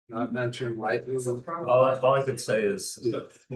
not mention lightly. All I could say is if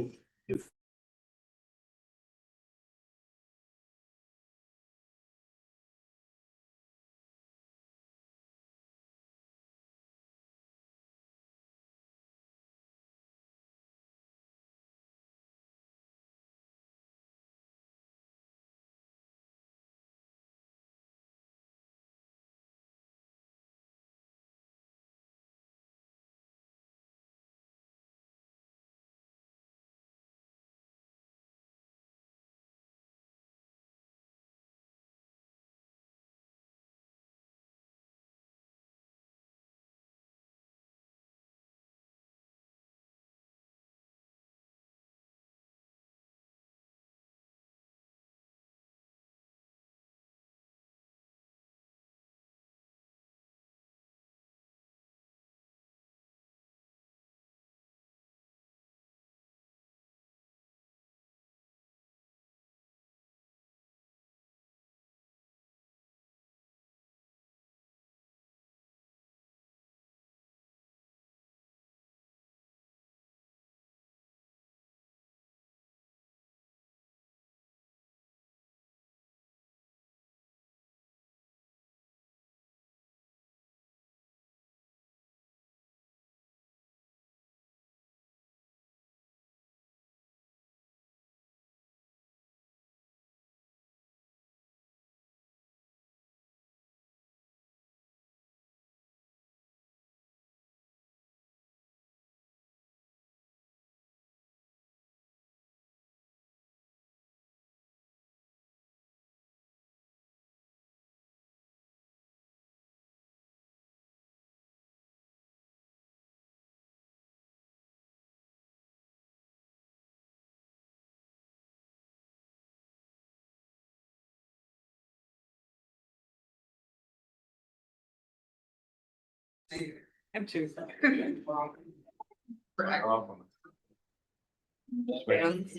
I'm too.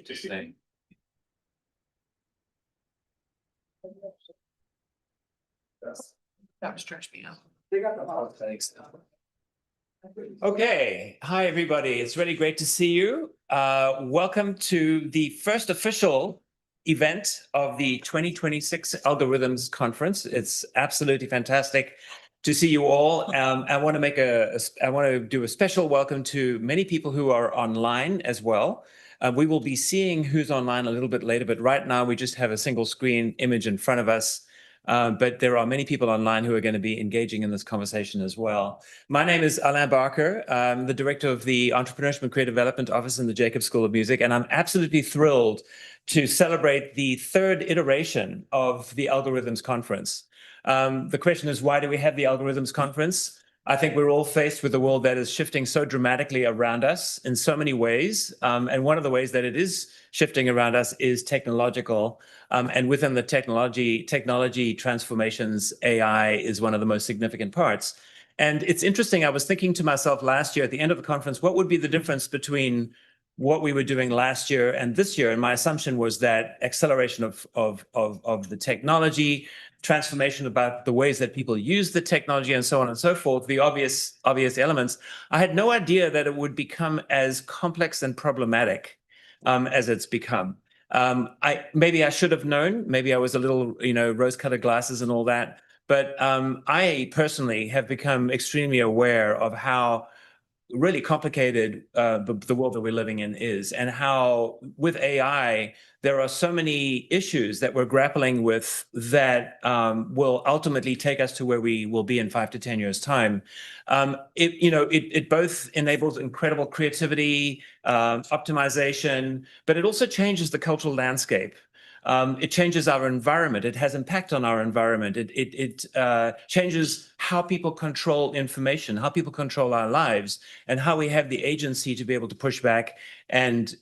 just saying. That stretch me out. Thanks. Okay, hi everybody. It's really great to see you. Welcome to the first official event of the 2026 Algorhythms Conference. It's absolutely fantastic to see you all. I want to do a special welcome to many people who are online as well. We will be seeing who's online a little bit later, but right now we just have a single screen image in front of us. But there are many people online who are going to be engaging in this conversation as well. My name is Alain Barker. I'm the director of the Entrepreneurship and Creative Development Office in the Jacobs School of Music, and I'm absolutely thrilled to celebrate the third iteration of the Algorhythms Conference. The question is, why do we have the Algorhythms Conference? I think we're all faced with a world that is shifting so dramatically around us in so many ways. And one of the ways that it is shifting around us is technological. And within the technology transformations, AI is one of the most significant parts. And it's interesting, I was thinking to myself last year at the end of the conference, what would be the difference between what we were doing last year and this year? And my assumption was that acceleration of the technology, transformation about the ways that people use the technology and so on and so forth, the obvious elements. I had no idea that it would become as complex and problematic as it's become. Maybe I should have known, maybe I was a little, rose-colored glasses and all that, but I personally have become extremely aware of how really complicated the world that we're living in is, and how with AI, there are so many issues that we're grappling with that will ultimately take us to where we will be in 5 to 10 years' time. It both enables incredible creativity, optimization, but it also changes the cultural landscape. It changes our environment. It has impact on our environment. It changes how people control information, how people control our lives, and how we have the agency to be able to push back and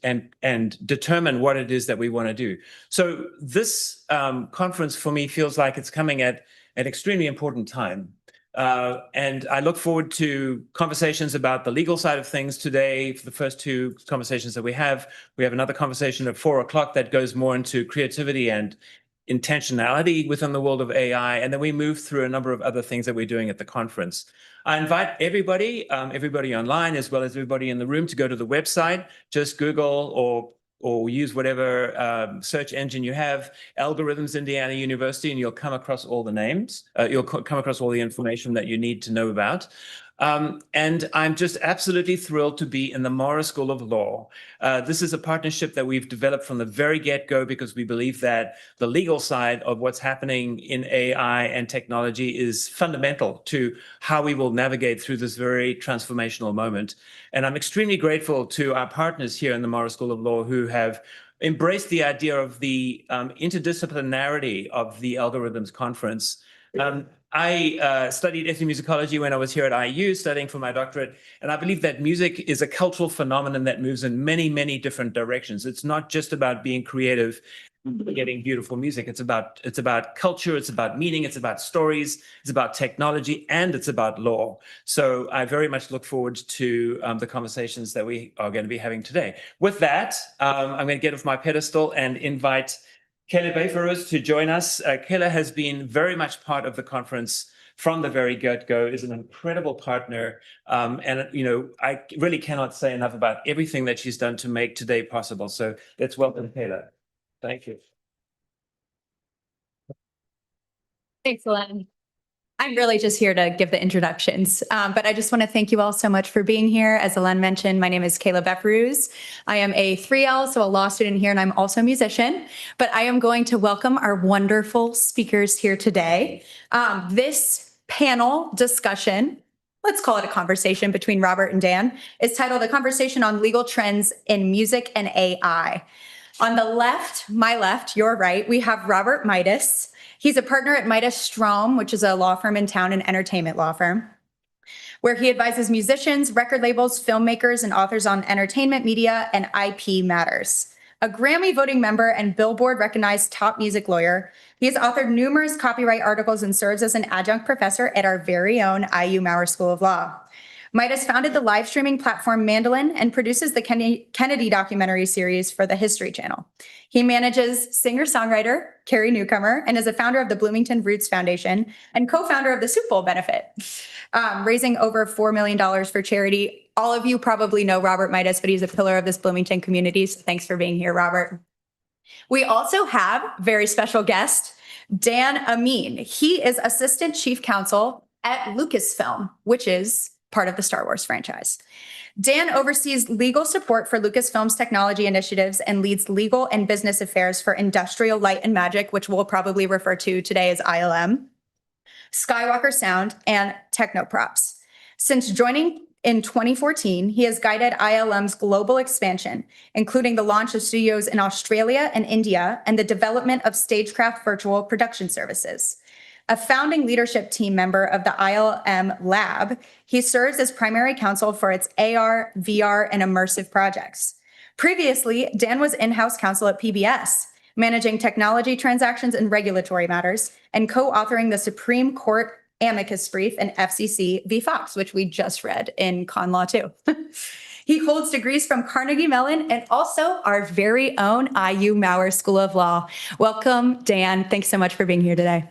determine what it is that we want to do. So this conference for me feels like it's coming at an extremely important time. And I look forward to conversations about the legal side of things today. For the first two conversations that we have another conversation at 4 o'clock that goes more into creativity and intentionality within the world of AI, and then we move through a number of other things that we're doing at the conference. I invite everybody, everybody online as well as everybody in the room, to go to the website. Just Google or use whatever search engine you have, AlgoRhythyms Indiana University, and you'll come across all the names. You'll come across all the information that you need to know about. And I'm just absolutely thrilled to be in the Maurer School of Law. This is a partnership that we've developed from the very get-go because we believe that the legal side of what's happening in AI and technology is fundamental to how we will navigate through this very transformational moment. And I'm extremely grateful to our partners here in the Maurer School of Law who have embraced the idea of the interdisciplinarity of the AlgoRhythyms conference. I studied ethnomusicology when I was here at IU studying for my doctorate, and I believe that music is a cultural phenomenon that moves in many, many different directions. It's not just about being creative, getting beautiful music. It's about culture, it's about meaning, it's about stories, it's about technology, and it's about law. So I very much look forward to the conversations that we are going to be having today. With that, I'm going to get off my pedestal and invite Kayla Behforouz to join us. Kayla has been very much part of the conference from the very get-go, is an incredible partner. And, I really cannot say enough about everything that she's done to make today possible. So let's welcome Kayla. Thank you. Thanks, Len. I'm really just here to give the introductions, but I just want to thank you all so much for being here. As Len mentioned, my name is Kayla Behforouz. I am a 3L, so a law student here, and I'm also a musician, but I am going to welcome our wonderful speakers here today. This panel discussion, let's call it a conversation between Robert and Dan, is titled A Conversation on Legal Trends in Music and AI. On the left, my left, your right, we have Robert Meitus. He's a partner at Meitus Strohm, which is a law firm in town, an entertainment law firm, where he advises musicians, record labels, filmmakers, and authors on entertainment, media, and IP matters. A Grammy voting member and Billboard recognized top music lawyer, he has authored numerous copyright articles and serves as an adjunct professor at our very own IU Maurer School of Law. Meitus founded the live streaming platform Mandolin and produces the Kennedy documentary series for the History Channel. He manages singer-songwriter Carrie Newcomer and is a founder of the Bloomington Roots Foundation and co-founder of the Soup Bowl benefit, raising over $4 million for charity. All of you probably know Robert Meitus, but he's a pillar of this Bloomington community. So thanks for being here, Robert. We also have very special guest, Dan Amin. He is Assistant Chief Counsel at Lucasfilm, which is part of the Star Wars franchise. Dan oversees legal support for Lucasfilm's technology initiatives and leads legal and business affairs for Industrial Light and Magic, which we'll probably refer to today as ILM, Skywalker Sound, and Technoprops. Since joining in 2014, he has guided ILM's global expansion, including the launch of studios in Australia and India and the development of Stagecraft virtual production services. A founding leadership team member of the ILM Lab, he serves as primary counsel for its AR, VR, and immersive projects. Previously, Dan was in-house counsel at PBS, managing technology transactions and regulatory matters, and co-authoring the Supreme Court amicus brief in FCC v. Fox, which we just read in Con Law 2. He holds degrees from Carnegie Mellon and also our very own IU Maurer School of Law. Welcome, Dan. Thanks so much for being here today.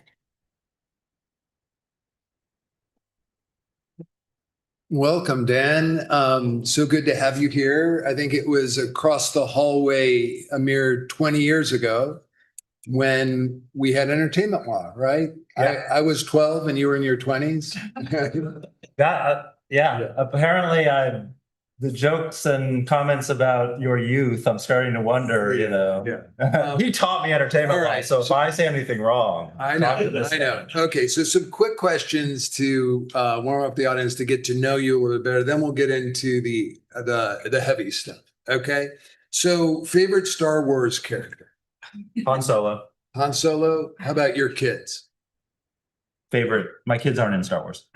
Welcome, Dan. So good to have you here. I think it was across the hallway a mere 20 years ago when we had entertainment law, right? Yeah. I was 12 and you were in your 20s. Yeah. Apparently, the jokes and comments about your youth, I'm starting to wonder, Yeah. He taught me entertainment All law, right. so if I say anything wrong, I talk to know. this guy. Okay, so some quick questions to warm up the audience to get to know you a little bit better. Then we'll get into the heavy stuff. Okay. So, favorite Star Wars character? Han Solo. Han Solo. How about your kids? Favorite. My kids aren't in Star Wars.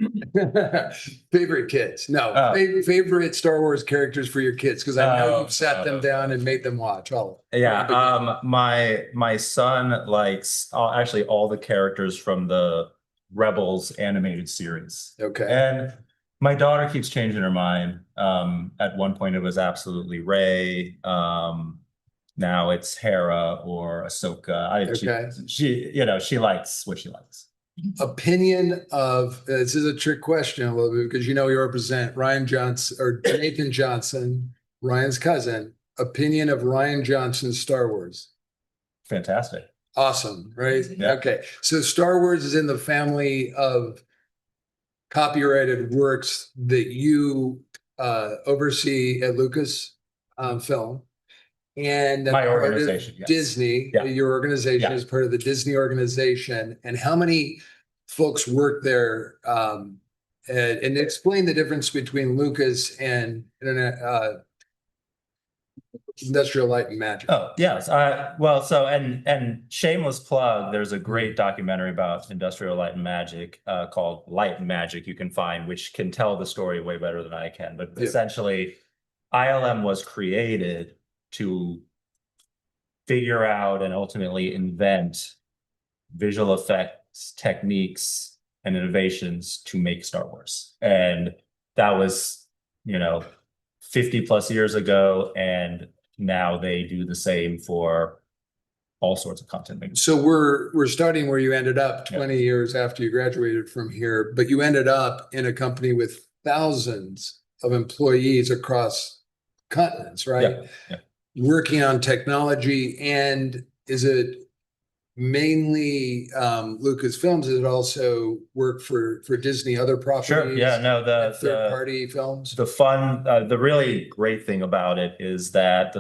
Favorite kids? No. Oh. Favorite Star Wars characters for your kids? Because I know Oh. you've sat them down and made them watch all. Yeah. My son likes actually all the characters from the Rebels animated series. Okay. And my daughter keeps changing her mind. At one point, it was absolutely Rey. now it's Hera or Ahsoka. Okay. She likes what she likes. Opinion of, this is a trick question a little bit because you represent Ryan Johnson or Nathan Johnson, Ryan's cousin. Opinion of Ryan Johnson's Star Wars. Fantastic. Awesome, right? Yeah. Okay. So Star Wars is in the family of copyrighted works that you oversee at Lucasfilm. And My part of organization, yes. Disney, Yeah. your organization Yeah. is part of the Disney organization. And how many folks work there? And explain the difference between Lucas and Industrial Light and Magic. Oh, yes. And shameless plug, there's a great documentary about Industrial Light and Magic called Light and Magic you can find, which can tell the story way better than I can. But essentially, ILM was created to figure out and ultimately invent visual effects, techniques, and innovations to make Star Wars. And that was, 50 plus years ago. And now they do the same for all sorts of content. So we're starting where you ended up 20 years after you graduated from here, but you ended up in a company with thousands of employees across continents, right? Yeah. Working on technology. And is it mainly Lucasfilms? Does it also work for Disney, other properties? Sure. Yeah. No, the third-party films? The really great thing about it is that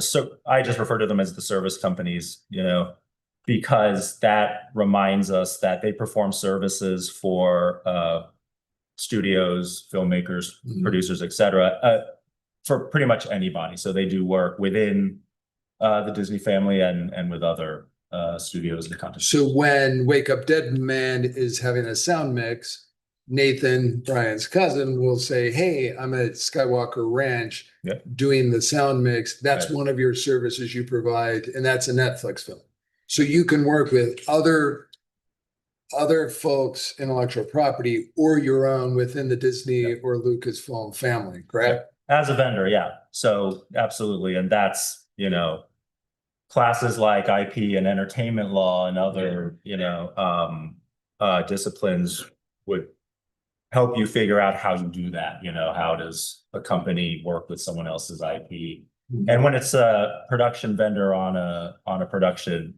I just refer to them as the service companies, because that reminds us that they perform services for studios, filmmakers, producers, etc., for pretty much anybody. So they do work within the Disney family and with other studios and content. So when Wake Up Dead Man is having a sound mix, Nathan, Brian's cousin, will say, "Hey, I'm at Skywalker Ranch doing the sound mix." That's one of your services you provide, and that's a Netflix film. So you can work with other folks' intellectual property or your own within the Disney or Lucasfilm family, correct? As a vendor, yeah. So absolutely. And that's, classes like IP and entertainment law and other, disciplines would help you figure out how you do that. How does a company work with someone else's IP? And when it's a production vendor on a production,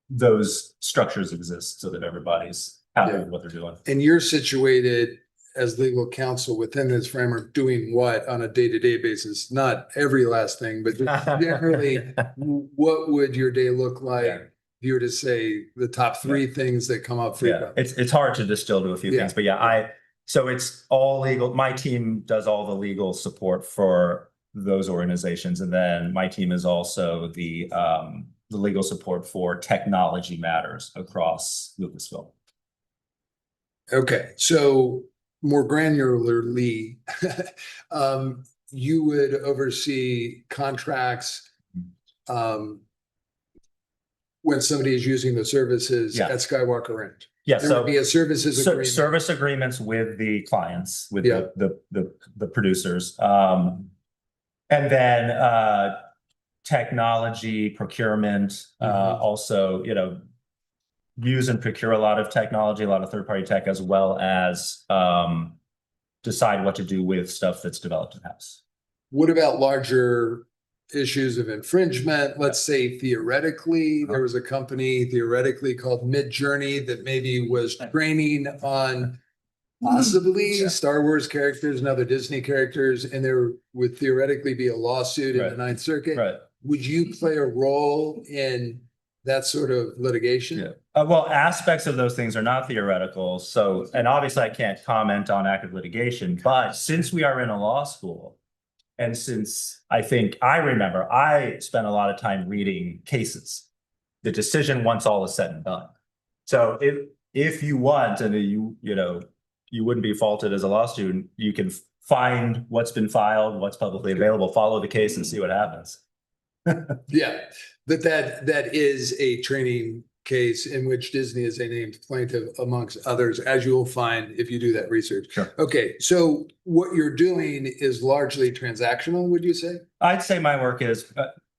those structures exist so that everybody's happy with what they're doing. And you're situated as legal counsel within this framework, doing what on a day-to-day basis? Not every last thing, but generally, what would your day look like if you were to say the top three things that come up frequently? It's hard to distill to a few things, but so it's all legal. My team does all the legal support for those organizations, and then my team is also the legal support for technology matters across Lucasfilm. Okay, so more granularly, you would oversee contracts when somebody is using the services at Skywalker Ranch. Yeah, there would be a services agreement. Service agreements with the clients, with the producers, and then technology procurement. Also, use and procure a lot of technology, a lot of third-party tech, as well as decide what to do with stuff that's developed in-house. What about larger issues of infringement? Let's say theoretically, there was a company theoretically called Midjourney that maybe was training on possibly Star Wars characters and other Disney characters, and there would theoretically be a lawsuit in the Ninth Circuit. Right. Would you play a role in that sort of litigation? Well, aspects of those things are not theoretical. So, and obviously I can't comment on active litigation, but since we are in a law school, and since I spent a lot of time reading cases, the decision once all is said and done. So if you want, and you wouldn't be faulted as a law student, you can find what's been filed, what's publicly available, follow the case and see what happens. Yeah, but that is a training case in which Disney is a named plaintiff amongst others, as you will find if you do that research. Sure. Okay, so what you're doing is largely transactional, would you say? I'd say my work is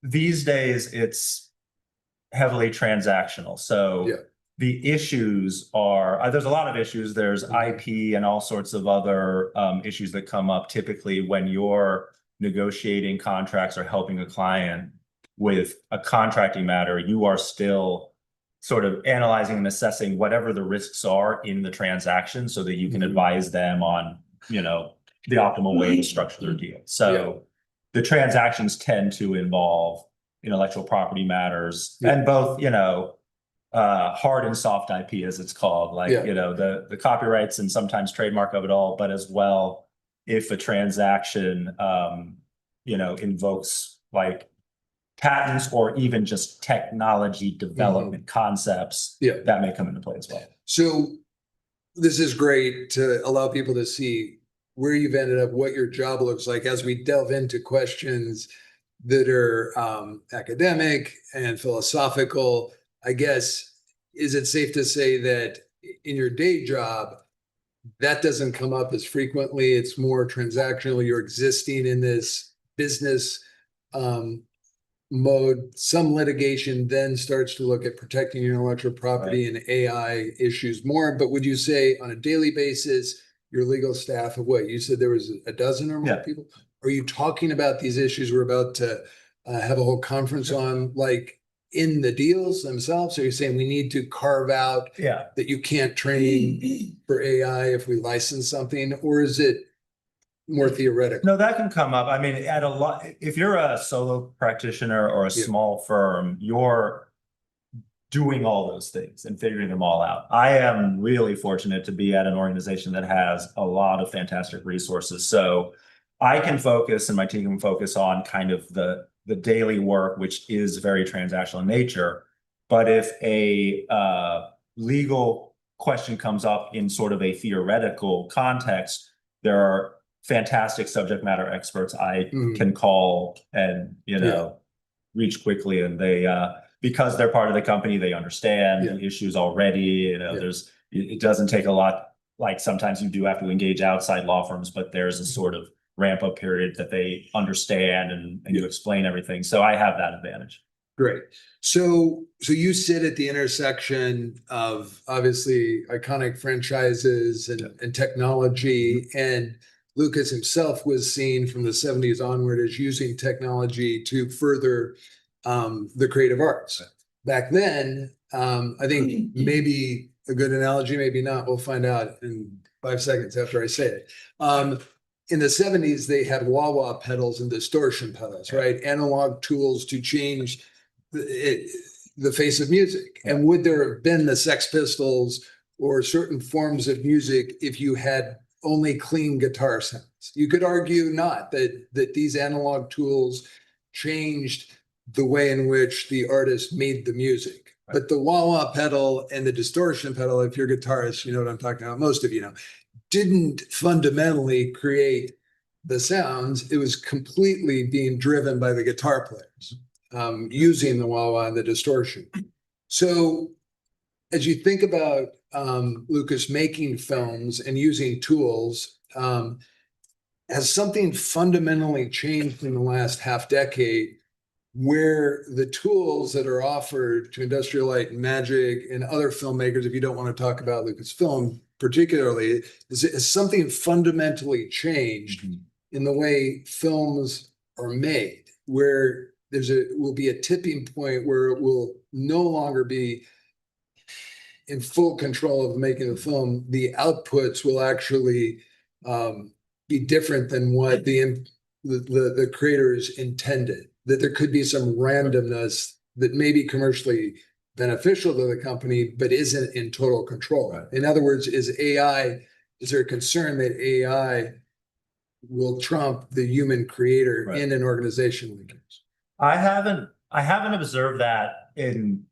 these days it's heavily transactional. So Yeah. the issues are, there's a lot of issues. There's IP and all sorts of other issues that come up typically when you're negotiating contracts or helping a client with a contracting matter. You are still sort of analyzing and assessing whatever the risks are in the transaction so that you can advise them on, you know, the optimal way to structure their deal. So the transactions tend to involve intellectual property matters and both, you know, hard and soft IP, as it's called, like, you know, the copyrights and sometimes trademark of it all, but as well, if a transaction, you know, invokes like patents or even just technology development concepts, that may come into play as well. So this is great to allow people to see where you've ended up, what your job looks like as we delve into questions that are academic and philosophical. I guess, is it safe to say that in your day job, that doesn't come up as frequently? It's more transactional. You're existing in this business mode. Some litigation then starts to look at protecting your intellectual property and AI issues more. But would you say on a daily basis, your legal staff of what? You said there was a dozen or more people? Are you talking about these issues we're about to have a whole conference on, like in the deals themselves? Are you saying we need to carve out that you can't train for AI if we license something? Or is it more theoretical? No, that can come up. I mean, at a lot, if you're a solo practitioner or a small firm, you're doing all those things and figuring them all out. I am really fortunate to be at an organization that has a lot of fantastic resources. So I can focus and my team can focus on kind of the daily work, which is very transactional in nature. But if a legal question comes up in sort of a theoretical context, there are fantastic subject matter experts I can call and, you know, reach quickly, and they because they're part of the company, they understand the issues already. You know, it doesn't take a lot. Like sometimes you do have to engage outside law firms, but there's a sort of ramp up period that they understand and you explain everything. So I have that advantage. Great. So you sit at the intersection of obviously iconic franchises and technology, and Lucas himself was seen from the 70s onward as using technology to further the creative arts. Back then, I think maybe a good analogy, maybe not, we'll find out in 5 seconds after I say it. In the 70s, they had wah-wah pedals and distortion pedals, right? Analog tools to change the face of music. And would there have been the Sex Pistols or certain forms of music if you had only clean guitar sounds? You could argue not, that these analog tools changed the way in which the artist made the music. But the wah-wah pedal and the distortion pedal, if you're a guitarist, you know what I'm talking about, most of you know, didn't fundamentally create the sounds. It was completely being driven by the guitar players using the wah-wah and the distortion. So as you think about Lucas making films and using tools, has something fundamentally changed in the last half decade where the tools that are offered to Industrial Light and Magic and other filmmakers, if you don't want to talk about Lucasfilm particularly, has something fundamentally changed in the way films are made, where will be a tipping point where it will no longer be in full control of making a film. The outputs will actually be different than what the creators intended, that there could be some randomness that may be commercially beneficial to the company, but isn't in total control. In other words, is there a concern that AI will trump the human creator in an organization like this? I haven't observed that in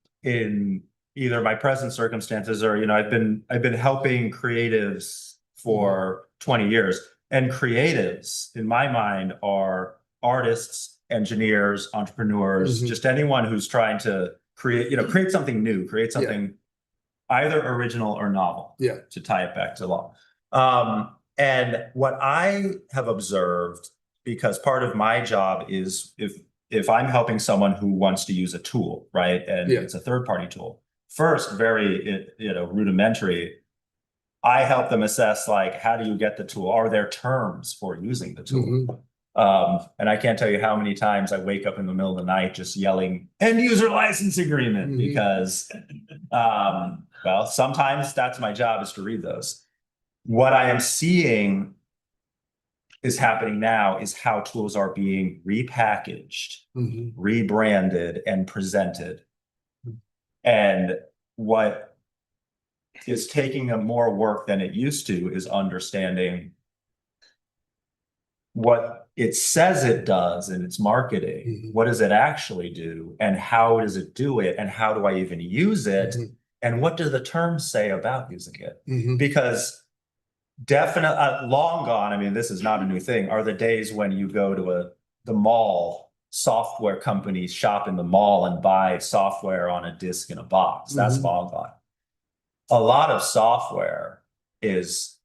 either my present circumstances or, you know, I've been helping creatives for 20 years, and creatives in my mind are artists, engineers, entrepreneurs, just anyone who's trying to create something new, create something either original or novel, to tie it back to law. And what I have observed, because part of my job is if I'm helping someone who wants to use a tool, right, and Yeah. it's a third-party tool, first, very rudimentary, I help them assess, like, how do you get the tool? Are there terms for using the tool? Mhm. And I can't tell you how many times I wake up in the middle of the night just yelling end user license agreement, Mhm. because well, sometimes that's my job, is to read those. What I am seeing is happening now is how tools are being repackaged, Mhm. rebranded, and presented. And what is taking a more work than it used to is understanding what it says it does in its marketing. Mhm. What does it actually do? And how does it do it? And how do I even use it? Mhm. And what do the terms say about using it? Mhm. Because definitely long gone, I mean, this is not a new thing, are the days when you go to the mall, software companies shop in the mall and buy software on a disk in a box. That's Mhm. long gone. A lot of software is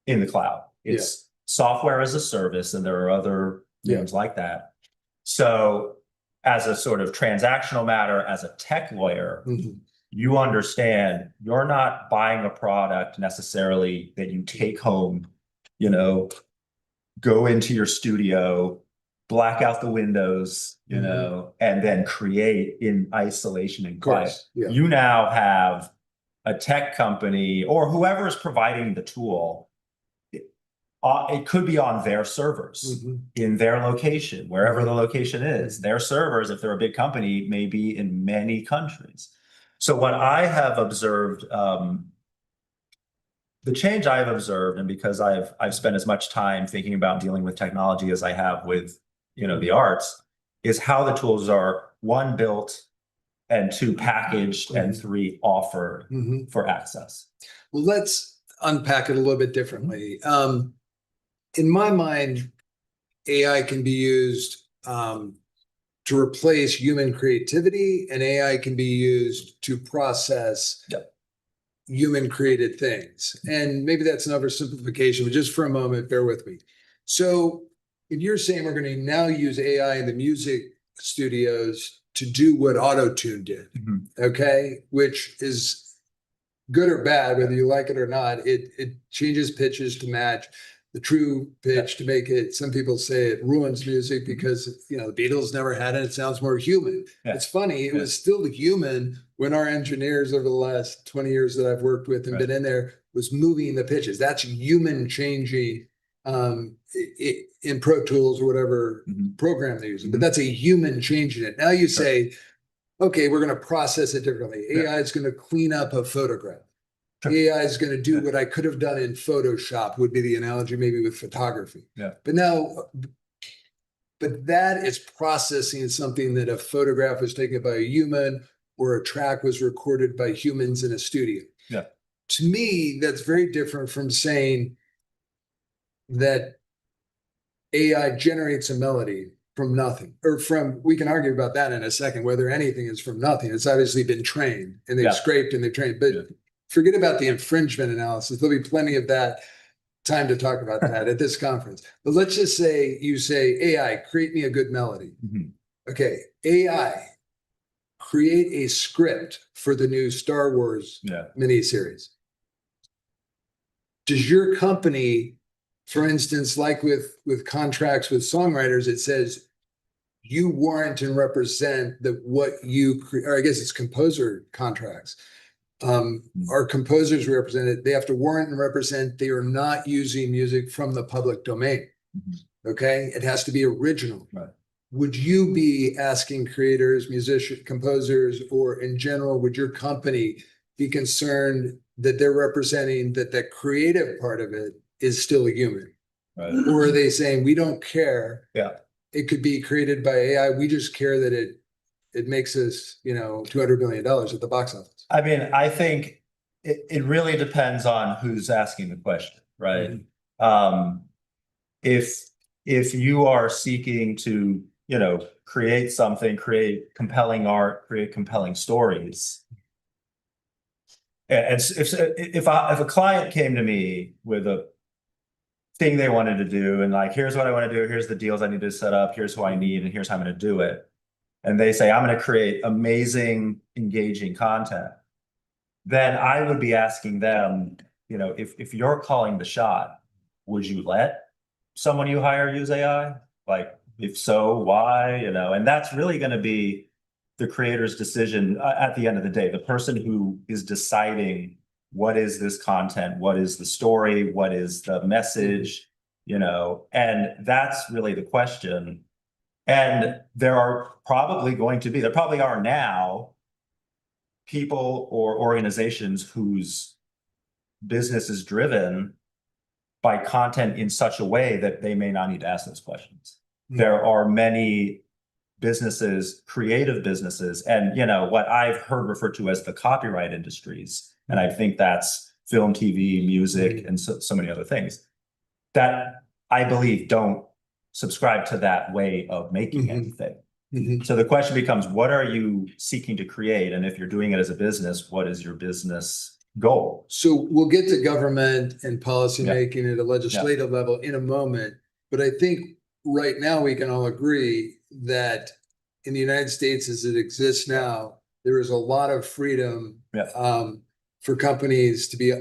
in the cloud. It's software as a service, and there are other things like that. So as a sort of transactional matter, as a tech lawyer, Mhm. you understand you're not buying a product necessarily that you take home, go into your studio, black out the windows, and then create in isolation and Of quiet. course. Yeah. You now have a tech company or whoever is providing the tool. It could be on their servers, Mhm. in their location, wherever Mhm. the location is. Their servers, if they're a big company, may be in many countries. So what I have observed, the change I've observed, and because I've spent as much time thinking about dealing with technology as I have with, the arts, is how the tools are, one, built, and two, packaged, and three, offered Mhm. for access. Well, let's unpack it a little bit differently. In my mind, AI can be used to replace human creativity, and AI can be used to process human created things. And maybe that's an oversimplification, but just for a moment, bear with me. So if you're saying we're going to now use AI in the music studios to do what auto-tune did, okay, which is good or bad, whether you like it or not, it changes pitches to match the true pitch to make it. Some people say it ruins music because the Beatles never had it. It sounds more human. Yeah. It's funny. It was still human when our engineers over the last 20 years that I've worked with and been in there was moving the pitches. That's human changing in Pro Tools or whatever program they're using. But that's a human changing it. Now you say, okay, we're going to process it differently. AI is going to clean up a photograph. AI is going to do what I could have done in Photoshop, would be the analogy, maybe with photography. But that is processing something that a photograph was taken by a human or a track was recorded by humans in a studio. To me, that's very different from saying that AI generates a melody from nothing, or we can argue about that in a second, whether anything is from nothing. It's obviously been trained and they've scraped and they've trained, but forget about the infringement analysis. There'll be plenty of that time to talk about that at this conference. But let's just say you say, AI, create me a good melody. Okay, AI, create a script for the new Star Wars miniseries. Does your company, for instance, like with contracts with songwriters, it says you warrant and represent that what you create, or I guess it's composer contracts. Our composers represented, they have to warrant and represent they are not using music from the public domain. Okay, it has to be original. Would you be asking creators, musicians, composers, or in general, would your company be concerned that they're representing that the creative part of it is still a human? Or are they saying, we don't care? It could be created by AI. We just care that it makes us, $200 million at the box office. I mean, I think it really depends on who's asking the question, right? If you are seeking to, create something, create compelling art, create compelling stories, and if a client came to me with a thing they wanted to do. And like, here's what I want to do. Here's the deals I need to set up. Here's who I need. And here's how I'm going to do it. And they say, I'm going to create amazing, engaging content. Then I would be asking them, you know, if you're calling the shot, would you let someone you hire use AI? Like, if so, why? You know, and that's really going to be the creator's decision at the end of the day. The person who is deciding what is this content, what is the story, what is the message, you know, and that's really the question. And there probably are now people or organizations whose business is driven by content in such a way that they may not need to ask those questions. There are many businesses, creative businesses, and you know what I've heard referred to as the copyright industries, and I think that's film, TV, music, and so many other things that I believe don't subscribe to that way of making anything. So the question becomes, what are you seeking to create? And if you're doing it as a business, what is your business goal? So we'll get to government and policymaking at a legislative level in a moment. But I think right now we can all agree that in the United States as it exists now, there is a lot of freedom for companies to be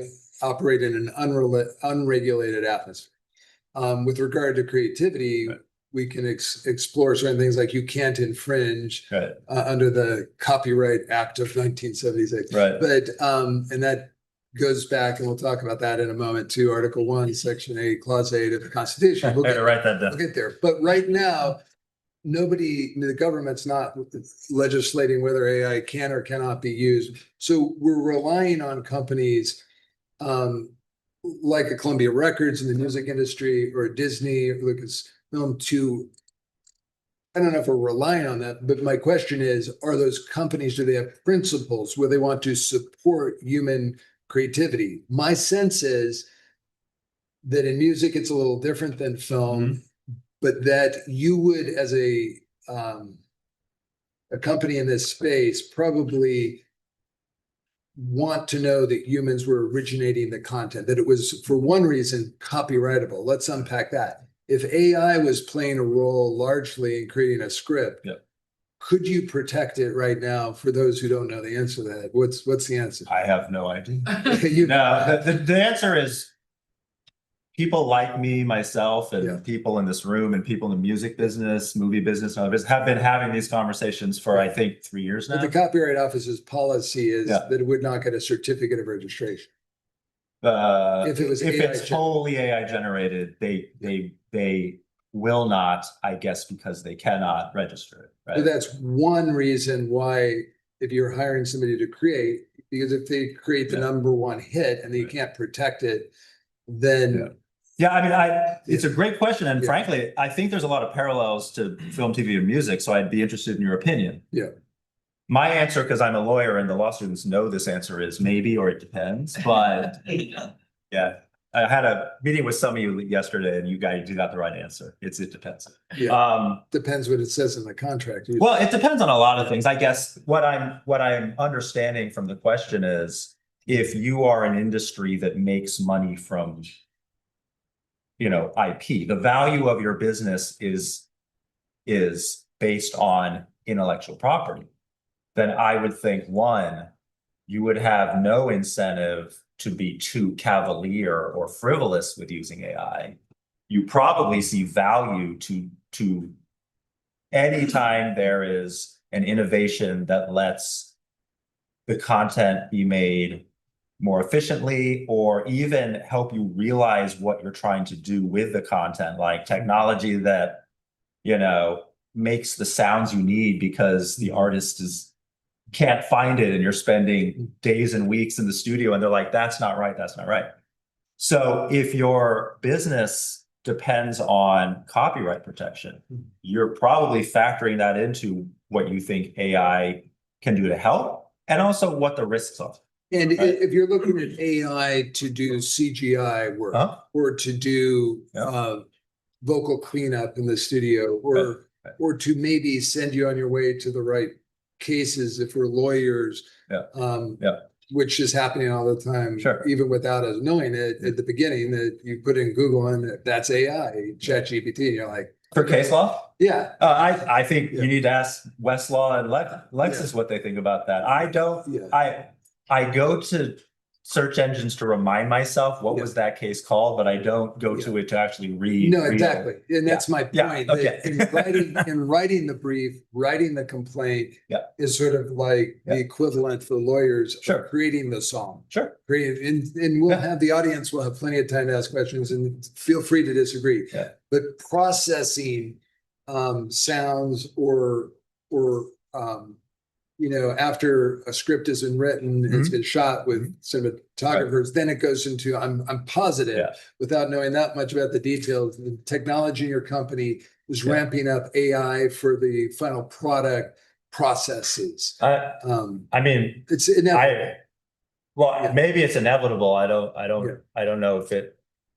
operate in an unregulated atmosphere. With regard to creativity, we can explore certain things like you can't infringe under the Copyright Act of 1976. But and that goes back, and we'll talk about that in a moment, to Article 1, Section 8, Clause 8 of the Constitution. We'll write that down. We'll get there. But right now, the government's not legislating whether AI can or cannot be used. So we're relying on companies like a Columbia Records in the music industry, or a Disney or Lucasfilm to, I don't know if we're relying on that, but my question is, are those companies, do they have principles where they want to support human creativity? My sense is that in music, it's a little different than film, but that you would, as a company in this space, probably want to know that humans were originating the content, that it was, for one reason, copyrightable. Let's unpack that. If AI was playing a role largely in creating a script, could you protect it right now? For those who don't know the answer to that, what's the answer? I have no idea. No, the answer is people like me, myself, and people in this room, and people in the music business, movie business, and others have been having these conversations for, I think, 3 years now. But the Copyright Office's policy is that it would not get a certificate of registration. If it's totally AI generated, they will not, I guess, because they cannot register it. Right? So that's one reason why, if you're hiring somebody to create, because if they create the #1 hit and you can't protect it, then I mean, it's a great question, and frankly, I think there's a lot of parallels to film, TV, and music. So I'd be interested in your opinion. My answer, because I'm a lawyer and the law students know this answer, is maybe, or it depends. But I had a meeting with some of you yesterday, and you got the right answer. It depends. Depends what it says in the contract. Well, it depends on a lot of things. I guess what I'm understanding from the question is, if you are an industry that makes money from, you know, IP, the value of your business is based on intellectual property, then I would think, one, you would have no incentive to be too cavalier or frivolous with using AI. You probably see value to anytime there is an innovation that lets the content be made more efficiently, or even help you realize what you're trying to do with the content, like technology that, you know, makes the sounds you need because the artist can't find it, and you're spending days and weeks in the studio, and they're like, that's not right, that's not right. So if your business depends on copyright protection, you're probably factoring that into what you think AI can do to help, and also what the risks are. And if you're looking at AI to do CGI work, or to do vocal cleanup in the studio, or to maybe send you on your way to the right cases, if we're lawyers, which is happening all the time, Sure. even without us knowing it at the beginning, that you put in Google and that's AI, ChatGPT, and you're like, For case law? yeah, I think Yeah. you need to ask Westlaw and Lexis what they think about that. I don't, yeah. I go to search engines to remind myself what was that case called, but I don't go to it to actually read. No, exactly. And that's my Yeah, point. okay. that in writing the brief, writing the complaint Yeah. is sort of like the Yeah. equivalent for lawyers Sure. of creating the song. Sure. And we'll Yeah. have the audience will have plenty of time to ask questions and feel free to disagree. Yeah. But processing sounds or after a script has been written, it's been shot with cinematographers, then it goes into, I'm positive, Yeah. without knowing that much about the details, the technology in your company is Yeah. ramping up AI for the final product processes. I mean, It's inevitable. maybe it's inevitable. I don't know if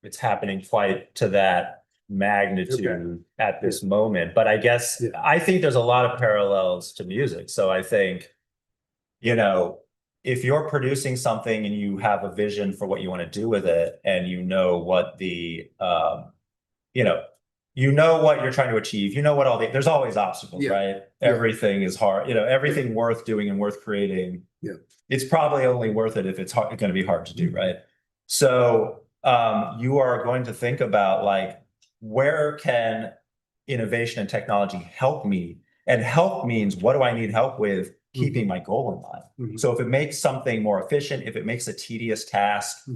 it's happening quite to that magnitude at this moment, but I guess I think there's a lot of parallels to music. So I think, if you're producing something and you have a vision for what you want to do with it, and what the what you're trying to achieve, what there's always obstacles, right? Everything is hard, everything worth doing and worth creating. Yeah. It's probably only worth it if it's going to be hard to do, right? So you are going to think about where can innovation and technology help me? And help means, what do I need help with? Keeping my goal in mind. So if it makes something more efficient, if it makes a tedious task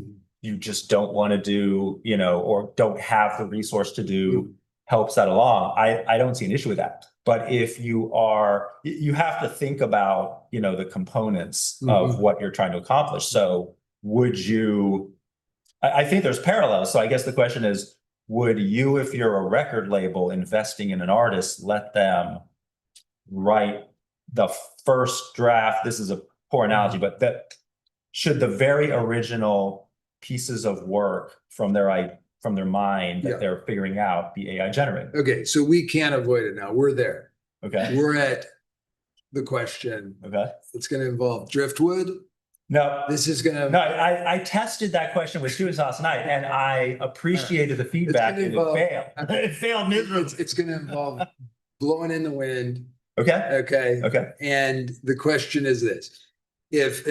you just don't want to do, or don't have the resource to do, helps that along, I don't see an issue with that. But if you have to think about, the components of what you're trying to accomplish. So I think there's parallels. So I guess the question is, would you, if you're a record label investing in an artist, let them write the first draft? This is a poor analogy, but should the very original pieces of work from their mind that they're figuring out be AI generated? Okay, so we can't avoid it now. We're there. Okay. We're at the question. Okay. It's going to involve driftwood. No, This is going to. no, I tested that question with students last night, and I appreciated the feedback, and it failed. It failed miserably. It's going to involve blowing in the wind. Okay. Okay. Okay. And the question is this: if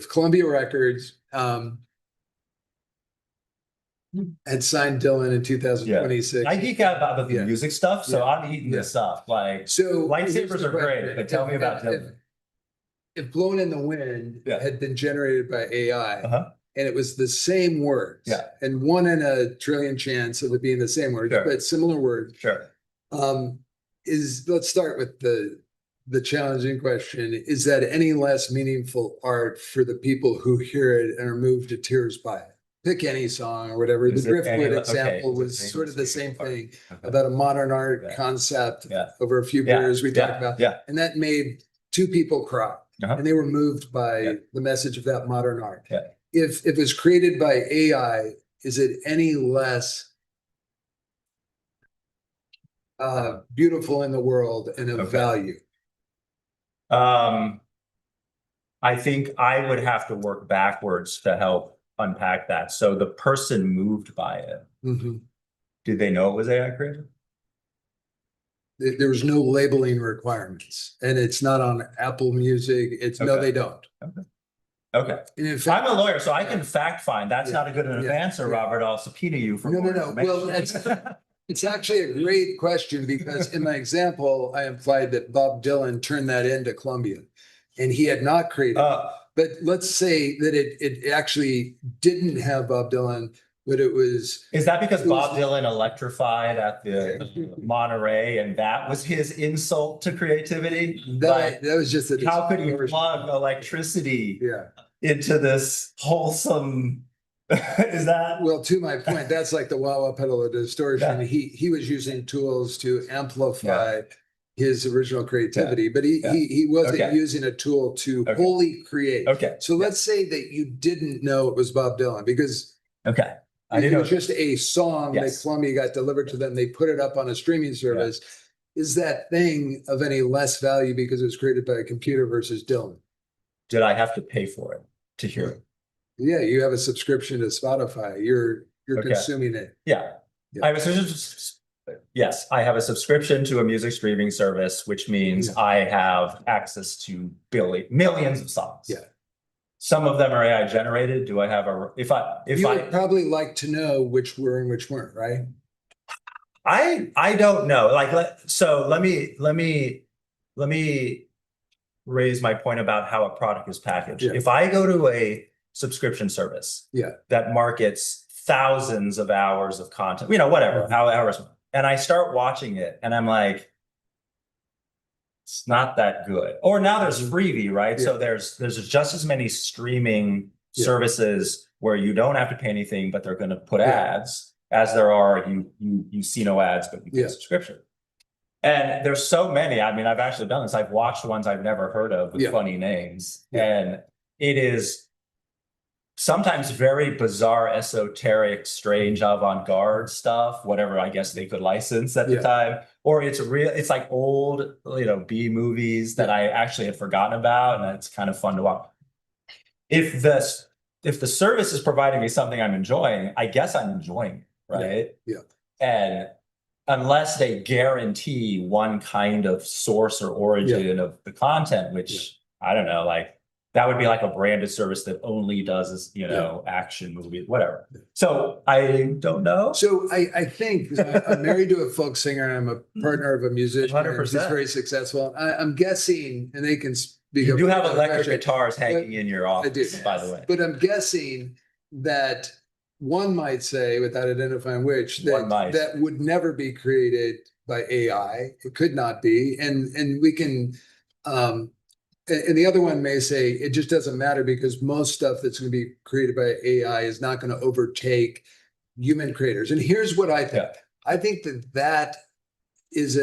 Columbia Records had signed Dylan in 2026, I geek out about the music stuff, so I'm eating this up. So lightsabers are great, but tell me about Dylan. If Blown in the Wind had been generated by AI, and it was the same words, and 1 in a trillion chance of it being the same words, but similar words. Sure. Let's start with the challenging question: is that any less meaningful art for the people who hear it and are moved to tears by it? Pick any song or whatever. The Driftwood example was sort of the same thing about a modern art concept over a few beers we talked about, and that made 2 people cry. And they were moved by the message of that modern art. If it was created by AI, is it any less beautiful in the world and of value? I think I would have to work backwards to help unpack that. So the person moved by it, did they know it was AI created? There was no labeling requirements, and it's not on Apple Music. No, they don't. Okay. And in fact, I'm a lawyer, so I can fact find. That's not a good enough answer, Robert. I'll subpoena you for more Well, it's actually a great question, because in my example, I implied that Bob Dylan turned that into Columbia, and he had not created it. But let's say that it actually didn't have Bob Dylan, but it was. Is that because Bob Dylan electrified at the Monterey, and that was his insult to creativity? That was just a. How could he plug electricity into this wholesome? Is that? Well, to my point, that's like the wah-wah pedal of distortion. He was using tools to amplify his original creativity, but he wasn't using a tool to wholly create. So let's say that you didn't know it was Bob Dylan, because it was just a song that Columbia got delivered to them. They put it up on a streaming service. Is that thing of any less value because it was created by a computer versus Dylan? Did I have to pay for it? to hear it. Yeah, you have a subscription to Spotify. You're Okay. consuming it. Yeah. Yeah. I have a yes, I have a subscription to a music streaming service, which means Yeah. I have access to millions of songs. Yeah. Some of them are AI generated. Do I have You would probably like to know which were and which weren't, right? I don't know. Let me raise my point about how a product is packaged. Yeah. If I go to a subscription service that markets thousands of hours of content, whatever, hours, and I start watching it and I'm like, it's not that good. Or now there's freebie, right? Yeah. So there's just as many streaming services where you don't have to pay anything, but they're going to put ads as there are, you see no ads, but you pay a subscription. And there's so many. I mean, I've actually done this. I've watched ones I've never heard of with funny names. And it is sometimes very bizarre, esoteric, strange, avant-garde stuff, whatever I guess they could license at the time. Or it's like old, B movies that I actually had forgotten about, and it's kind of fun to watch. If the service is providing me something I'm enjoying, I guess I'm enjoying it, right? Yeah. And unless they guarantee one kind of source or origin of the content, which I don't know, like that would be like a branded service that only does, action movies, whatever. So I don't know. So I think I'm married to a folk singer and I'm a partner of a musician. 100%. He's very successful. I'm guessing, and they can speak. You do up have electric profession, guitars hanging in your I do. office, by the way. But I'm guessing that one might say, without identifying which, that would never be created by AI. It could not be. And we can, and the other one may say it just doesn't matter because most stuff that's going to be created by AI is not going to overtake human creators. And here's what I think. I think that is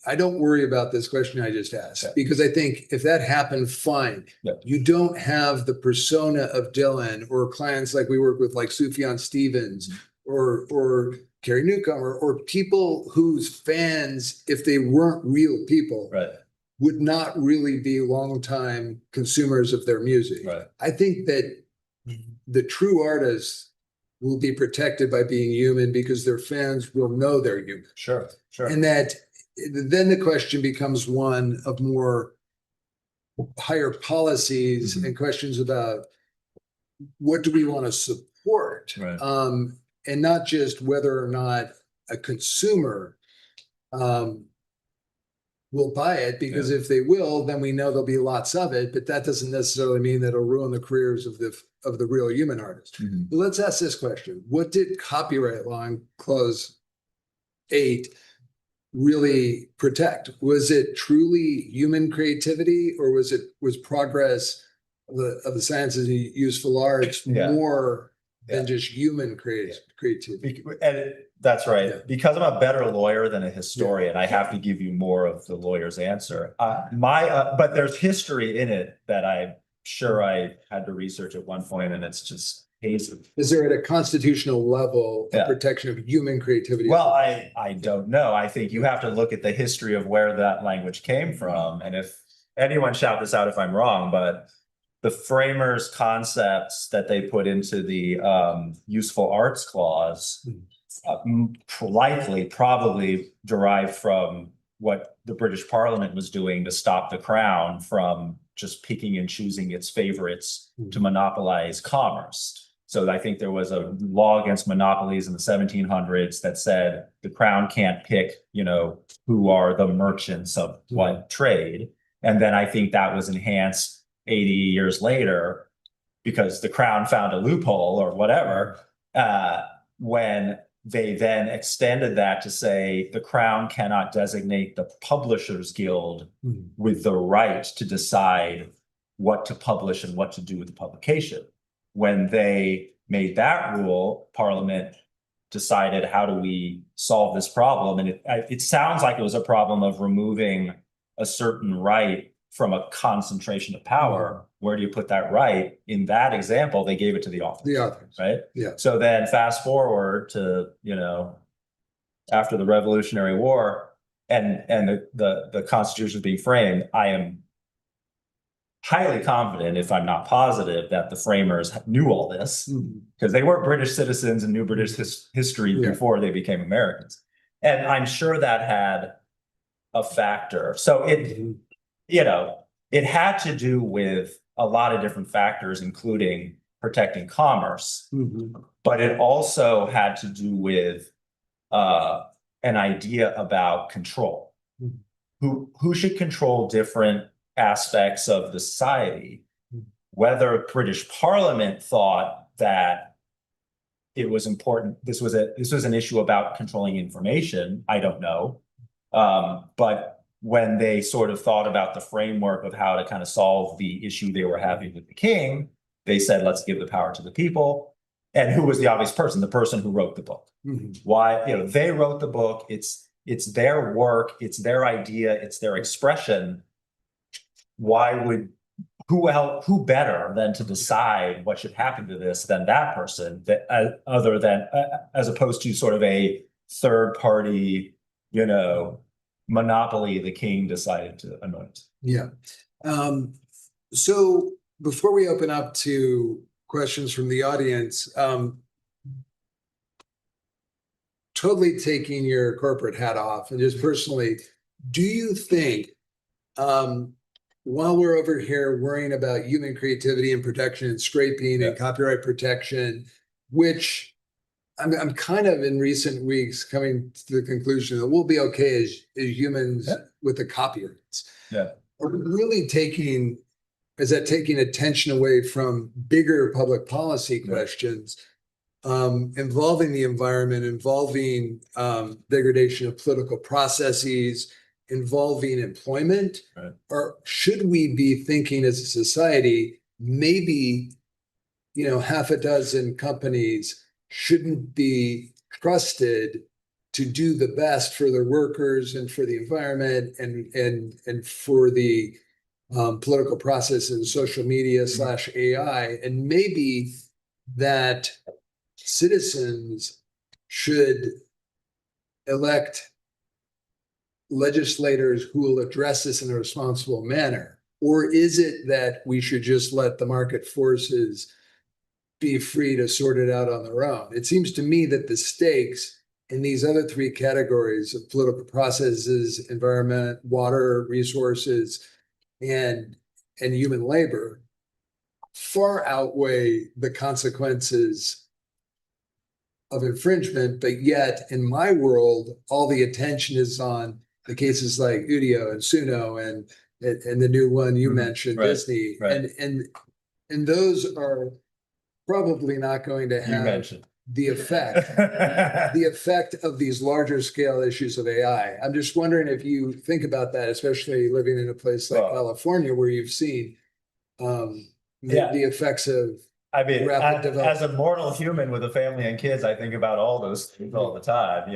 I don't worry about this question I just asked because I think if that happened, fine. You don't have the persona of Dylan or clients like we work with, like Sufjan Stevens or Carrie Newcomer, or people whose fans, if they weren't real people, would not really be longtime consumers of their music. I think that the true artists will be protected by being human because their fans will know they're human. Sure. And that then the question becomes one of more higher policies and questions about what do we want to support, and not just whether or not a consumer will buy it, because if they will, then we know there'll be lots of it, but that doesn't necessarily mean that it'll ruin the careers of the real human artist. But let's ask this question. What did copyright law in Clause 8 really protect? Was it truly human creativity, or was progress of the sciences and useful arts more than just human creativity? And that's right. Because I'm a better lawyer than a historian, I have to give you more of the lawyer's answer. But there's history in it that I'm sure I had to research at one point, and it's just hazy. Is there at a constitutional level a protection of human creativity? Well, I don't know. I think you have to look at the history of where that language came from. And if anyone shout this out if I'm wrong, but the framers' concepts that they put into the useful arts clause probably derived from what the British Parliament was doing to stop the Crown from just picking and choosing its favorites to monopolize commerce. So I think there was a law against monopolies in the 1700s that said the Crown can't pick, who are the merchants of what trade. And then I think that was enhanced 80 years later because the Crown found a loophole or whatever, when they then extended that to say the Crown cannot designate the Publishers Guild with the right to decide what to publish and what to do with the publication. When they made that rule, Parliament decided, how do we solve this problem? And it sounds like it was a problem of removing a certain right from a concentration of power. Where do you put that right? In that example, they gave it to the authors. Right? Yeah. So then fast forward to, after the Revolutionary War and the Constitution being framed, I am highly confident, if I'm not positive, that the framers knew all this because they weren't British citizens and knew British history Yeah. before they became Americans. And I'm sure that had a factor. So it had to do with a lot of different factors, including protecting commerce, but it also had to do with an idea about control. Who should control different aspects of the society? Whether British Parliament thought that it was important, this was an issue about controlling information, I don't know. But when they sort of thought about the framework of how to kind of solve the issue they were having with the king, they said, let's give the power to the people. And who was the obvious person? The person who wrote the book. Why, they wrote the book. It's their work. It's their idea. It's their expression. Why would, who better than to decide what should happen to this than that person, that other than, as opposed to sort of a third party, monopoly the king decided to anoint. Yeah. So before we open up to questions from the audience, totally taking your corporate hat off and just personally, do you think, while we're over here worrying about human creativity and protection and scraping and copyright protection, which I'm kind of in recent weeks coming to the conclusion that we'll be okay as humans with the copyrights. Yeah. Are we really taking attention away from bigger public policy questions involving the environment, involving degradation of political processes, involving employment? Right. Or should we be thinking as a society, maybe, half a dozen companies shouldn't be trusted to do the best for their workers and for the environment and for the political process in social media / AI, and maybe that citizens should elect legislators who will address this in a responsible manner? Or is it that we should just let the market forces be free to sort it out on their own? It seems to me that the stakes in these other three categories of political processes, environment, water, resources, and human labor far outweigh the consequences of infringement. But yet in my world, all the attention is on the cases like Udio and Suno and the new one you mentioned, Right. Disney. Right. And those are probably not going to have the effect of these larger scale issues of AI. I'm just wondering if you think about that, especially living in a place like California, where you've seen the effects of rapid development. As a mortal human with a family and kids, I think about all those things all the time.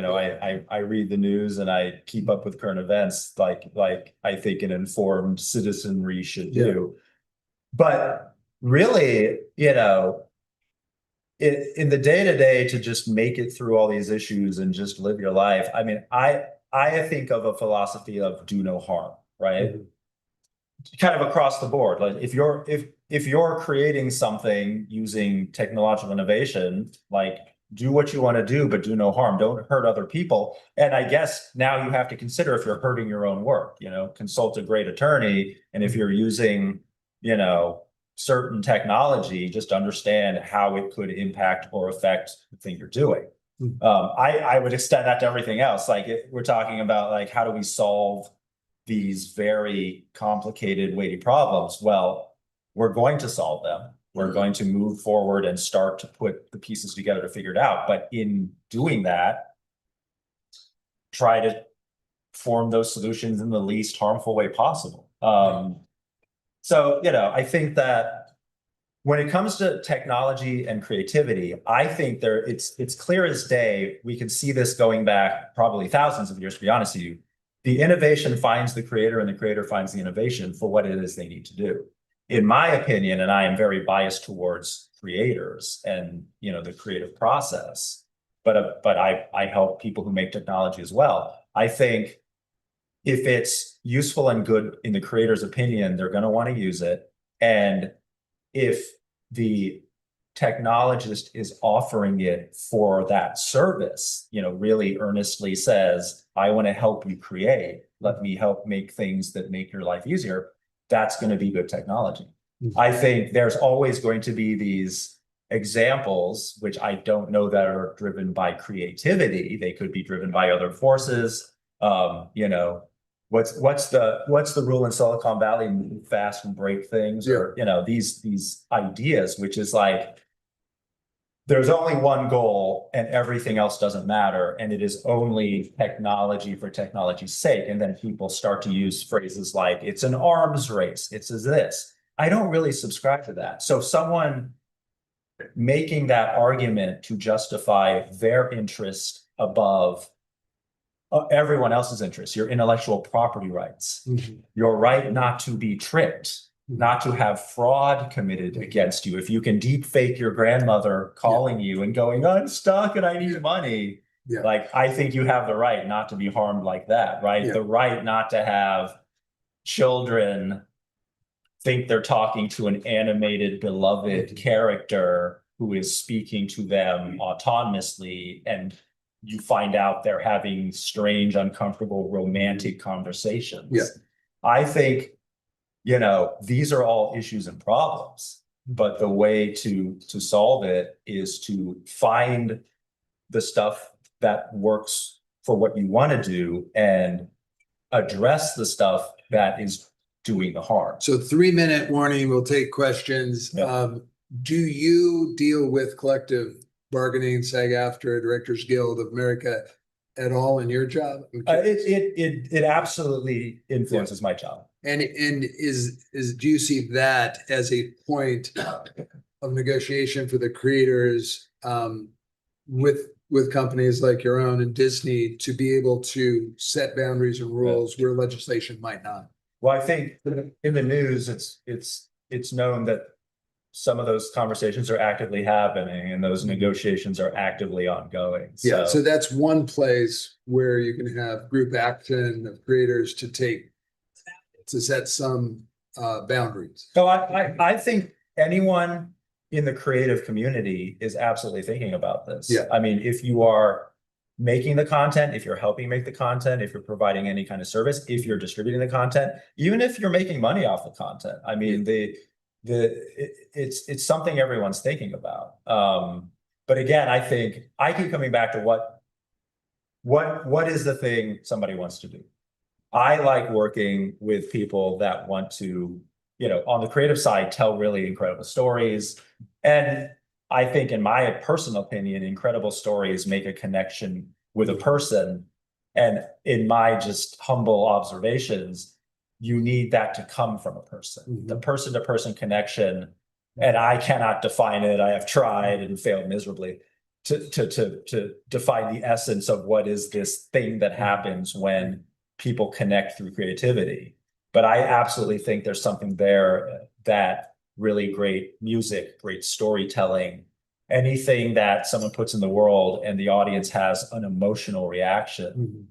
I read the news and I keep up with current events like I think an informed citizenry should do. But really, in the day-to-day, to just make it through all these issues and just live your life. I mean, I think of a philosophy of do no harm, right? Kind of across the board. Like if you're creating something using technological innovation, like do what you want to do, but do no harm. Don't hurt other people. And I guess now you have to consider if you're hurting your own work, consult a great attorney. And if you're using, certain technology, just understand how it could impact or affect the thing you're doing. I would extend that to everything else. Like we're talking about like, how do we solve these very complicated, weighty problems? Well, we're going to solve them. We're going to move forward and start to put the pieces together to figure it out. But in doing that, try to form those solutions in the least harmful way possible. So, I think that when it comes to technology and creativity, I think it's clear as day. We can see this going back probably thousands of years, to be honest with you. The innovation finds the creator and the creator finds the innovation for what it is they need to do. In my opinion, and I am very biased towards creators and, the creative process, but I help people who make technology as well. I think if it's useful and good in the creator's opinion, they're going to want to use it. And if the technologist is offering it for that service, really earnestly says, I want to help you create, let me help make things that make your life easier, that's going to be good technology. I think there's always going to be these examples, which I don't know that are driven by creativity. They could be driven by other forces. What's the rule in Silicon Valley? Move fast and break things, or these ideas, which is like there's only one goal and everything else doesn't matter, and it is only technology for technology's sake. And then people start to use phrases like it's an arms race, it's this. I don't really subscribe to that. So someone making that argument to justify their interest above everyone else's interests, your intellectual property rights, your right not to be tricked, not to have fraud committed against you. If you can deep fake your grandmother calling you and going, I'm stuck and I need money. Like, I think you have the right not to be harmed like that, right? The right not to have children think they're talking to an animated, beloved character who is speaking to them autonomously, and you find out they're having strange, uncomfortable, romantic conversations. I think, these are all issues and problems, but the way to solve it is to find the stuff that works for what you want to do and address the stuff that is doing the harm. So 3-minute warning, we'll take questions. Do you deal with collective bargaining, SAG-AFTRA, Directors Guild of America at all in your job? It absolutely influences my job. And do you see that as a point of negotiation for the creators with companies like your own and Disney to be able to set boundaries and rules where legislation might not? Well, I think in the news, it's known that some of those conversations are actively happening and those negotiations are actively ongoing. So that's one place where you can have group action of creators to set some boundaries. So I think anyone in the creative community is absolutely thinking about this. I mean, if you are making the content, if you're helping make the content, if you're providing any kind of service, if you're distributing the content, even if you're making money off the content, I mean, it's something everyone's thinking about. But again, I think I keep coming back to what is the thing somebody wants to do. I like working with people that want to, on the creative side, tell really incredible stories. And I think, in my personal opinion, incredible stories make a connection with a person. And in my just humble observations, you need that to come from a person, the person-to-person connection. And I cannot define it. I have tried and failed miserably to define the essence of what is this thing that happens when people connect through creativity. But I absolutely think there's something there that really great music, great storytelling, anything that someone puts in the world and the audience has an emotional reaction.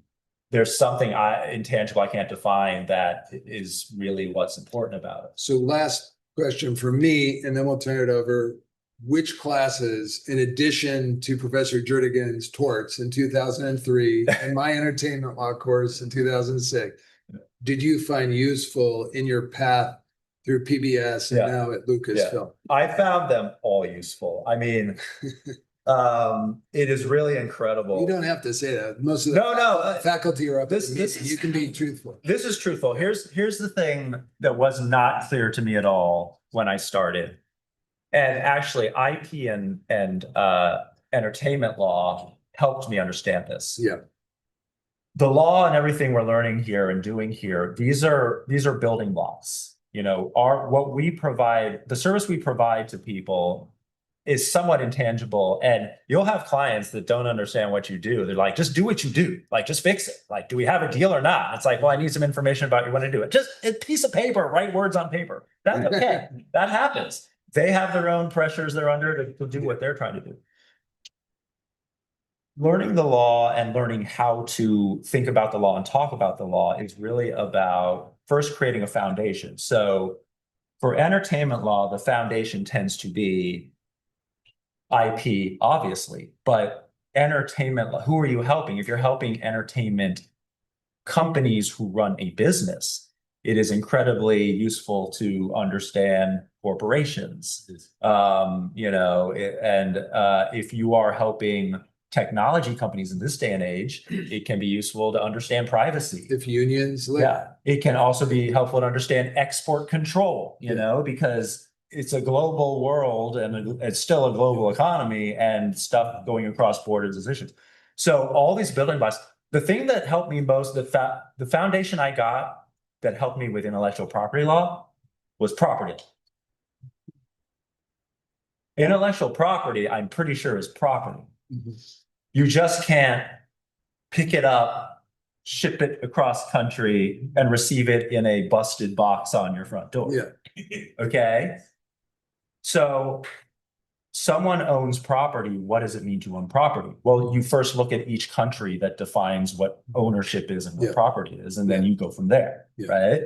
There's something intangible I can't define that is really what's important about it. So last question for me, and then we'll turn it over. Which classes, in addition to Professor Jerdigan's torts in 2003 and my entertainment law course in 2006, did you find useful in your path through PBS and now at Lucasfilm? I found them all useful. I mean, it is really incredible. You don't have to say that. Most of the faculty are up. You can be truthful. This is truthful. Here's the thing that was not clear to me at all when I started. And actually, IP and entertainment law helped me understand this. The law and everything we're learning here and doing here, these are building blocks. What we provide, the service we provide to people is somewhat intangible. And you'll have clients that don't understand what you do. They're like, just do what you do. Like, just fix it. Like, do we have a deal or not? It's like, well, I need some information about you when to do it. Just a piece of paper, write words on paper. That's okay. That happens. They have their own pressures they're under to do what they're trying to do. Learning the law and learning how to think about the law and talk about the law is really about first creating a foundation. So For entertainment law, the foundation tends to be IP, obviously, but entertainment law, who are you helping? If you're helping entertainment companies who run a business, it is incredibly useful to understand corporations. If you are helping technology companies in this day and age, it can be useful to understand privacy. If unions, Yeah, it can also be helpful to understand export control, because it's a global world and it's still a global economy and stuff going across borders is issues. So all these building blocks, the thing that helped me most, the foundation I got that helped me with intellectual property law was property. Intellectual property, I'm pretty sure, is property. You just can't pick it up, ship it across country, and receive it in a busted box on your front door. Yeah. Okay. So someone owns property. What does it mean to own property? Well, you first look at each country that defines what ownership is and what property is, and then you go from there, right?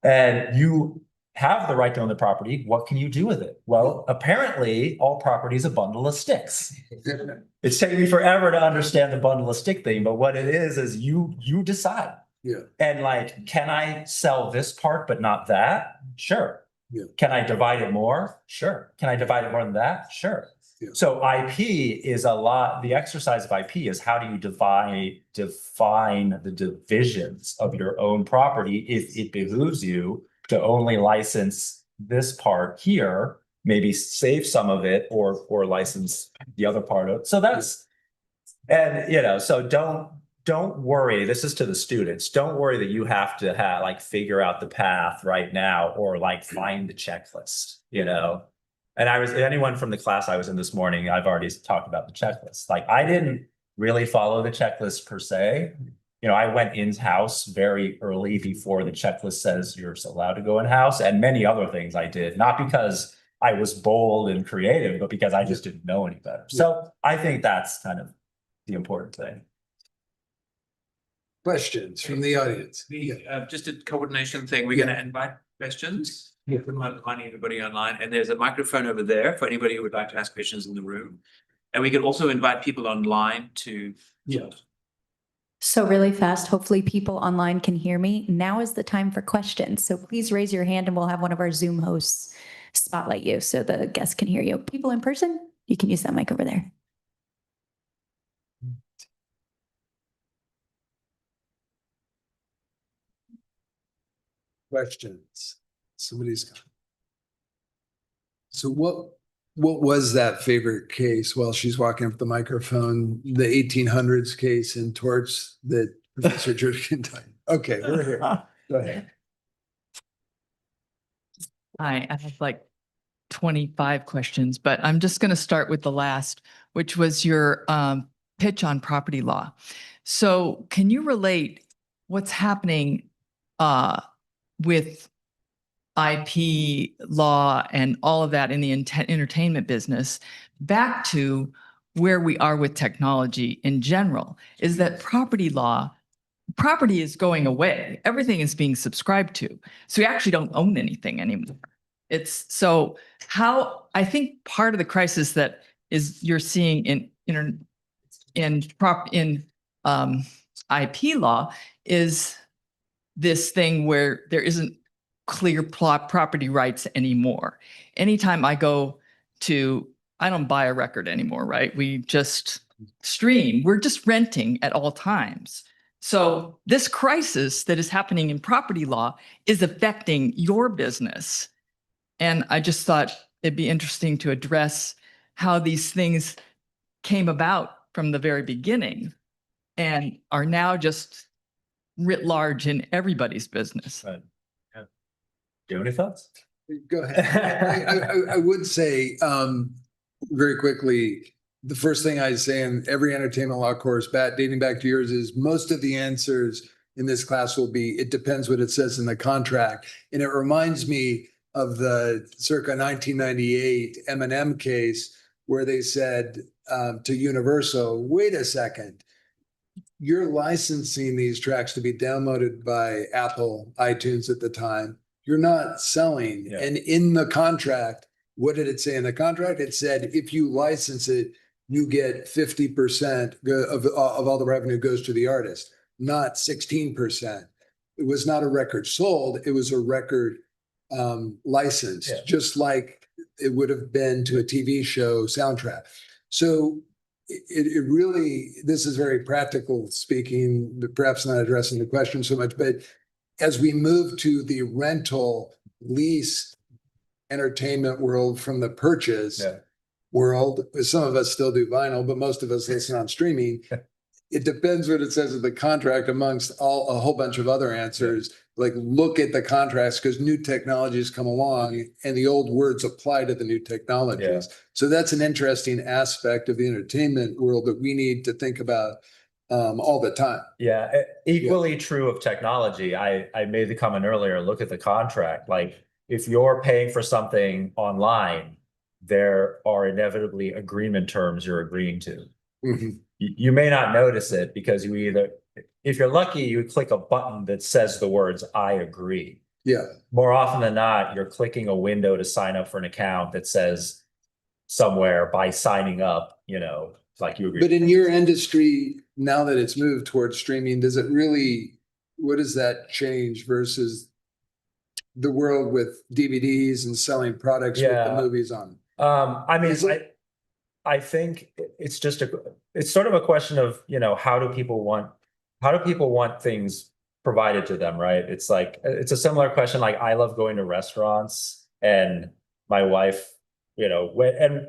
And you have the right to own the property. What can you do with it? Well, apparently all property is a bundle of sticks. It's taken me forever to understand the bundle of stick thing, but what it is you decide. Yeah. And like, can I sell this part but not that? Sure. Yeah. Can I divide it more? Sure. Can I divide it more than that? Sure. Yeah. So IP is a lot, the exercise of IP is how do you define the divisions of your own property if it behooves you to only license this part here, maybe save some of it or license the other part of it. So that's, and so don't worry. This is to the students. Don't worry that you have to figure out the path right now or find the checklist, And anyone from the class I was in this morning, I've already talked about the checklist. I didn't really follow the checklist per se. I went in-house very early before the checklist says you're allowed to go in-house, and many other things I did, not because I was bold and creative, but because I just didn't know any better. So I think that's kind of the important thing. Questions from the audience? Just a coordination thing. We're going to invite questions. We put them on everybody online, and there's a microphone over there for anybody who would like to ask questions in the room. And we can also invite people online to. So really fast, hopefully people online can hear me. Now is the time for questions. So please raise your hand and we'll have one of our Zoom hosts spotlight you so the guests can hear you. People in person, you can use that mic over there. Questions? Somebody's got. So what was that favorite case while she's walking up the microphone, the 1800s case in torts that Professor Jurgen died? Okay, we're here. Go ahead. I have 25 questions, but I'm just going to start with the last, which was your pitch on property law. So can you relate what's happening with IP law and all of that in the entertainment business back to where we are with technology in general? Is that property is going away. Everything is being subscribed to. So you actually don't own anything anymore. It's so how I think part of the crisis that is you're seeing in IP law is this thing where there isn't clear property rights anymore. Anytime I go I don't buy a record anymore, right? We just stream. We're just renting at all times. So this crisis that is happening in property law is affecting your business. And I just thought it'd be interesting to address how these things came about from the very beginning and are now just writ large in everybody's business. Right. Yeah. Do you have any thoughts? Go ahead. I would say very quickly, the first thing I say in every entertainment law course, dating back to yours, is most of the answers in this class will be, it depends what it says in the contract. And it reminds me of the circa 1998 M&M case where they said to Universal, wait a second, you're licensing these tracks to be downloaded by Apple iTunes at the time. you're not selling. Yeah. And in the contract, what did it say in the contract? It said, if you license it, you get 50% of all the revenue goes to the artist, not 16%. It was not a record sold. It was a record licensed, Yeah. just like it would have been to a TV show soundtrack. So it really, this is very practical speaking, but perhaps not addressing the question so much, but as we move to the rental lease entertainment world from the purchase Yeah. world, some of us still do vinyl, but most of us listen on streaming. It depends what it says in the contract amongst a whole bunch of other answers. Like look at the contracts because new technologies come along and the old words apply to the new technologies. So that's an interesting aspect of the entertainment world that we need to think about all the time. Yeah, equally true of technology. I made the comment earlier, look at the contract. Like if you're paying for something online, there are inevitably agreement terms you're agreeing to. Mhm. You may not notice it because you either, if you're lucky, you click a button that says the words, I agree. Yeah. More often than not, you're clicking a window to sign up for an account that says somewhere by signing up, like you agree. But in your industry, now that it's moved towards streaming, does it really, what does that change versus the world with DVDs and selling products with the movies on? I mean, Is it- I think it's just it's sort of a question of, how do people want things provided to them, right? It's like, it's a similar question. Like I love going to restaurants and my wife, and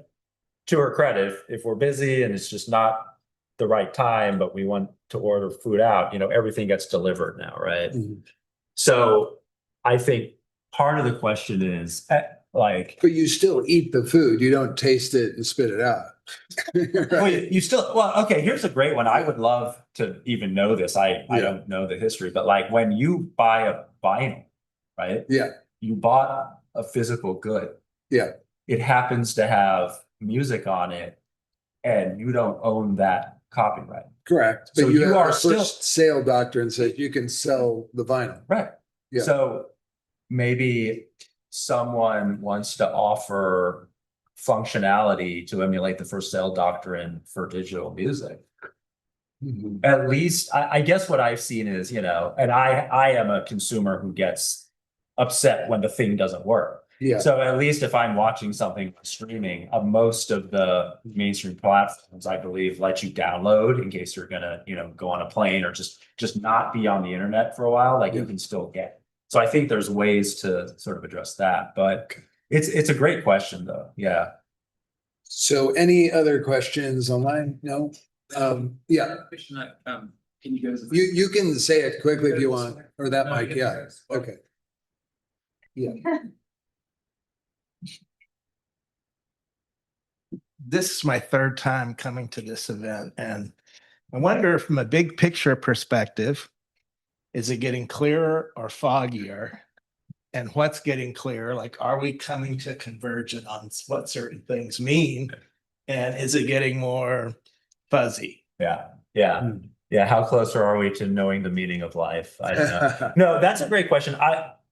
to her credit, if we're busy and it's just not the right time, but we want to order food out, everything gets delivered now, right? Mhm. So I think part of the question is like, But you still eat the food. You don't taste it and spit it out. well, you still, okay, here's a great one. I would love to even know this. I don't know the history, but like when you buy a vinyl, right? Yeah. You bought a physical good. Yeah. It happens to have music on it and you don't own that copyright. Correct. But So you you have are the still- first sale doctrine says you can sell the vinyl. Right. Yeah. So maybe someone wants to offer functionality to emulate the first sale doctrine for digital music. Mhm. At least I guess what I've seen is, and I am a consumer who gets upset when the thing doesn't work. Yeah. So at least if I'm watching something streaming, most of the mainstream platforms, I believe, let you download in case you're gonna, go on a plane or just not be on the internet for a while. Like you can still get it. So I think there's ways to sort of address that, but it's a great question though. Yeah. So any other questions online? No? Yeah, Question, can you go to the? you can say it quickly if you want, or that mic, yeah, okay. Yeah. This is my third time coming to this event, and I wonder from a big picture perspective, is it getting clearer or foggier? And what's getting clearer? Like, are we coming to convergence on what certain things mean? And is it getting more fuzzy? Yeah. Yeah. Yeah. How close are we to knowing the meaning of life? I don't know. No, that's a great question.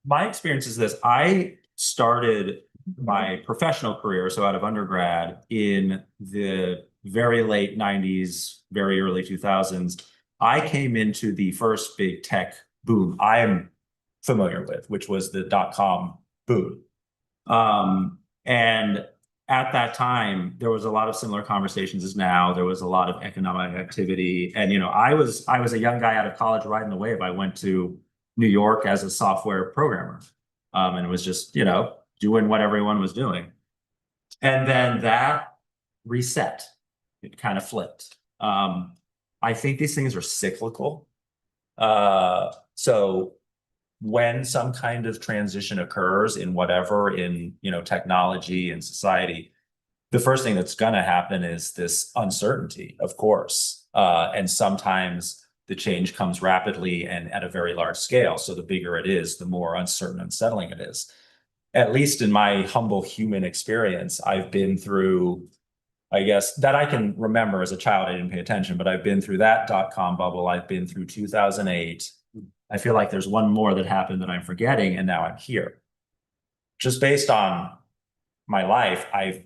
My experience is this. I started my professional career, so out of undergrad, in the very late 90s, very early 2000s. I came into the first big tech boom I am familiar with, which was the .com boom. And at that time, there was a lot of similar conversations as now. There was a lot of economic activity. And, I was a young guy out of college riding the wave. I went to New York as a software programmer. And it was just, doing what everyone was doing. And then that reset, it kind of flipped. I think these things are cyclical. So when some kind of transition occurs in whatever, in technology and society, the first thing that's going to happen is this uncertainty, of course. And sometimes the change comes rapidly and at a very large scale. So the bigger it is, the more uncertain and unsettling it is. At least in my humble human experience, I've been through, I guess, that I can remember as a child. I didn't pay attention, but I've been through that .com bubble. I've been through 2008. I feel like there's one more that happened that I'm forgetting, and now I'm here. Just based on my life, I've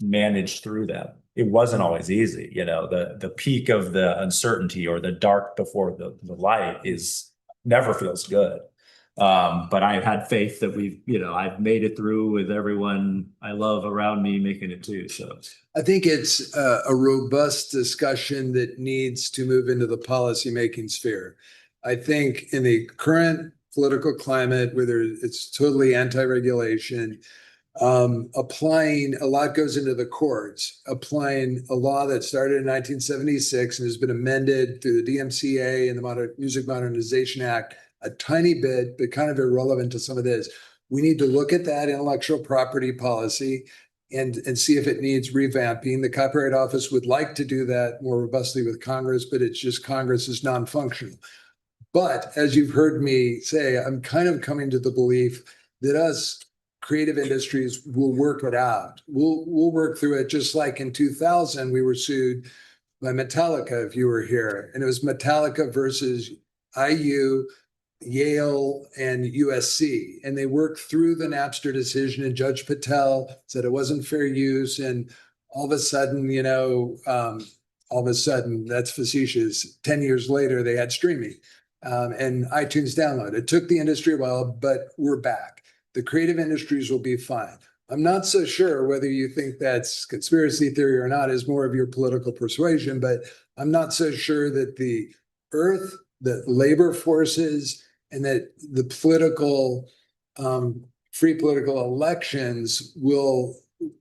managed through them. It wasn't always easy, you know, the peak of the uncertainty or the dark before the light is never feels good. But I've had faith that I've made it through with everyone I love around me making it too. So I think it's a robust discussion that needs to move into the policymaking sphere. I think in the current political climate, where it's totally anti-regulation, applying a lot goes into the courts, applying a law that started in 1976 and has been amended through the DMCA and the Music Modernization Act a tiny bit, but kind of irrelevant to some of this. We need to look at that intellectual property policy and see if it needs revamping. The Copyright Office would like to do that more robustly with Congress, but it's just Congress is non-functional. But as you've heard me say, I'm kind of coming to the belief that us creative industries will work it out. We'll work through it, just like in 2000, we were sued by Metallica, if you were here. And it was Metallica versus IU, Yale, and USC. And they worked through the Napster decision, and Judge Patel said it wasn't fair use. And all of a sudden, that's facetious. 10 years later, they had streaming and iTunes download. It took the industry a while, but we're back. The creative industries will be fine. I'm not so sure whether you think that's conspiracy theory or not, is more of your political persuasion, but I'm not so sure that the earth, the labor forces, and that the free political elections will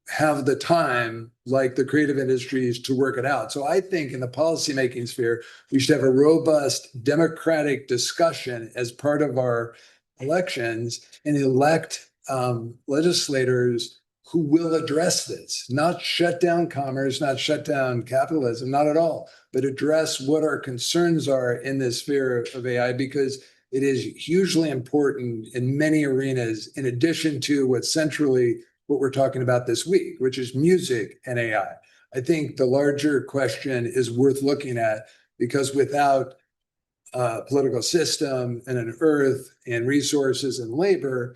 have the time, like the creative industries, to work it out. So I think in the policymaking sphere, we should have a robust democratic discussion as part of our elections and elect legislators who will address this, not shut down commerce, not shut down capitalism, not at all, but address what our concerns are in this sphere of AI, because it is hugely important in many arenas, in addition to what we're talking about this week, which is music and AI. I think the larger question is worth looking at, because without a political system and an earth and resources and labor,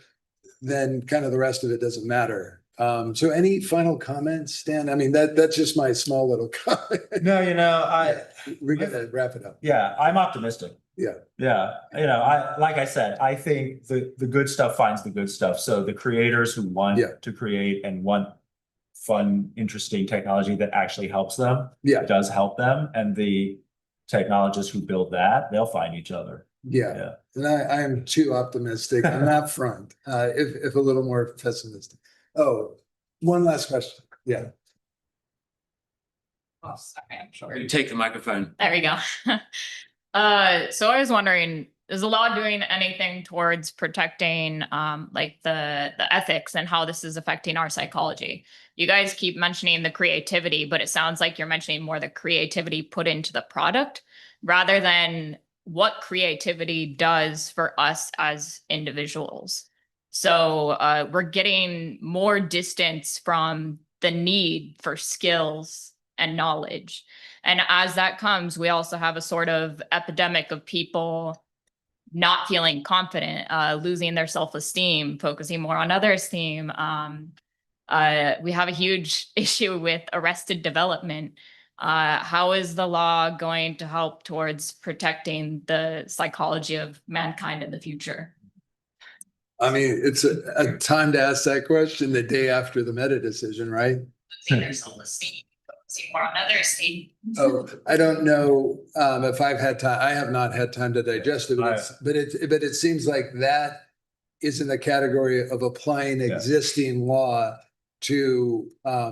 then kind of the rest of it doesn't matter. So any final comments, Dan? I mean, that's just my small little comment. no, We're gonna wrap it up. Yeah, I'm optimistic. Yeah. Yeah. Like I said, I think the good stuff finds the good stuff. So the creators who want to create and want fun, interesting technology that actually helps them, does help them. And the technologists who build that, they'll find each other. Yeah. And I am too optimistic on that front, if a little more pessimistic. Oh, one last question. Yeah. Oh, sorry, I'm sure. You take the microphone. There we go. So I was wondering, is the law doing anything towards protecting like the ethics and how this is affecting our psychology? You guys keep mentioning the creativity, but it sounds like you're mentioning more the creativity put into the product rather than what creativity does for us as individuals. So we're getting more distance from the need for skills and knowledge. And as that comes, we also have a sort of epidemic of people not feeling confident, losing their self-esteem, focusing more on other esteem. We have a huge issue with arrested development. How is the law going to help towards protecting the psychology of mankind in the future? I mean, it's a time to ask that question the day after the Meta decision, right? Losing their self-esteem. More on other esteem. Oh, I don't know if I've had time. I have not had time to digest it, but it seems like that is in the category of applying existing law to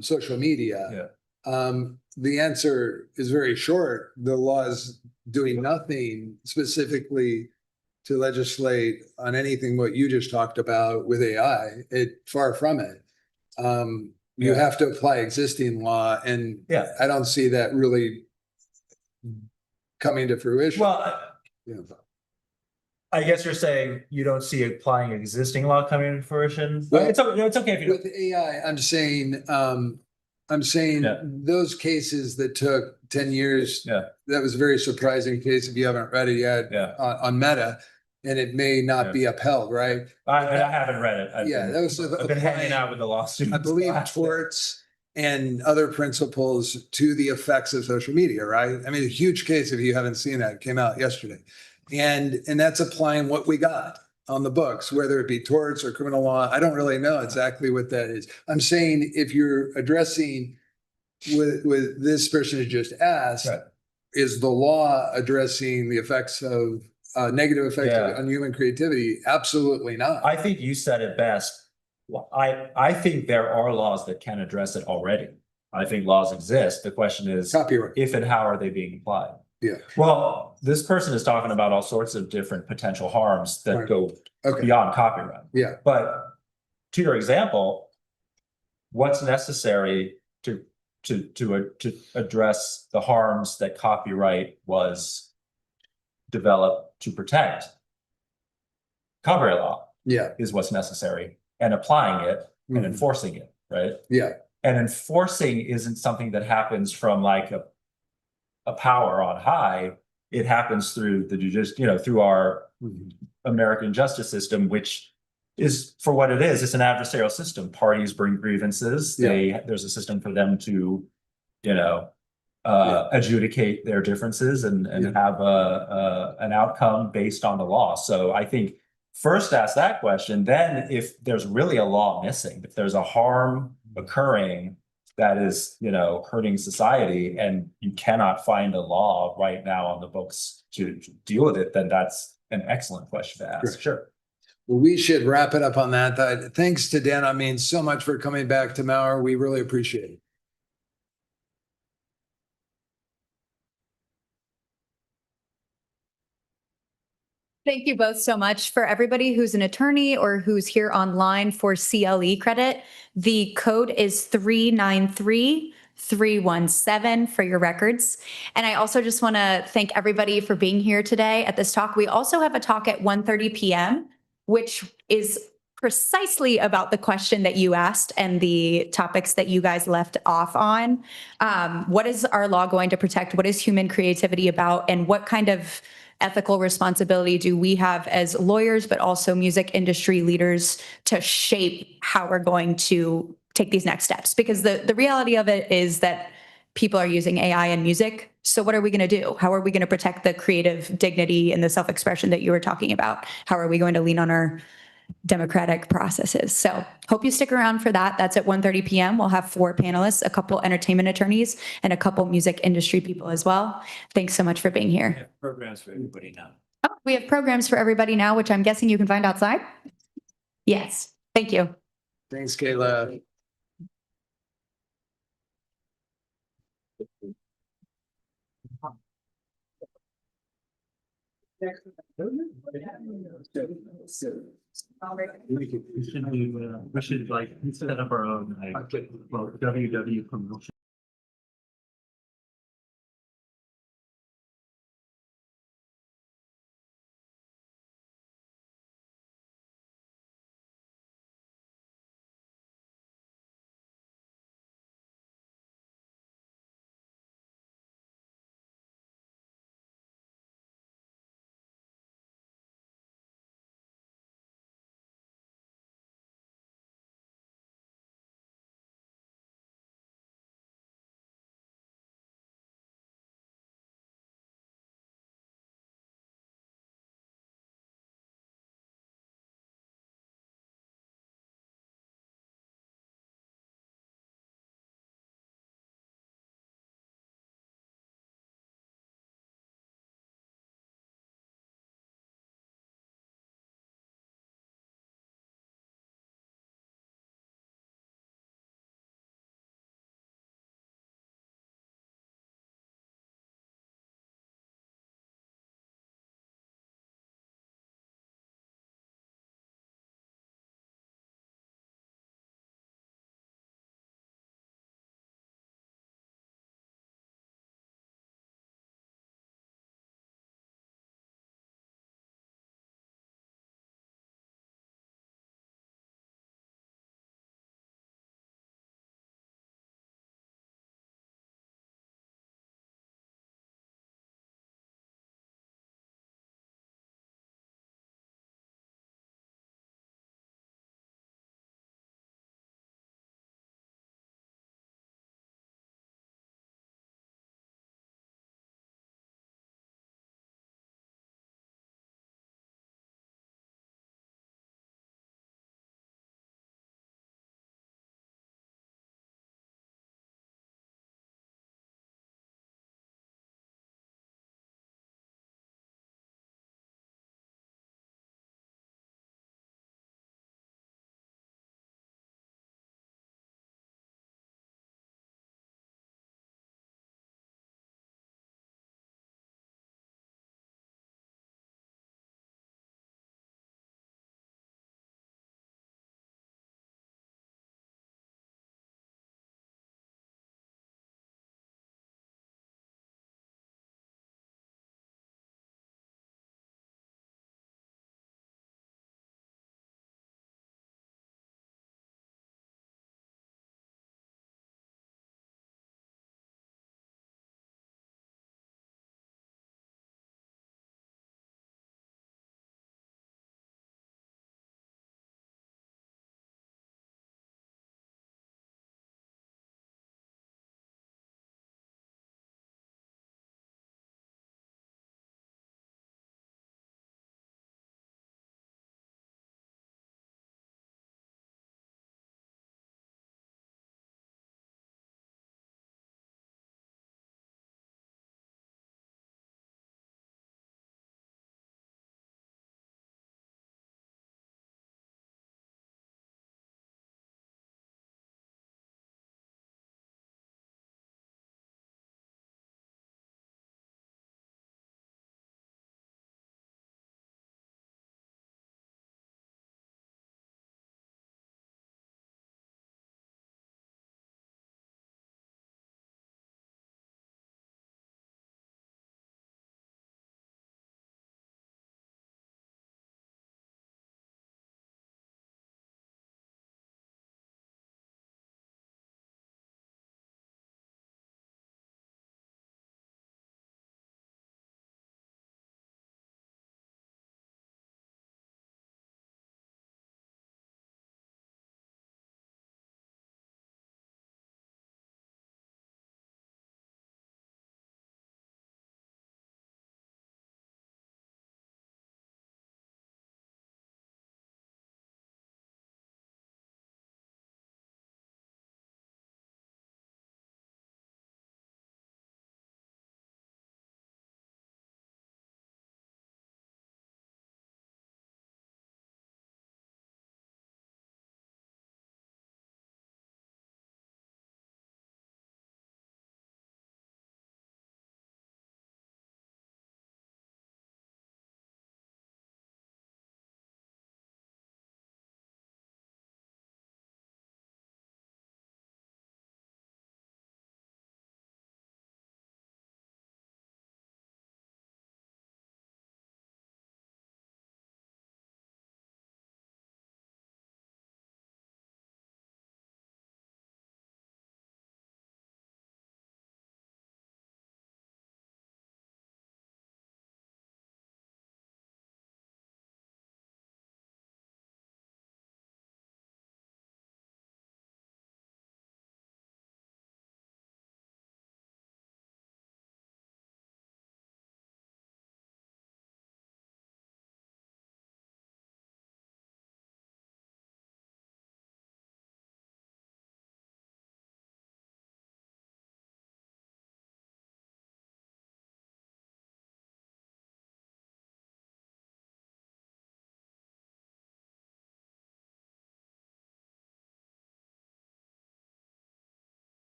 social media. The answer is very short. The law is doing nothing specifically to legislate on anything what you just talked about with AI. Far from it. You have to apply existing law, and I don't see that really coming to fruition. Well, I guess you're saying you don't see applying existing law coming to fruition. Well, it's okay if you with AI, I'm saying I'm saying Yeah. those cases that took 10 years, Yeah. that was a very surprising case if you haven't read it yet Yeah. on Meta, and it may not Yeah. be upheld, right? I haven't read it. Yeah, that was I've been hanging out with the law students. I believe torts and other principles to the effects of social media, right? I mean, a huge case, if you haven't seen that, came out yesterday. And that's applying what we got on the books, whether it be torts or criminal law. I don't really know exactly what that is. I'm saying if you're addressing with this person who just asked, Right. is the law addressing the effects of negative effects Yeah. on human creativity? Absolutely not. I think you said it best. Well, I think there are laws that can address it already. I think laws exist. The question is, Copyright. if and how are they being applied? Yeah. Well, this person is talking about all sorts of different potential harms that Right. go Okay. beyond copyright. Yeah. But to your example, what's necessary to address the harms that copyright was developed to protect? Copyright law Yeah. is what's necessary, and applying it and Mhm. enforcing it, right? Yeah. And enforcing isn't something that happens from like a power on high. It happens through the through our Mhm. American justice system, which is for what it is. It's an adversarial system. Parties bring grievances. There's a system for them to, adjudicate their differences and have an outcome based on the law. So I think first ask that question. Then if there's really a law missing, if there's a harm occurring that is, hurting society, and you cannot find a law right now on the books to deal with it, then that's an excellent question to ask. Sure. Well, we should wrap it up on that. Thanks to Dan, Amin, so much for coming back to Maurer. We really appreciate it. Thank you both so much. For everybody who's an attorney or who's here online for CLE credit, the code is 393317 for your records. And I also just want to thank everybody for being here today at this talk. We also have a talk at 1:30 p.m., which is precisely about the question that you asked and the topics that you guys left off on. What is our law going to protect? What is human creativity about? And what kind of ethical responsibility do we have as lawyers, but also music industry leaders, to shape how we're going to take these next steps? Because the reality of it is that people are using AI in music. So what are we going to do? How are we going to protect the creative dignity and the self-expression that you were talking about? How are we going to lean on our democratic processes? So hope you stick around for that. That's at 1:30 p.m. We'll have 4 panelists, a couple entertainment attorneys, and a couple music industry people as well. Thanks so much for being here. We have programs for everybody now. Oh, we have programs for everybody now, which I'm guessing you can find outside. Yes. Thank you. Thanks, Kayla. We should like set up our own WW promotion.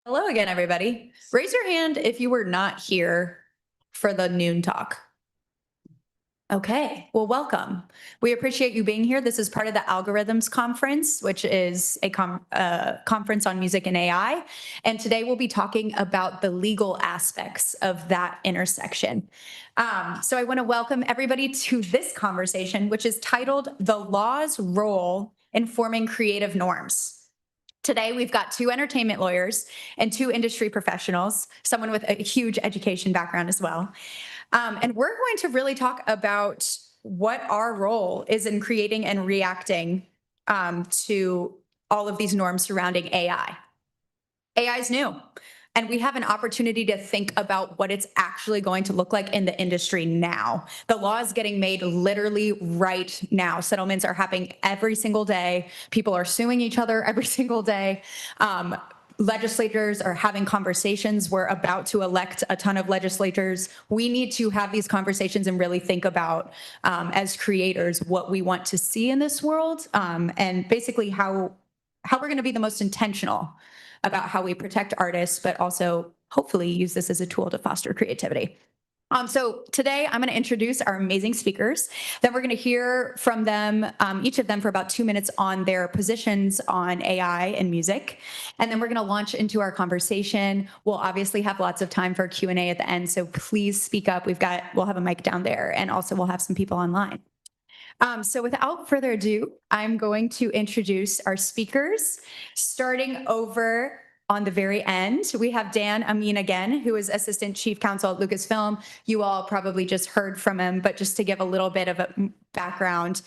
Hello again, everybody. Raise your hand if you were not here for the noon talk. Okay, well, welcome. We appreciate you being here. This is part of the AlgoRhythyms conference, which is a conference on music and AI. And today we'll be talking about the legal aspects of that intersection. So I want to welcome everybody to this conversation, which is titled The Law's Role in Forming Creative Norms. Today, we've got two entertainment lawyers and two industry professionals, someone with a huge education background as well. And we're going to really talk about what our role is in creating and reacting to all of these norms surrounding AI. AI is new, and we have an opportunity to think about what it's actually going to look like in the industry now. The law is getting made literally right now. Settlements are happening every single day. People are suing each other every single day. Legislators are having conversations. We're about to elect a ton of legislators. We need to have these conversations and really think about, as creators, what we want to see in this world, and basically how we're going to be the most intentional about how we protect artists, but also hopefully use this as a tool to foster creativity. So today I'm going to introduce our amazing speakers. Then we're going to hear from them, each of them for about 2 minutes on their positions on AI and music. And then we're going to launch into our conversation. We'll obviously have lots of time for Q&A at the end. So please speak up. We'll have a mic down there, and also we'll have some people online. So without further ado, I'm going to introduce our speakers, starting over on the very end. We have Dan Amin again, who is Assistant Chief Counsel at Lucasfilm. You all probably just heard from him, but just to give a little bit of a background,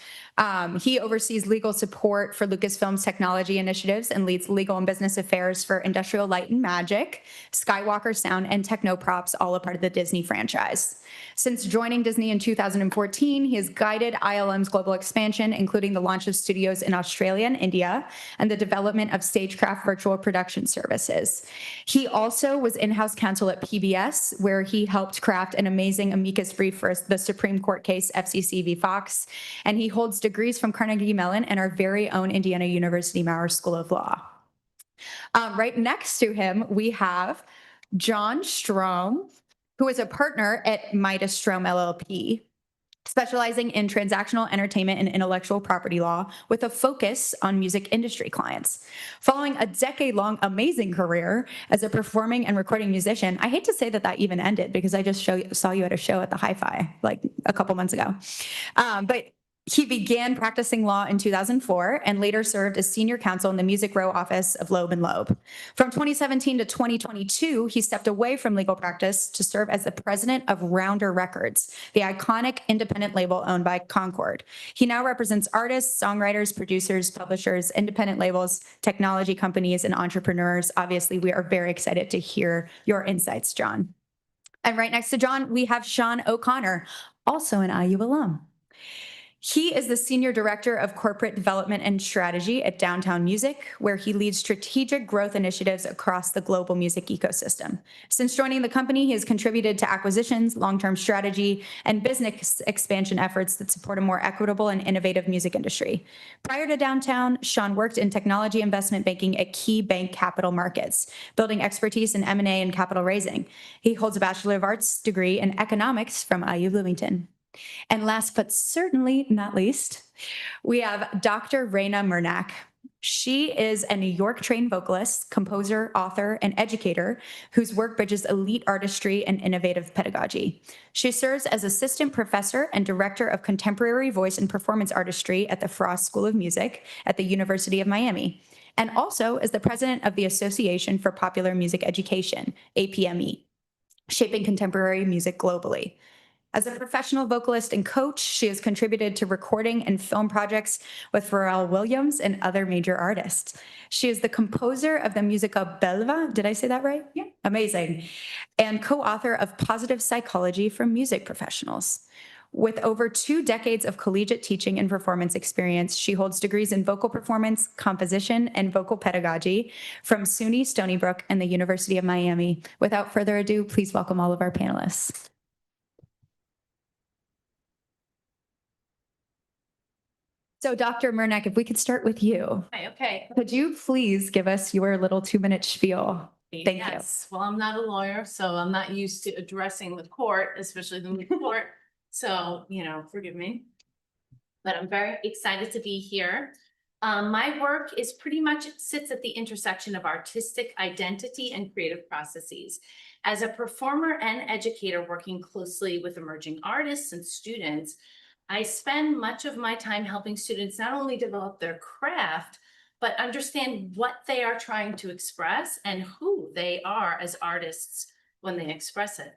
he oversees legal support for Lucasfilm's technology initiatives and leads legal and business affairs for Industrial Light and Magic, Skywalker Sound, and Technoprops, all a part of the Disney franchise. Since joining Disney in 2014, he has guided ILM's global expansion, including the launch of studios in Australia and India, and the development of Stagecraft virtual production services. He also was in-house counsel at PBS, where he helped craft an amazing amicus brief for the Supreme Court case FCC v. Fox, and he holds degrees from Carnegie Mellon and our very own Indiana University Maurer School of Law. Right next to him, we have John Strohm, who is a partner at Meitus Strohm LLP, specializing in transactional entertainment and intellectual property law with a focus on music industry clients. Following a decade-long amazing career as a performing and recording musician, I hate to say that even ended because I just saw you at a show at the Hi-Fi like a couple months ago. But he began practicing law in 2004 and later served as senior counsel in the Music Row office of Loeb & Loeb. From 2017 to 2022, he stepped away from legal practice to serve as the president of Rounder Records, the iconic independent label owned by Concord. He now represents artists, songwriters, producers, publishers, independent labels, technology companies, and entrepreneurs. Obviously, we are very excited to hear your insights, John. And right next to John, we have Sean O'Connor, also an IU alum. He is the Senior Director of Corporate Development and Strategy at Downtown Music, where he leads strategic growth initiatives across the global music ecosystem. Since joining the company, he has contributed to acquisitions, long-term strategy, and business expansion efforts that support a more equitable and innovative music industry. Prior to Downtown, Sean worked in technology investment banking at Key Bank Capital Markets, building expertise in M&A and capital raising. He holds a Bachelor of Arts degree in economics from IU Bloomington. And last but certainly not least, we have Dr. Raina Murnak. She is a New York-trained vocalist, composer, author, and educator whose work bridges elite artistry and innovative pedagogy. She serves as assistant professor and director of contemporary voice and performance artistry at the Frost School of Music at the University of Miami, and also as the president of the Association for Popular Music Education, APME, shaping contemporary music globally. As a professional vocalist and coach, she has contributed to recording and film projects with Pharrell Williams and other major artists. She is the composer of the musical Belva. Did I say that right? Yeah. Amazing. And co-author of Positive Psychology for Music Professionals. With over 2 decades of collegiate teaching and performance experience, she holds degrees in vocal performance, composition, and vocal pedagogy from SUNY Stony Brook and the University of Miami. Without further ado, please welcome all of our panelists. So Dr. Murnak, if we could start with you. Okay. Could you please give us your little 2-minute spiel Thank you. Yes. Well, I'm not a lawyer, so I'm not used to addressing the court, especially the court. So, forgive me. But I'm very excited to be here. My work is pretty much sits at the intersection of artistic identity and creative processes. As a performer and educator working closely with emerging artists and students, I spend much of my time helping students not only develop their craft, but understand what they are trying to express and who they are as artists when they express it.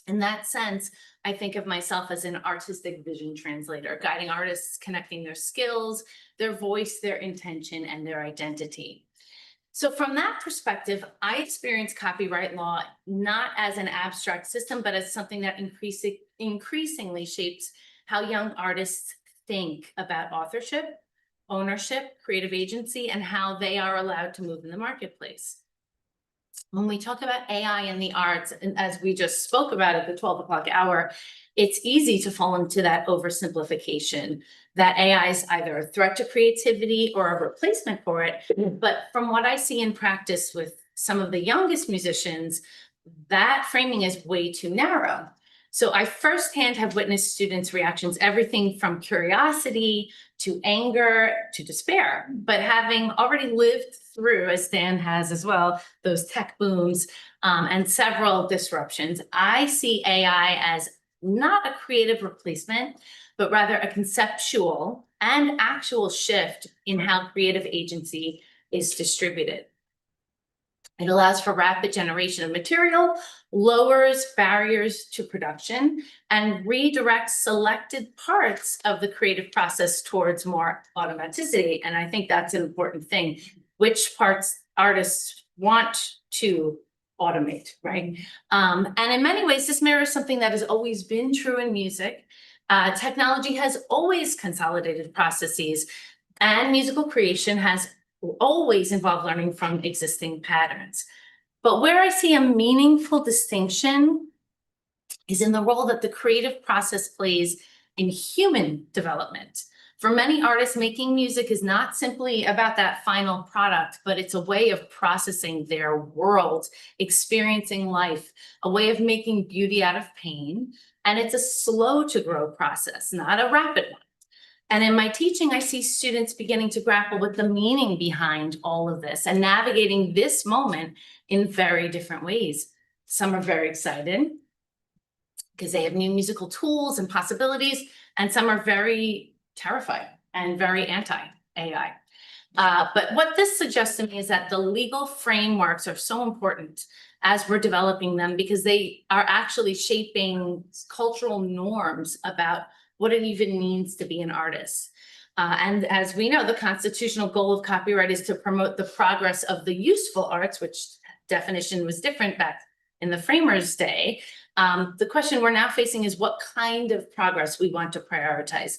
In that sense, I think of myself as an artistic vision translator, guiding artists, connecting their skills, their voice, their intention, and their identity. So from that perspective, I experience copyright law not as an abstract system, but as something that increasingly shapes how young artists think about authorship, ownership, creative agency, and how they are allowed to move in the marketplace. When we talk about AI in the arts, and as we just spoke about at the 12 o'clock hour, it's easy to fall into that oversimplification that AI is either a threat to creativity or a replacement for it. But from what I see in practice with some of the youngest musicians, that framing is way too narrow. So I firsthand have witnessed students' reactions, everything from curiosity to anger to despair. But having already lived through, as Dan has as well, those tech booms and several disruptions, I see AI as not a creative replacement, but rather a conceptual and actual shift in how creative agency is distributed. It allows for rapid generation of material, lowers barriers to production, and redirects selected parts of the creative process towards more automaticity. And I think that's an important thing. Which parts artists want to automate, right? And in many ways, this mirrors something that has always been true in music. Technology has always consolidated processes, and musical creation has always involved learning from existing patterns. But where I see a meaningful distinction is in the role that the creative process plays in human development. For many artists, making music is not simply about that final product, but it's a way of processing their world, experiencing life, a way of making beauty out of pain. And it's a slow to grow process, not a rapid one. And in my teaching, I see students beginning to grapple with the meaning behind all of this and navigating this moment in very different ways. Some are very excited because they have new musical tools and possibilities, and some are very terrified and very anti-AI. But what this suggests to me is that the legal frameworks are so important as we're developing them, because they are actually shaping cultural norms about what it even means to be an artist. And as we know, the constitutional goal of copyright is to promote the progress of the useful arts, which definition was different back in the framers' day. The question we're now facing is what kind of progress we want to prioritize: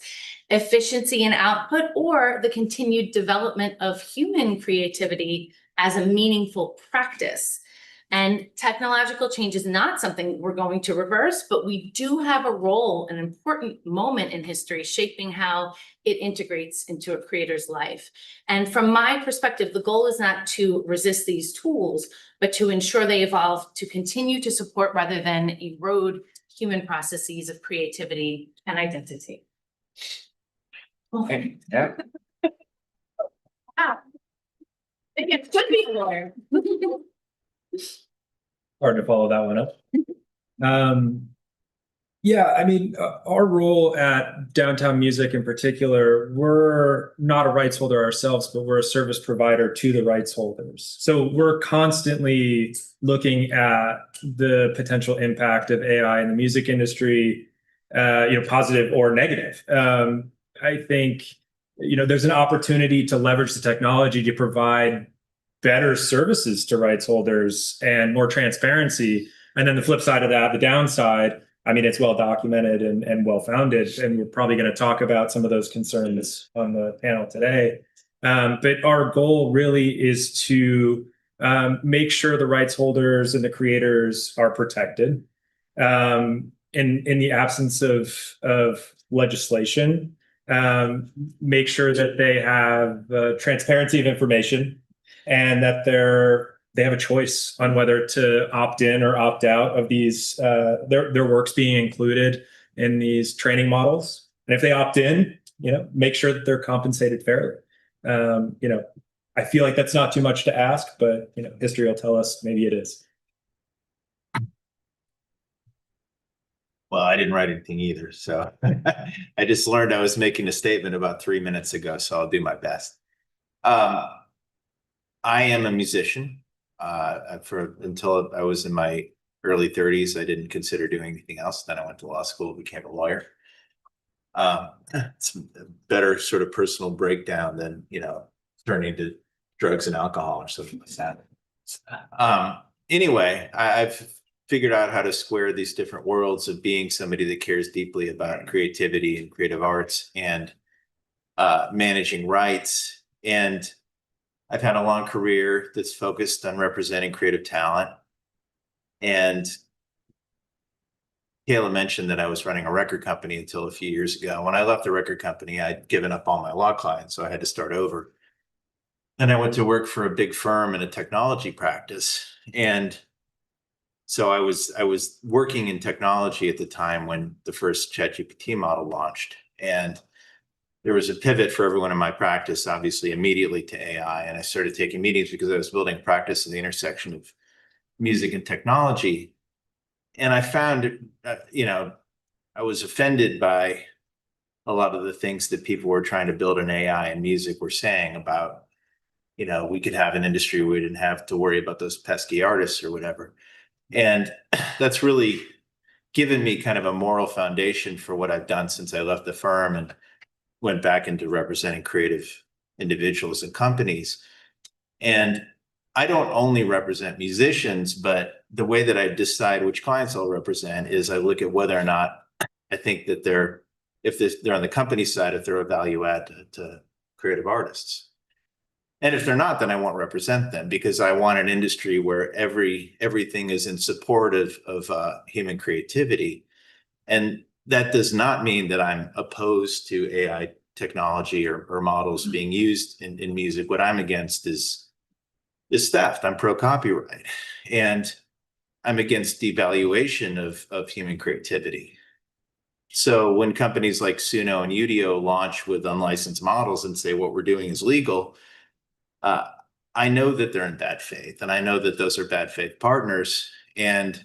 efficiency and output, or the continued development of human creativity as a meaningful practice. And technological change is not something we're going to reverse, but we do have a role, an important moment in history, shaping how it integrates into a creator's life. And from my perspective, the goal is not to resist these tools, but to ensure they evolve to continue to support rather than erode human processes of creativity and identity. Okay. Yeah. Wow. It could be a lawyer. Hard to follow that one up. Yeah, I mean, our role at Downtown Music in particular, we're not a rights holder ourselves, but we're a service provider to the rights holders. So we're constantly looking at the potential impact of AI in the music industry, positive or negative. I think, there's an opportunity to leverage the technology to provide better services to rights holders and more transparency. And then the flip side of that, the downside, I mean, it's well documented and well founded, and we're probably going to talk about some of those concerns on the panel today. But our goal really is to make sure the rights holders and the creators are protected in the absence of legislation. Make sure that they have transparency of information, and that they're they have a choice on whether to opt in or opt out of these, their works being included in these training models. And if they opt in, make sure that they're compensated fairly. I feel like that's not too much to ask, but history will tell us maybe it is. Well, I didn't write anything either, so I just learned I was making a statement about 3 minutes ago, so I'll do my best. I am a musician. Until I was in my early 30s, I didn't consider doing anything else. Then I went to law school, became a lawyer. It's a better sort of personal breakdown than turning to drugs and alcohol or something like that. Anyway, I've figured out how to square these different worlds of being somebody that cares deeply about creativity and creative arts and managing rights. And I've had a long career that's focused on representing creative talent. And Kayla mentioned that I was running a record company until a few years ago. When I left the record company, I'd given up all my law clients, so I had to start over. And I went to work for a big firm in a technology practice. And so I was working in technology at the time when the first ChatGPT model launched. And there was a pivot for everyone in my practice, obviously, immediately to AI. And I started taking meetings because I was building practice at the intersection of music and technology. And I found, I was offended by a lot of the things that people were trying to build in AI and music were saying about, we could have an industry where we didn't have to worry about those pesky artists or whatever. And that's really given me kind of a moral foundation for what I've done since I left the firm and went back into representing creative individuals and companies. And I don't only represent musicians, but the way that I decide which clients I'll represent is I look at whether or not I think that they're on the company side, if they're a value add to creative artists. And if they're not, then I won't represent them because I want an industry where everything is in support of human creativity. And that does not mean that I'm opposed to AI technology or models being used in music. What I'm against is theft. I'm pro copyright. And I'm against devaluation of human creativity. So when companies like Suno and Udio launch with unlicensed models and say what we're doing is legal, I know that they're in bad faith, and I know that those are bad faith partners. And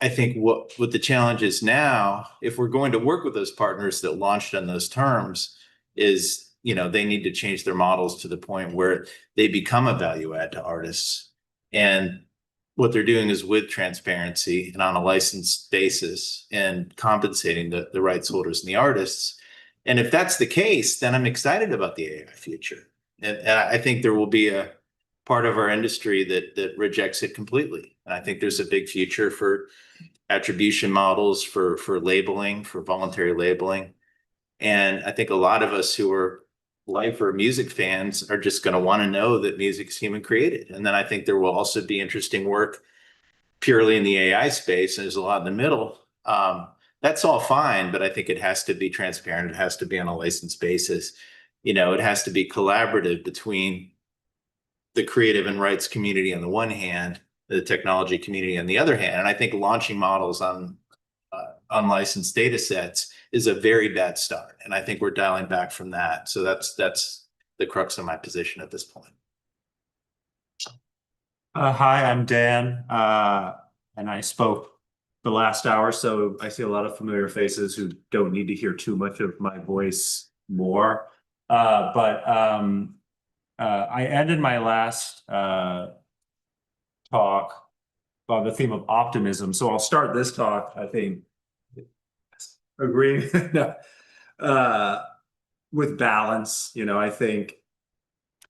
I think what the challenge is now, if we're going to work with those partners that launched on those terms, is they need to change their models to the point where they become a value add to artists. And what they're doing is with transparency and on a licensed basis and compensating the rights holders and the artists. And if that's the case, then I'm excited about the AI future. And I think there will be a part of our industry that rejects it completely. And I think there's a big future for attribution models, for labeling, for voluntary labeling. And I think a lot of us who are lifer music fans are just going to want to know that music is human created. And then I think there will also be interesting work purely in the AI space, and there's a lot in the middle. That's all fine, but I think it has to be transparent. It has to be on a licensed basis. It has to be collaborative between the creative and rights community on the one hand, the technology community on the other hand. And I think launching models on unlicensed data sets is a very bad start. And I think we're dialing back from that. So that's the crux of my position at this point. Hi, I'm Dan, and I spoke the last hour, so I see a lot of familiar faces who don't need to hear too much of my voice more. But I ended my last talk on the theme of optimism. So I'll start this talk, I think, agreeing with balance. I think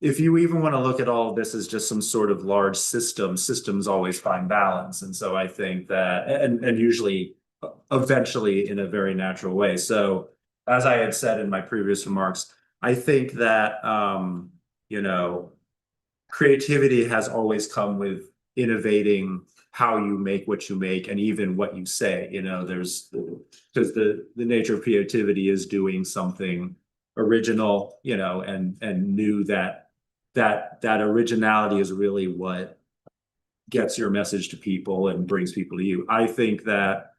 if you even want to look at all of this as just some sort of large systems always find balance. And so I think that, and usually eventually in a very natural way. So as I had said in my previous remarks, I think that, creativity has always come with innovating how you make what you make and even what you say. Because the nature of creativity is doing something original, and new that that originality is really what gets your message to people and brings people to you. I think that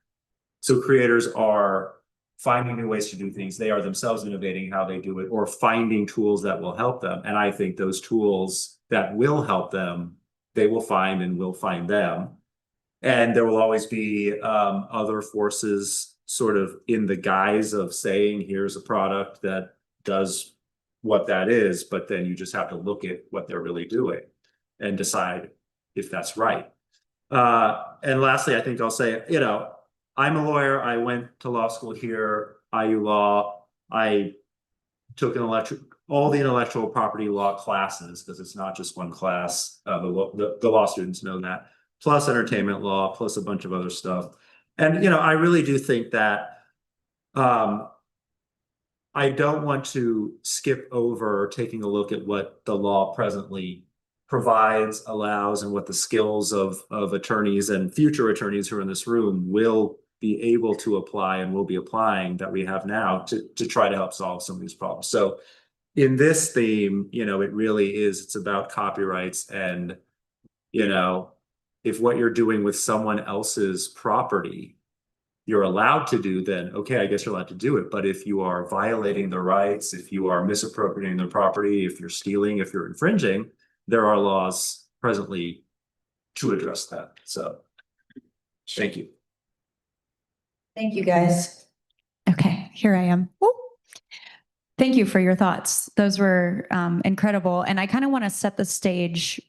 so creators are finding new ways to do things. They are themselves innovating how they do it or finding tools that will help them. And I think those tools that will help them, they will find and will find them. And there will always be other forces sort of in the guise of saying, here's a product that does what that is, but then you just have to look at what they're really doing and decide if that's right. And lastly, I think I'll say, you know, I'm a lawyer. I went to law school here, IU Law. I took all the intellectual property law classes, because it's not just one class. The law students know that, plus entertainment law, plus a bunch of other stuff. And, you know, I really do think that I don't want to skip over taking a look at what the law presently provides, allows, and what the skills of attorneys and future attorneys who are in this room will be able to apply and will be applying that we have now to try to help solve some of these problems. So in this theme, you know, it really is, it's about copyrights. And, you know, if what you're doing with someone else's property, you're allowed to do, then okay, I guess you're allowed to do it. But if you are violating their rights, if you are misappropriating their property, if you're stealing, if you're infringing, there are laws presently to address that. So thank you. Thank you, guys. Okay, here I am. Woo. Thank you for your thoughts. Those were incredible. And I kind of want to set the stage,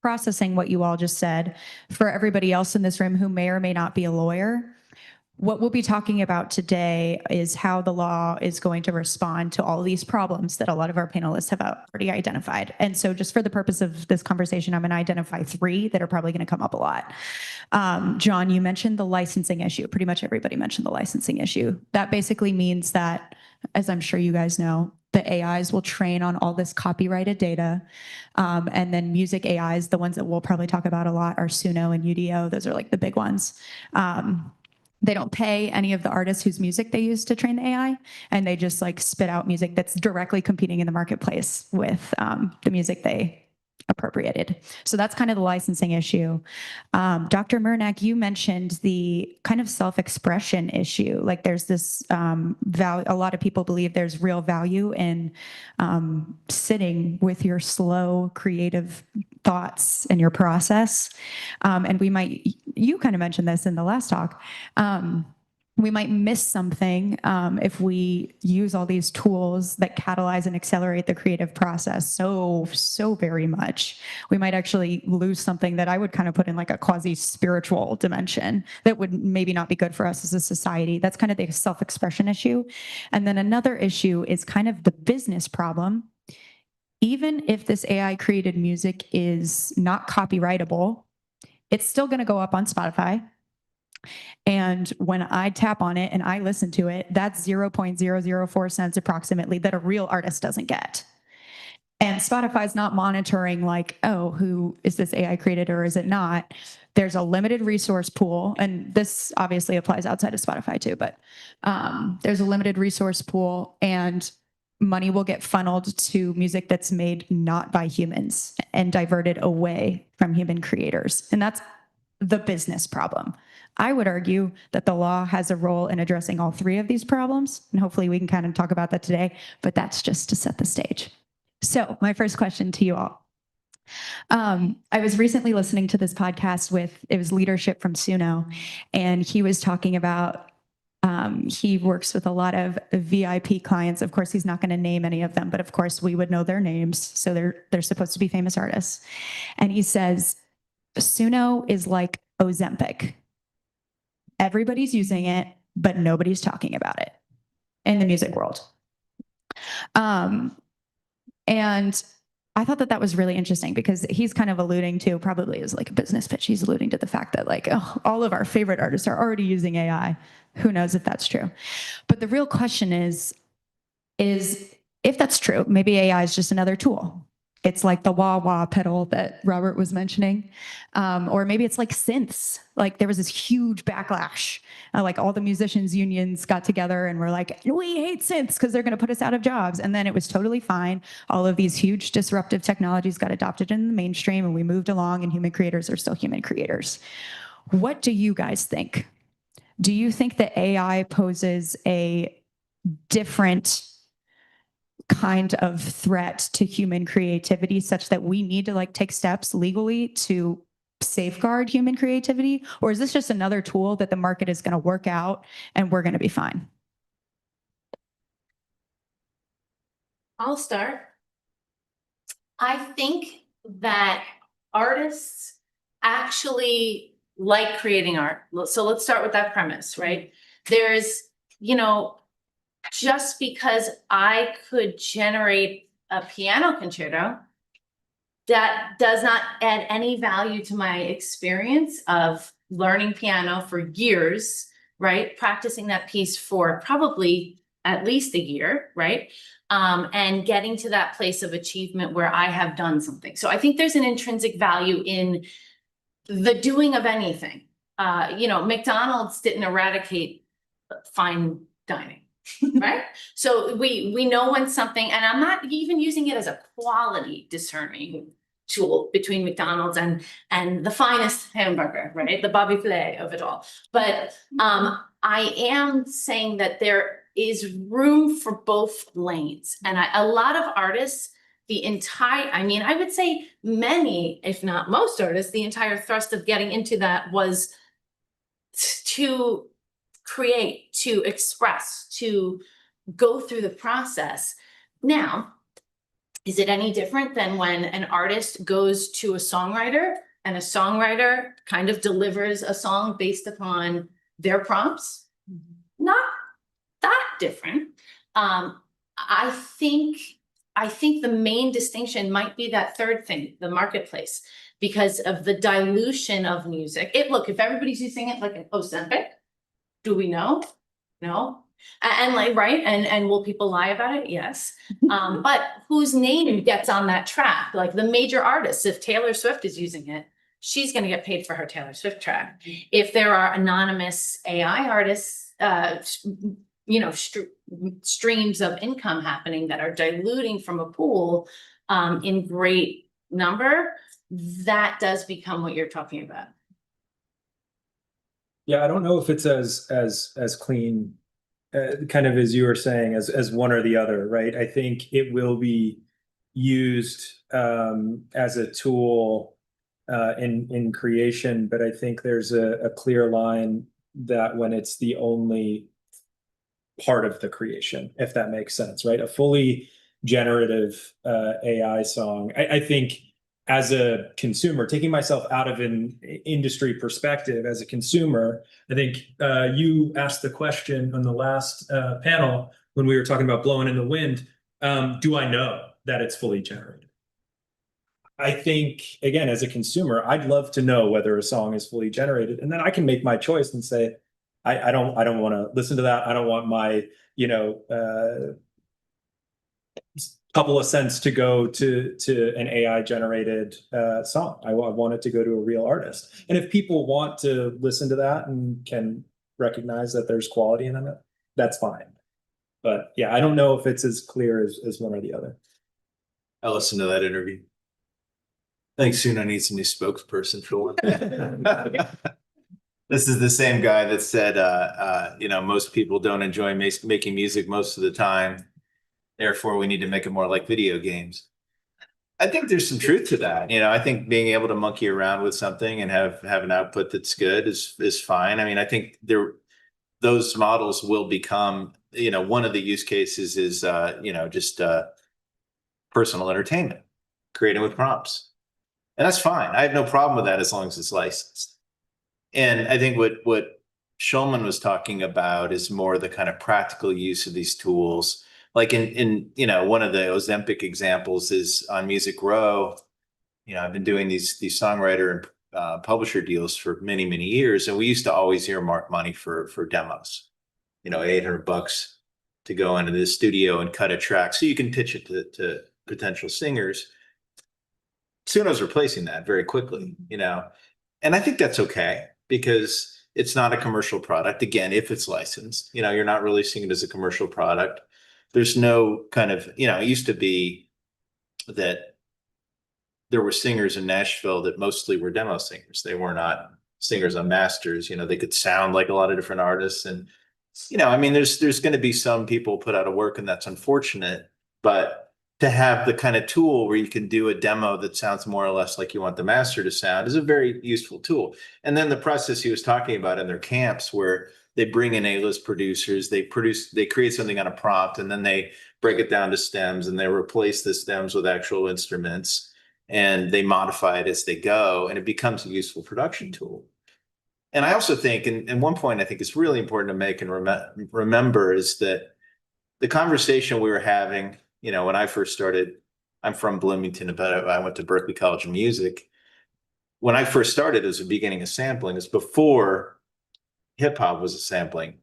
processing what you all just said, for everybody else in this room who may or may not be a lawyer. What we'll be talking about today is how the law is going to respond to all these problems that a lot of our panelists have already identified. And so just for the purpose of this conversation, I'm going to identify 3 that are probably going to come up a lot. John, you mentioned the licensing issue. Pretty much everybody mentioned the licensing issue. That basically means that, as I'm sure you guys know, the AIs will train on all this copyrighted data. And then music AIs, the ones that we'll probably talk about a lot, are Suno and UDO. Those are like the big ones. They don't pay any of the artists whose music they use to train the AI, and they just like spit out music that's directly competing in the marketplace with the music they appropriated. So that's kind of the licensing issue. Dr. Murnak, you mentioned the kind of self-expression issue. Like there's this value, a lot of people believe there's real value in sitting with your slow, creative thoughts and your process. And we might, you kind of mentioned this in the last talk, we might miss something if we use all these tools that catalyze and accelerate the creative process so very much. We might actually lose something that I would kind of put in like a quasi-spiritual dimension that would maybe not be good for us as a society. That's kind of the self-expression issue. And then another issue is kind of the business problem. Even if this AI created music is not copyrightable, it's still going to go up on Spotify. And when I tap on it and I listen to it, that's 0.004 cents approximately that a real artist doesn't get. And Spotify's not monitoring like, oh, who is this AI created or is it not? There's a limited resource pool, and this obviously applies outside of Spotify too, but there's a limited resource pool, and money will get funneled to music that's made not by humans and diverted away from human creators. And that's the business problem. I would argue that the law has a role in addressing all 3 of these problems, and hopefully we can kind of talk about that today, but that's just to set the stage. So my first question to you all. I was recently listening to this podcast it was leadership from Suno, and he was talking about he works with a lot of VIP clients. Of course, he's not going to name any of them, but of course we would know their names. So they're supposed to be famous artists. And he says, Suno is like Ozempic. Everybody's using it, but nobody's talking about it in the music world. And I thought that was really interesting because he's kind of alluding to, probably as like a business pitch, he's alluding to the fact that like, oh, all of our favorite artists are already using AI. Who knows if that's true? But the real question is if that's true, maybe AI is just another tool. it's like the wah wah pedal that Robert was mentioning. Or maybe it's like synths. Like there was this huge backlash. Like all the musicians unions got together and were like, we hate synths because they're going to put us out of jobs. And then it was totally fine. All of these huge disruptive technologies got adopted in the mainstream and we moved along, and human creators are still human creators. What do you guys think? Do you think that AI poses a different kind of threat to human creativity such that we need to like take steps legally to safeguard human creativity? Or is this just another tool that the market is going to work out and we're going to be fine? I'll start. I think that artists actually like creating art. So let's start with that premise, right? There's, you know, just because I could generate a piano concerto, that does not add any value to my experience of learning piano for years, right? Practicing that piece for probably at least a year, right? And getting to that place of achievement where I have done something. So I think there's an intrinsic value in the doing of anything. You know, McDonald's didn't eradicate fine dining. Right? So we know when something, and I'm not even using it as a quality discerning tool between McDonald's and the finest hamburger, right? The Bobby Flay of it all. But I am saying that there is room for both lanes. And a lot of artists, I mean, I would say many, if not most artists, the entire thrust of getting into that was to create, to express, to go through the process. Now, is it any different than when an artist goes to a songwriter and a songwriter kind of delivers a song based upon their prompts? Not that different. I think the main distinction might be that third thing, the marketplace, because of the dilution of music. Look, if everybody's using it like an Ozempic, do we know? No. And like, right? And will people lie about it? Yes. But whose name gets on that track? Like the major artists, if Taylor Swift is using it, she's going to get paid for her Taylor Swift track. If there are anonymous AI artists, you know, streams of income happening that are diluting from a pool in great number, that does become what you're talking about. Yeah, I don't know if it's as clean, kind of as you were saying, as one or the other, right? I think it will be used as a tool in creation, but I think there's a clear line that when it's the only part of the creation, if that makes sense, right? A fully generative AI song, I think, as a consumer, taking myself out of an industry perspective as a consumer, I think you asked the question on the last panel when we were talking about blowing in the wind, do I know that it's fully generated? I think, again, as a consumer, I'd love to know whether a song is fully generated, and then I can make my choice and say, I don't want to listen to that. I don't want my, you know, couple of cents to go to an AI generated song. I want it to go to a real artist. And if people want to listen to that and can recognize that there's quality in it, that's fine. But yeah, I don't know if it's as clear as one or the other. I listened to that interview. I think soon I need some new spokesperson for one. This is the same guy that said, you know, most people don't enjoy making music most of the time. Therefore, we need to make it more like video games. I think there's some truth to that. You know, I think being able to monkey around with something and have an output that's good is fine. I mean, I think those models will become, you know, one of the use cases is, you know, just personal entertainment, creating with prompts. And that's fine. I have no problem with that as long as it's licensed. And I think what Shulman was talking about is more the kind of practical use of these tools. Like in you know, one of the Ozempic examples is on Music Row. You know, I've been doing these songwriter and publisher deals for many years, and we used to always earmark money for demos. You know, $800 to go into the studio and cut a track, so you can pitch it to potential singers. Suno's replacing that very quickly, you know, and I think that's okay because it's not a commercial product. Again, if it's licensed, you know, you're not releasing it as a commercial product. There's no kind of, you know, it used to be that there were singers in Nashville that mostly were demo singers. They were not singers on masters. You know, they could sound like a lot of different artists. And, you know, I mean, there's going to be some people put out of work, and that's unfortunate. But to have the kind of tool where you can do a demo that sounds more or less like you want the master to sound is a very useful tool. And then the process he was talking about in their camps, where they bring in A-list producers, they create something on a prompt, and then they break it down to stems, and they replace the stems with actual instruments, and they modify it as they go, and it becomes a useful production tool. And I also think, and one point I think is really important to make and remember is that the conversation we were having, you know, when I first started, I'm from Bloomington, but I went to Berklee College of Music. When I first started, it was the beginning of sampling. It's before hip hop was a sampling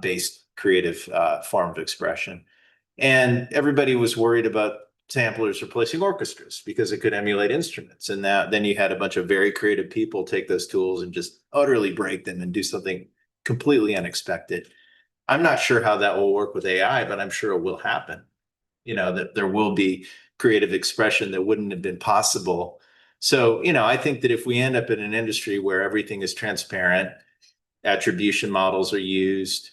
based creative form of expression. And everybody was worried about samplers replacing orchestras because it could emulate instruments. And then you had a bunch of very creative people take those tools and just utterly break them and do something completely unexpected. I'm not sure how that will work with AI, but I'm sure it will happen. You know, that there will be creative expression that wouldn't have been possible. So, you know, I think that if we end up in an industry where everything is transparent, attribution models are used,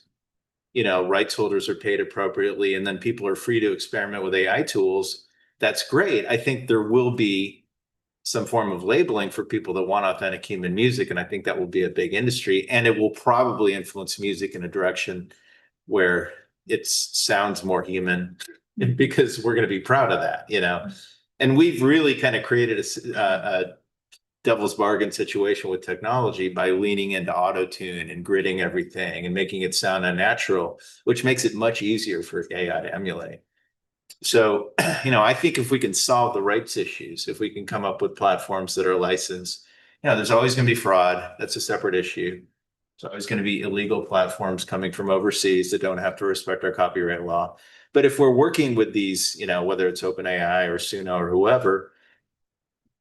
you know, rights holders are paid appropriately, and then people are free to experiment with AI tools, that's great. I think there will be some form of labeling for people that want authentic human music, and I think that will be a big industry, and it will probably influence music in a direction where it sounds more human, because we're going to be proud of that, you know. And we've really kind of created a devil's bargain situation with technology by leaning into auto-tune and gridding everything and making it sound unnatural, which makes it much easier for AI to emulate. So, you know, I think if we can solve the rights issues, if we can come up with platforms that are licensed, you know, there's always going to be fraud. That's a separate issue. There's always going to be illegal platforms coming from overseas that don't have to respect our copyright law. But if we're working with these, you know, whether it's OpenAI or Suno or whoever,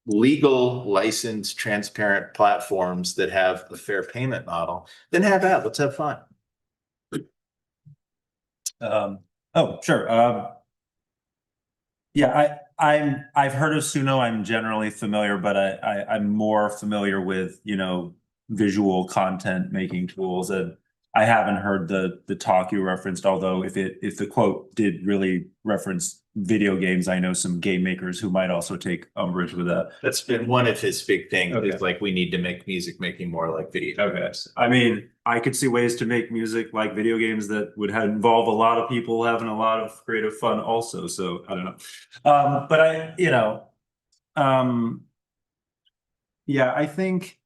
legal, licensed, transparent platforms that have a fair payment model, then have that. Let's have fun. Oh, sure. Yeah, I've heard of Suno. I'm generally familiar, but I'm more familiar with, you know, visual content making tools, and I haven't heard the talk you referenced, although if the quote did really reference video games, I know some game makers who might also take umbrage with that. That's been one of his big things. Okay. Is like, we need to make music making more like video. Okay. I mean, I could see ways to make music like video games that would involve a lot of people having a lot of creative fun also. So I don't know. But yeah, I think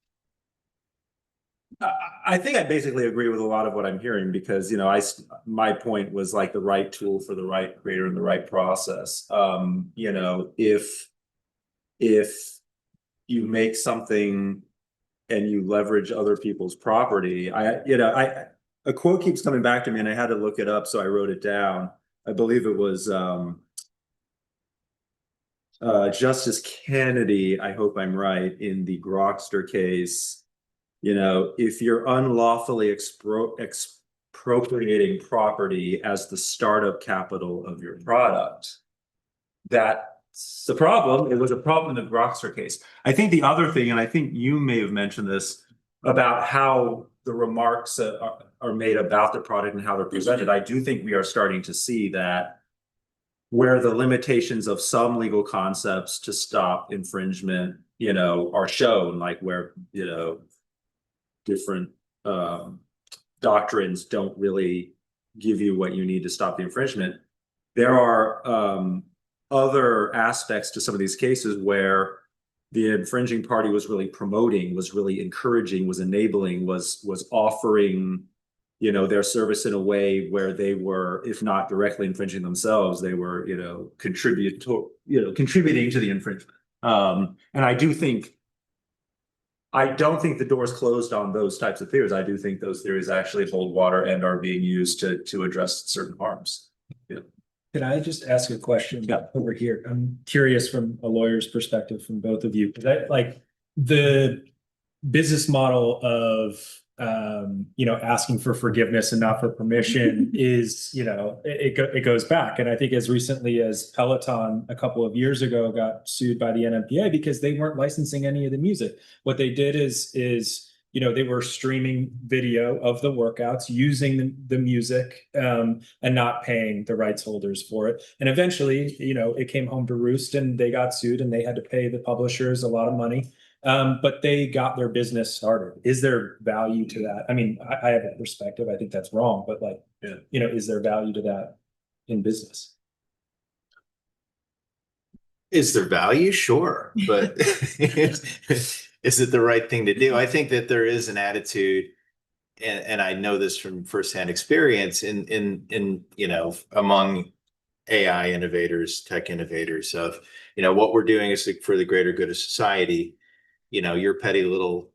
I basically agree with a lot of what I'm hearing, because, you know, my point was like the right tool for the right creator in the right process. You know, if you make something and you leverage other people's property, a quote keeps coming back to me, and I had to look it up, so I wrote it down. I believe it was Justice Kennedy, I hope I'm right, in the Grokster case. You know, if you're unlawfully expropriating property as the startup capital of your product, that's the problem. It was a problem in the Grokster case. I think the other thing, and I think you may have mentioned this, about how the remarks are made about the product and how they're presented. I do think we are starting to see that, where the limitations of some legal concepts to stop infringement, you know, are shown, like where, you know, different doctrines don't really give you what you need to stop the infringement. There are other aspects to some of these cases where the infringing party was really promoting, was really encouraging, was enabling, was offering, you know, their service in a way where they were, if not directly infringing themselves, they were, you know, contributing to the infringement. And I don't think the door's closed on those types of theories. I do think those theories actually hold water and are being used to address certain harms. Yeah. Can I just ask a question over here? I'm curious from a lawyer's perspective from both of you. Like the business model of asking for forgiveness and not for permission is, it goes back. And I think as recently as Peloton a couple of years ago got sued by the NMPA because they weren't licensing any of the music. What they did is they were streaming video of the workouts using the music and not paying the rights holders for it. And eventually, it came home to roost and they got sued and they had to pay the publishers a lot of money. But they got their business started. Is there value to that? I mean, I have a perspective. I think that's wrong, but is there value to that in business? Is there value? Sure. But is it the right thing to do? I think that there is an attitude, and I know this from firsthand experience in among AI innovators, tech innovators of, what we're doing is for the greater good of society. Your petty little,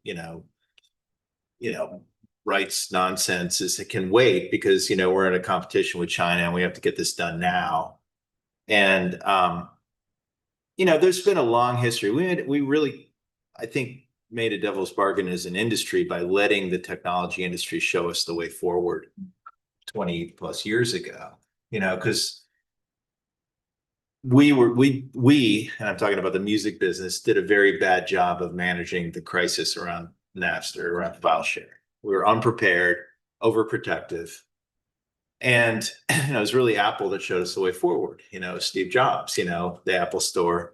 rights nonsense it can wait because, we're in a competition with China and we have to get this done now. And, there's been a long history. We really, I think, made a devil's bargain as an industry by letting the technology industry show us the way forward 20 plus years ago, because we, and I'm talking about the music business, did a very bad job of managing the crisis around Napster, around file share. We were unprepared, overprotective. And it was really Apple that showed us the way forward. Steve Jobs, the Apple Store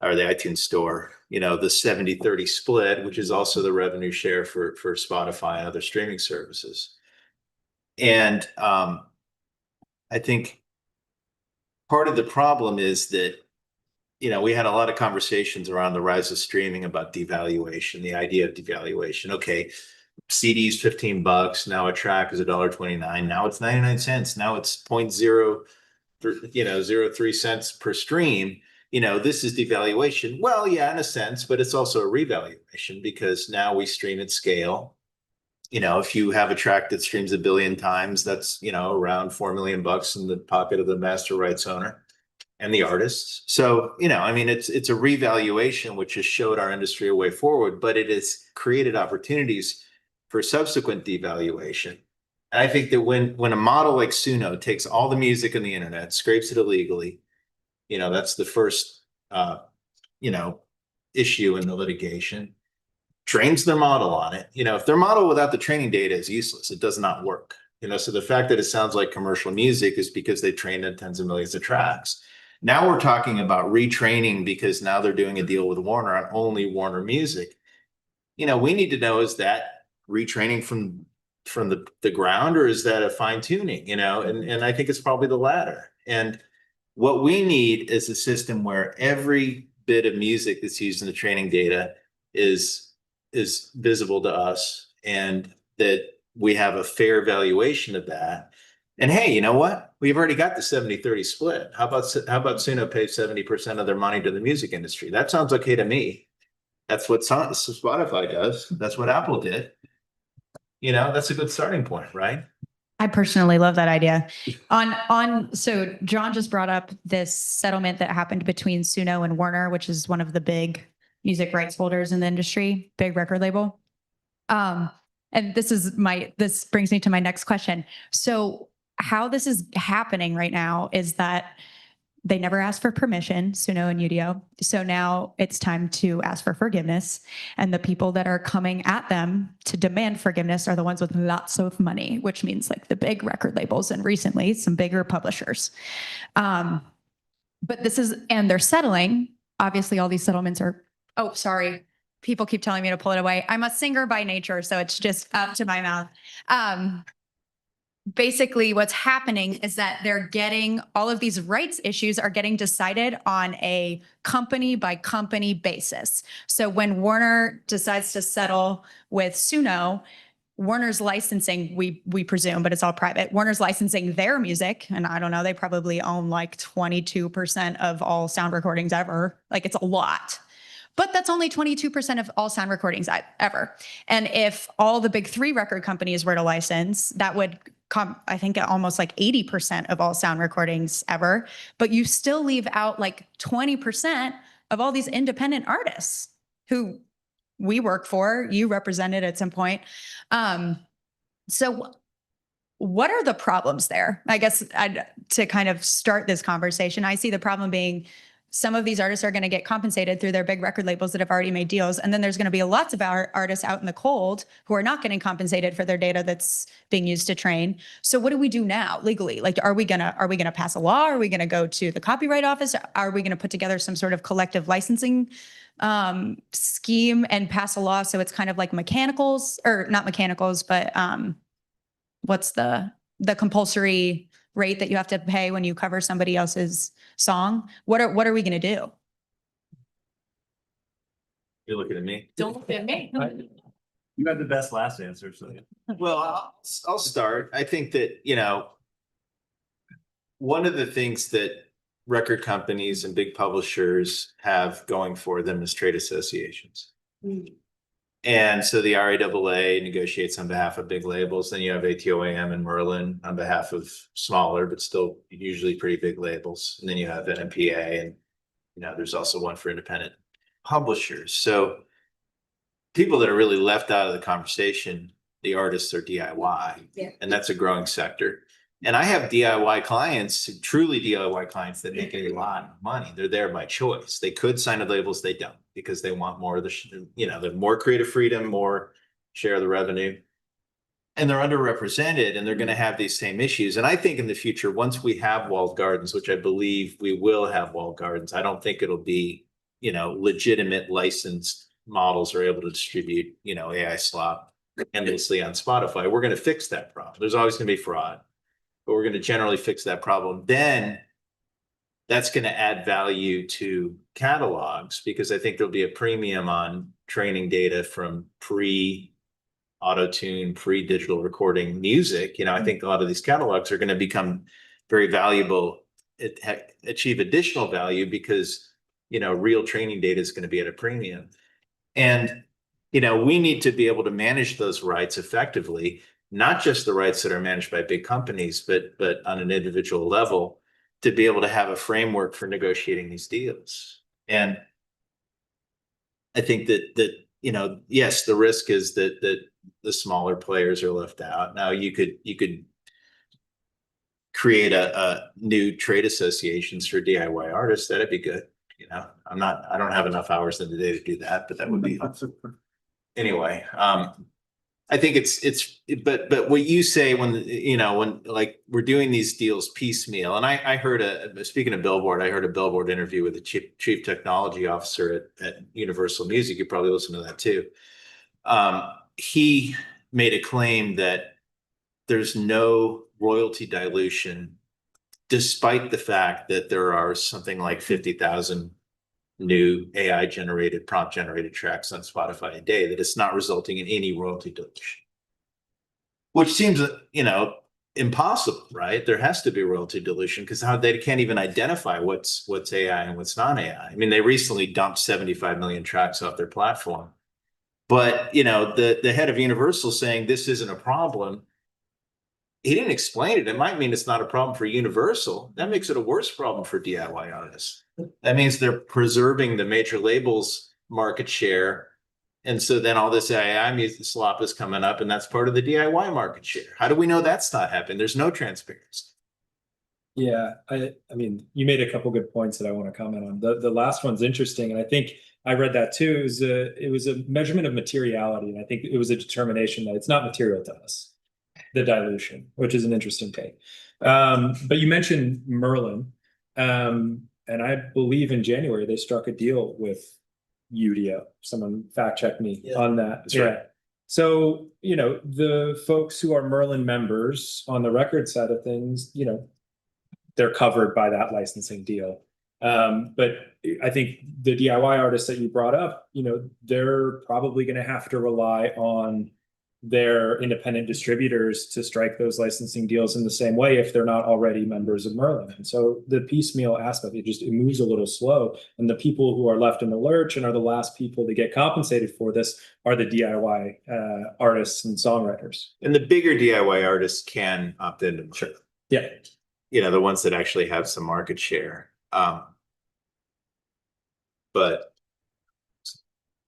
or the iTunes Store, the 70-30 split, which is also the revenue share for Spotify and other streaming services. And I think part of the problem is that, we had a lot of conversations around the rise of streaming about devaluation, the idea of devaluation. Okay, CD's $15. Now a track is $1.29. Now it's 99 cents. Now it's 0.03 cents per stream. This is devaluation. Well, yeah, in a sense, but it's also a revaluation because now we stream at scale. If you have a track that streams 1 billion times, that's, around $4 million in the pocket of the master rights owner and the artists. So, it's a revaluation, which has showed our industry a way forward, but it has created opportunities for subsequent devaluation. And I think that when a model like Suno takes all the music on the internet, scrapes it illegally, that's the first, issue in the litigation, trains their model on it. If their model without the training data is useless, it does not work. So the fact that it sounds like commercial music is because they trained on tens of millions of tracks. Now we're talking about retraining because now they're doing a deal with Warner on only Warner music. We need to know, is that retraining from the ground or is that a fine tuning? And I think it's probably the latter. And what we need is a system where every bit of music that's used in the training data is visible to us and that we have a fair valuation of that. And hey, you know what? We've already got the 70-30 split. How about Suno pay 70% of their money to the music industry? That sounds okay to me. That's what Spotify does. That's what Apple did. That's a good starting point, right? I personally love that idea. So John just brought up this settlement that happened between Suno and Warner, which is one of the big music rights holders in the industry, big record label. And this brings me to my next question. So how this is happening right now is that they never asked for permission, Suno and Udio. So now it's time to ask for forgiveness. And the people that are coming at them to demand forgiveness are the ones with lots of money, which means like the big record labels and recently some bigger publishers. But and they're settling. Obviously, all these settlements are, oh, sorry. People keep telling me to pull it away. I'm a singer by nature, so it's just up to my mouth. Basically, what's happening is that all of these rights issues are getting decided on a company by company basis. So when Warner decides to settle with Suno, Warner's licensing, we presume, but it's all private. Warner's licensing their music, and I don't know, they probably own like 22% of all sound recordings ever. Like it's a lot. But that's only 22% of all sound recordings ever. And if all the big three record companies were to license, that would come, I think, at almost like 80% of all sound recordings ever. But you still leave out like 20% of all these independent artists who we work for, you represented at some point. So what are the problems there? I guess to kind of start this conversation, I see the problem being some of these artists are going to get compensated through their big record labels that have already made deals. And then there's going to be lots of artists out in the cold who are not getting compensated for their data that's being used to train. So what do we do now legally? Like, are we going to pass a law? Are we going to go to the Copyright Office? Are we going to put together some sort of collective licensing scheme and pass a law? So it's kind of like mechanicals, or not mechanicals, but what's the compulsory rate that you have to pay when you cover somebody else's song? What are we going to do? You're looking at me. Don't look at me. You had the best last answer, so. Well, I'll start. I think that, one of the things that record companies and big publishers have going for them is trade associations. And so the RAAA negotiates on behalf of big labels. Then you have ATOAM and Merlin on behalf of smaller, but still usually pretty big labels. And then you have NMPA, and there's also one for independent publishers. So people that are really left out of the conversation, the artists are DIY, and that's a growing sector. And I have DIY clients, truly DIY clients, that make a lot of money. They're there by choice. They could sign with labels, they don't, because they want more of the, the more creative freedom, more share of the revenue. And they're underrepresented, and they're going to have these same issues. And I think in the future, once we have walled gardens, which I believe we will have walled gardens, I don't think it'll be, legitimate licensed models are able to distribute, AI slop endlessly on Spotify. We're going to fix that problem. There's always going to be fraud, but we're going to generally fix that problem. Then that's going to add value to catalogs, because I think there'll be a premium on training data from pre-auto-tune, pre-digital recording music. I think a lot of these catalogs are going to become very valuable, achieve additional value, because, real training data is going to be at a premium. And, we need to be able to manage those rights effectively, not just the rights that are managed by big companies, but on an individual level, to be able to have a framework for negotiating these deals. And I think that yes, the risk is that the smaller players are left out. Now you could create a new trade associations for DIY artists. That'd be good. I don't have enough hours in the day to do that, but that would be anyway. I think but what you say when like we're doing these deals piecemeal, and I heard speaking of Billboard, I heard a Billboard interview with the chief technology officer at Universal Music. You probably listen to that too. He made a claim that there's no royalty dilution, despite the fact that there are something like 50,000 new AI generated, prompt generated tracks on Spotify a day, that it's not resulting in any royalty dilution, which seems, impossible, right? There has to be royalty dilution, because how they can't even identify what's AI and what's not AI. I mean, they recently dumped 75 million tracks off their platform, but the head of Universal saying this isn't a problem. He didn't explain it. It might mean it's not a problem for Universal. That makes it a worse problem for DIY artists. That means they're preserving the major labels' market share. And so then all this AI music slop is coming up, and that's part of the DIY market share. How do we know that's not happening? There's no transparency. Yeah, I mean, you made a couple good points that I want to comment on. The last one's interesting, and I think I read that too. It was a measurement of materiality, and I think it was a determination that it's not material to us, the dilution, which is an interesting take. But you mentioned Merlin, and I believe in January they struck a deal with Udio. Someone fact check me on that. That's right. So, the folks who are Merlin members on the record side of things, they're covered by that licensing deal. But I think the DIY artists that you brought up, they're probably going to have to rely on their independent distributors to strike those licensing deals in the same way if they're not already members of Merlin. And so the piecemeal aspect, it moves a little slow. And the people who are left in the lurch and are the last people to get compensated for this are the DIY artists and songwriters. And the bigger DIY artists can opt into Merlin. Sure. Yeah. You know, the ones that actually have some market share. But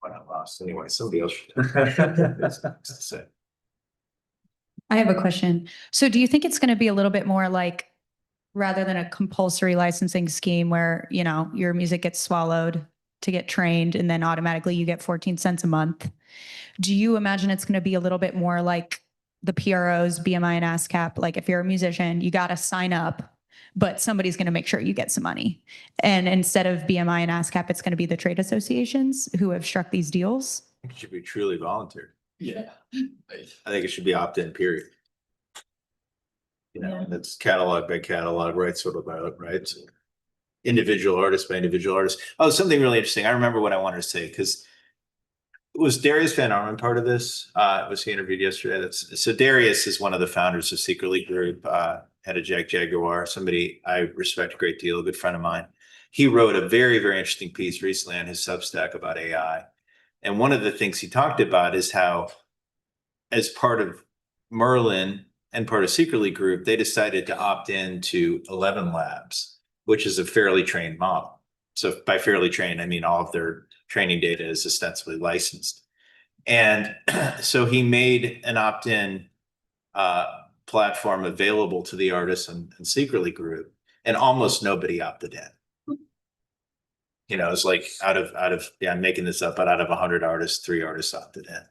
when I lost anyway, somebody else should to say. I have a question. So do you think it's going to be a little bit more like, rather than a compulsory licensing scheme where, you know, your music gets swallowed to get trained and then automatically you get 14 cents a month? Do you imagine it's going to be a little bit more like the PROs, BMI and ASCAP? Like if you're a musician, you got to sign up, but somebody's going to make sure you get some money. And instead of BMI and ASCAP, it's going to be the trade associations who have struck these deals. I think it should be truly voluntary. Yeah. I think it should be opt-in, period. You know, and it's catalog by catalog, rights sort of by rights. Individual artist by individual artist. Oh, something really interesting. I remember what I wanted to say, because was Darius Van Arman part of this? Was he interviewed yesterday? So Darius is one of the founders of Secretly Group, head of Jaguar, somebody I respect a great deal, a good friend of mine. He wrote a very, very interesting piece recently on his Substack about AI. And one of the things he talked about is how, as part of Merlin and part of Secretly Group, they decided to opt in to 11 Labs, which is a fairly trained model. So by fairly trained, I mean all of their training data is ostensibly licensed. And so he made an opt-in platform available to the artists and Secretly Group, and almost nobody opted in. You know, it's like out of yeah, I'm making this up, but out of 100 artists, 3 artists opted in.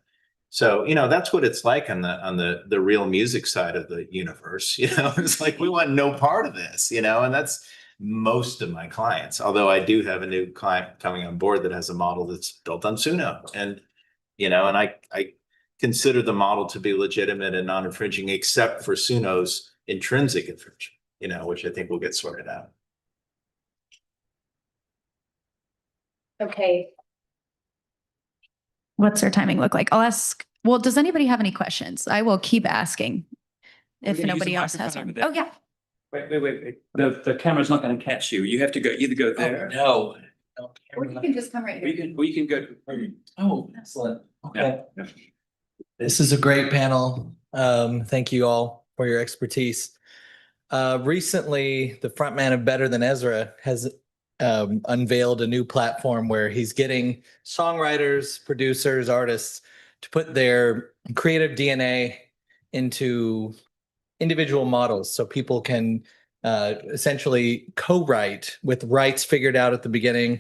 So, you know, that's what it's like on the real music side of the universe. You know, it's like, we want no part of this, you know, and that's most of my clients. Although I do have a new client coming on board that has a model that's built on Suno. And, you know, and I consider the model to be legitimate and non-infringing, except for Suno's intrinsic infringement, you know, which I think will get sorted out. Okay. What's our timing look like? I'll ask, well, does anybody have any questions? I will keep asking if We're gonna nobody use a else has microphone one. over there. Oh, yeah. Wait. The camera's not going to catch you. You have to either go there. No. Or you can just come right here. Or you can go. Oh, excellent. Yeah. This is a great panel. Thank you all for your expertise. Recently, the frontman of Better Than Ezra has unveiled a new platform where he's getting songwriters, producers, artists to put their creative DNA into individual models, so people can essentially co-write with rights figured out at the beginning.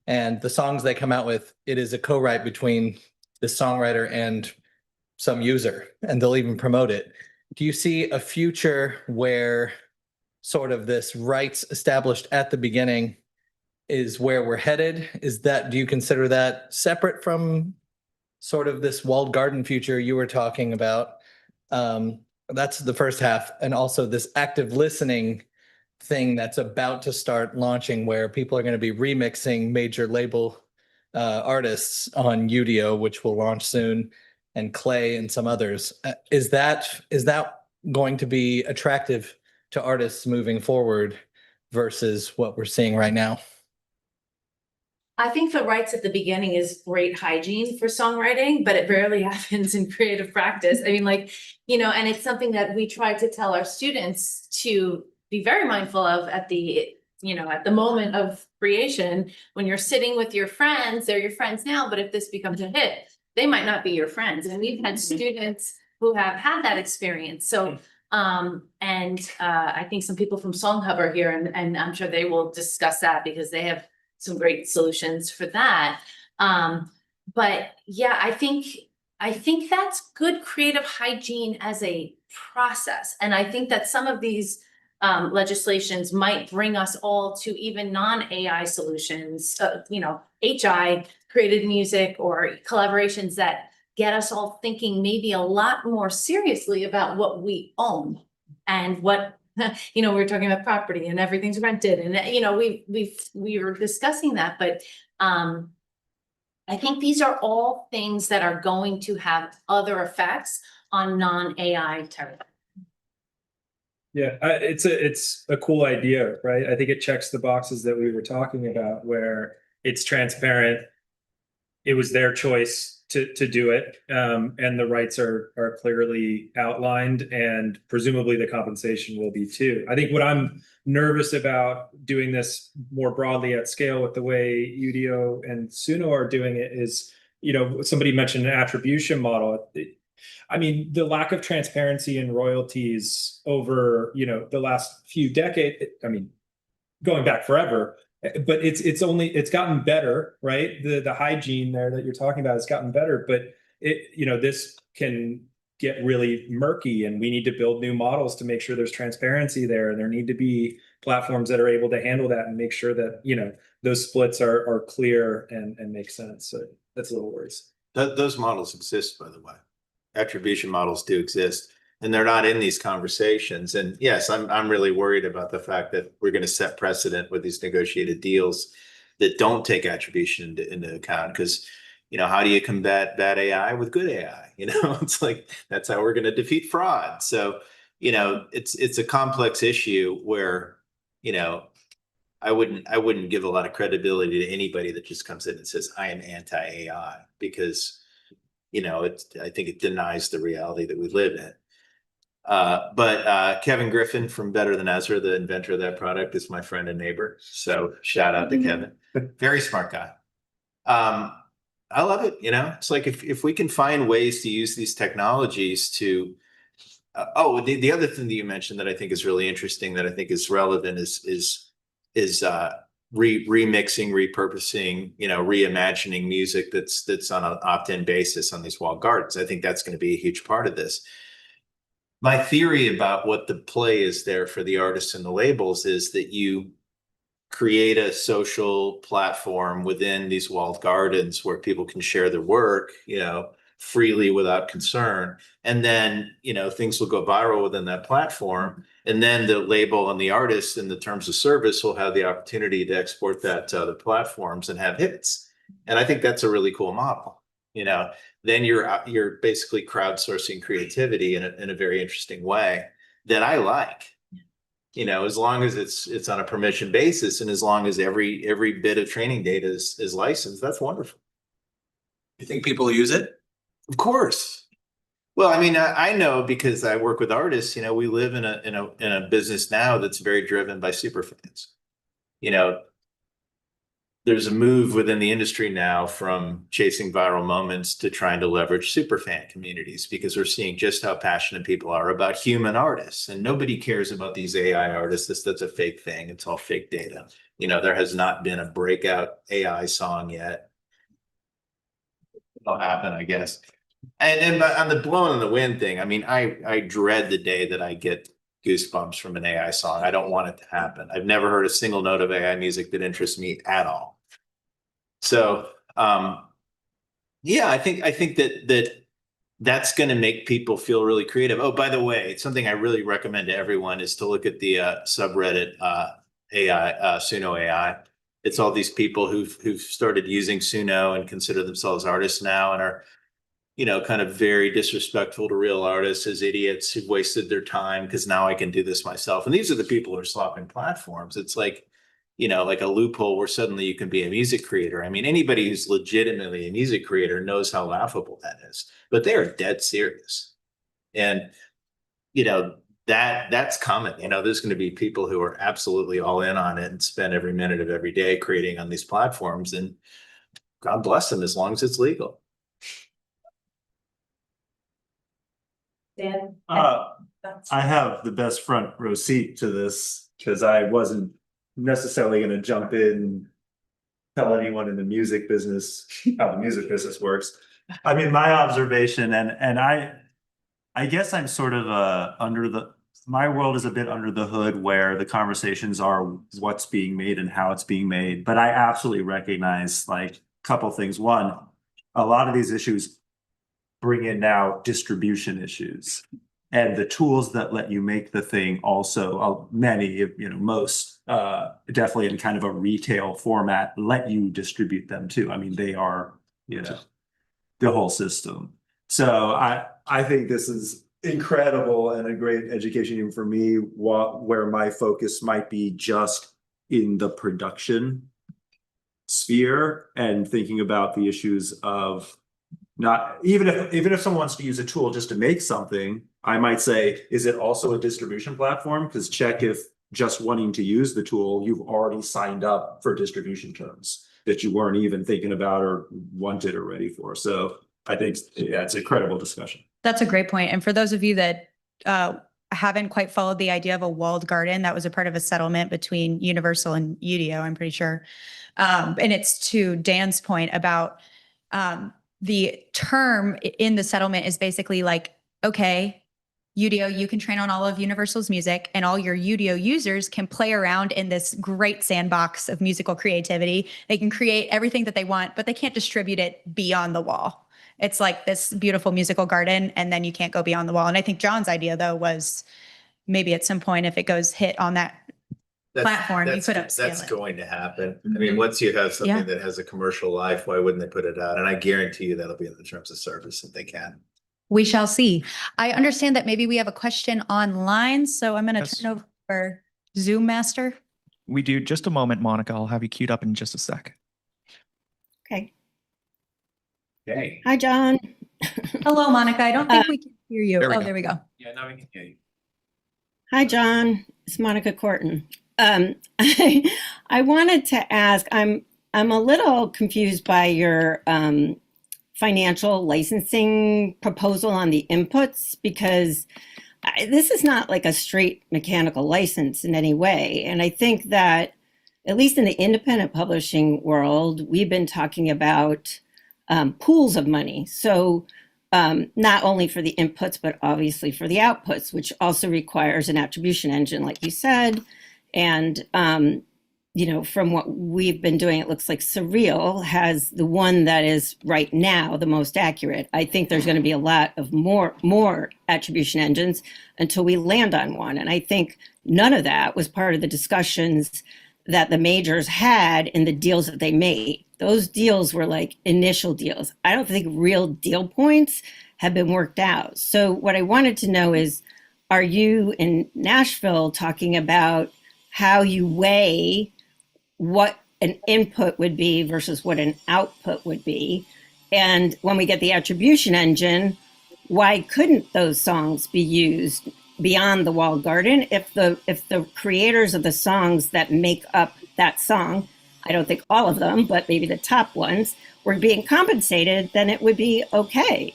And the songs they come out with, it is a co-write between the songwriter and some user, and they'll even promote it. Do you see a future where sort of this rights established at the beginning is where we're headed? Do you consider that separate from sort of this walled garden future you were talking about? That's the first half. And also this active listening thing that's about to start launching, where people are going to be remixing major label artists on Udio, which will launch soon, and Clay and some others. Is that going to be attractive to artists moving forward versus what we're seeing right now? I think the rights at the beginning is great hygiene for songwriting, but it rarely happens in creative practice. I mean, like, you know, and it's something that we try to tell our students to be very mindful of at the, you know, at the moment of creation. When you're sitting with your friends, they're your friends now, but if this becomes a hit, they might not be your friends. And we've had students who have had that experience. So, I think some people from SongHub are here, and I'm sure they will discuss that because they have some great solutions for that. But yeah, I think that's good creative hygiene as a process. And I think that some of these legislations might bring us all to even non-AI solutions, you know, HI created music or collaborations that get us all thinking maybe a lot more seriously about what we own and what, you know, we were talking about property and everything's rented, and you know, we were discussing that, but I think these are all things that are going to have other effects on non-AI territory. Yeah, it's a cool idea, right? I think it checks the boxes that we were talking about, where it's transparent. It was their choice to do it, and the rights are clearly outlined, and presumably the compensation will be too. I think what I'm nervous about doing this more broadly at scale with the way Udio and Suno are doing it is, somebody mentioned an attribution model. I mean, the lack of transparency in royalties over, the last few decades, I mean, going back forever, but it's gotten better, right? The hygiene there that you're talking about has gotten better, but this can get really murky, and we need to build new models to make sure there's transparency there. And there need to be platforms that are able to handle that and make sure that, those splits are clear and make sense. So that's a little worrisome. Those models exist, by the way. Attribution models do exist, and they're not in these conversations. And yes, I'm really worried about the fact that we're going to set precedent with these negotiated deals that don't take attribution into account. Because, how do you combat bad AI with good AI? It's like, that's how we're going to defeat fraud. So, it's a complex issue where, I wouldn't give a lot of credibility to anybody that just comes in and says, I am anti-AI, because I think it denies the reality that we live in. But Kevin Griffin from Better Than Ezra, the inventor of that product, is my friend and neighbor. So shout out to Kevin. Very smart guy. I love it. It's like if we can find ways to use these technologies to the other thing that you mentioned that I think is really interesting, that I think is relevant, is remixing, repurposing, reimagining music that's on an opt-in basis on these walled gardens. I think that's going to be a huge part of this. My theory about what the play is there for the artists and the labels is that you create a social platform within these walled gardens where people can share their work, freely without concern. And then, things will go viral within that platform. And then the label and the artist, in the terms of service, will have the opportunity to export that to other platforms and have hits. And I think that's a really cool model. Then you're basically crowdsourcing creativity in a very interesting way that I like. As long as it's on a permission basis, and as long as every bit of training data is licensed, that's wonderful. You think people use it? Of course. Well, I mean, I know, because I work with artists. We live in a business now that's very driven by superfans. There's a move within the industry now from chasing viral moments to trying to leverage superfan communities, because we're seeing just how passionate people are about human artists, and nobody cares about these AI artists. That's a fake thing. It's all fake data. There has not been a breakout AI song yet. It'll happen, I guess. And on the blowing in the wind thing, I mean, I dread the day that I get goosebumps from an AI song. I don't want it to happen. I've never heard a single note of AI music that interests me at all. So, yeah, I think that's going to make people feel really creative. Oh, by the way, something I really recommend to everyone is to look at the subreddit AI, Suno AI. It's all these people who've started using Suno and consider themselves artists now, and are, kind of very disrespectful to real artists as idiots who've wasted their time because now I can do this myself. And these are the people who are swapping platforms. It's like, like a loophole where suddenly you can be a music creator. I mean, anybody who's legitimately a music creator knows how laughable that is, but they are dead serious. And, that's coming. There's going to be people who are absolutely all in on it and spend every minute of every day creating on these platforms, and God bless them as long as it's legal. Dan? I have the best front row seat to this, because I wasn't necessarily going to jump in, tell anyone in the music business how the music business works. I mean, my observation, and I guess I'm sort of my world is a bit under the hood, where the conversations are what's being made and how it's being made. But I absolutely recognize, like, a couple things. One, a lot of these issues bring in now distribution issues, and the tools that let you make the thing also, many, most, definitely in kind of a retail format, let you distribute them too. I mean, they are you know, the whole system. So I think this is incredible and a great education even for me, where my focus might be just in the production sphere and thinking about the issues of not even if someone wants to use a tool just to make something, I might say, is it also a distribution platform? Because check if just wanting to use the tool, you've already signed up for distribution terms that you weren't even thinking about or wanted or ready for. So I think, yeah, it's a credible discussion. That's a great point. And for those of you that haven't quite followed the idea of a walled garden, that was a part of a settlement between Universal and UDO, I'm pretty sure. And it's to Dan's point about the term in the settlement is basically like, okay, UDO, you can train on all of Universal's music, and all your UDO users can play around in this great sandbox of musical creativity. They can create everything that they want, but they can't distribute it beyond the wall. It's like this beautiful musical garden, and then you can't go beyond the wall. And I think John's idea, though, was maybe at some point, if it goes hit on that platform, you could upscale That's it. going to happen. I mean, once you have something that has a commercial life, why wouldn't they put it out? And I guarantee you that'll be in the terms of service if they can. We shall see. I understand that maybe we have a question online, so I'm going to Yes. turn over for Zoom Master. We do. Just a moment, Monica. I'll have you queued up in just a sec. Okay. Okay. Hi, John. Hello, Monica. I don't think we can hear you. there we Oh, go. there we go. Yeah, now we can hear you. Hi, John. It's Monica Corton. I wanted to ask, I'm a little confused by your financial licensing proposal on the inputs, because this is not like a straight mechanical license in any way. And I think that, at least in the independent publishing world, we've been talking about pools of money. So not only for the inputs, but obviously for the outputs, which also requires an attribution engine, like you said. And, you know, from what we've been doing, it looks like Surreal has the one that is right now the most accurate. I think there's going to be a lot of more attribution engines until we land on one. And I think none of that was part of the discussions that the majors had in the deals that they made. Those deals were like initial deals. I don't think real deal points have been worked out. So what I wanted to know is, are you in Nashville talking about how you weigh what an input would be versus what an output would be? And when we get the attribution engine, why couldn't those songs be used beyond the walled garden if the creators of the songs that make up that song, I don't think all of them, but maybe the top ones, were being compensated, then it would be okay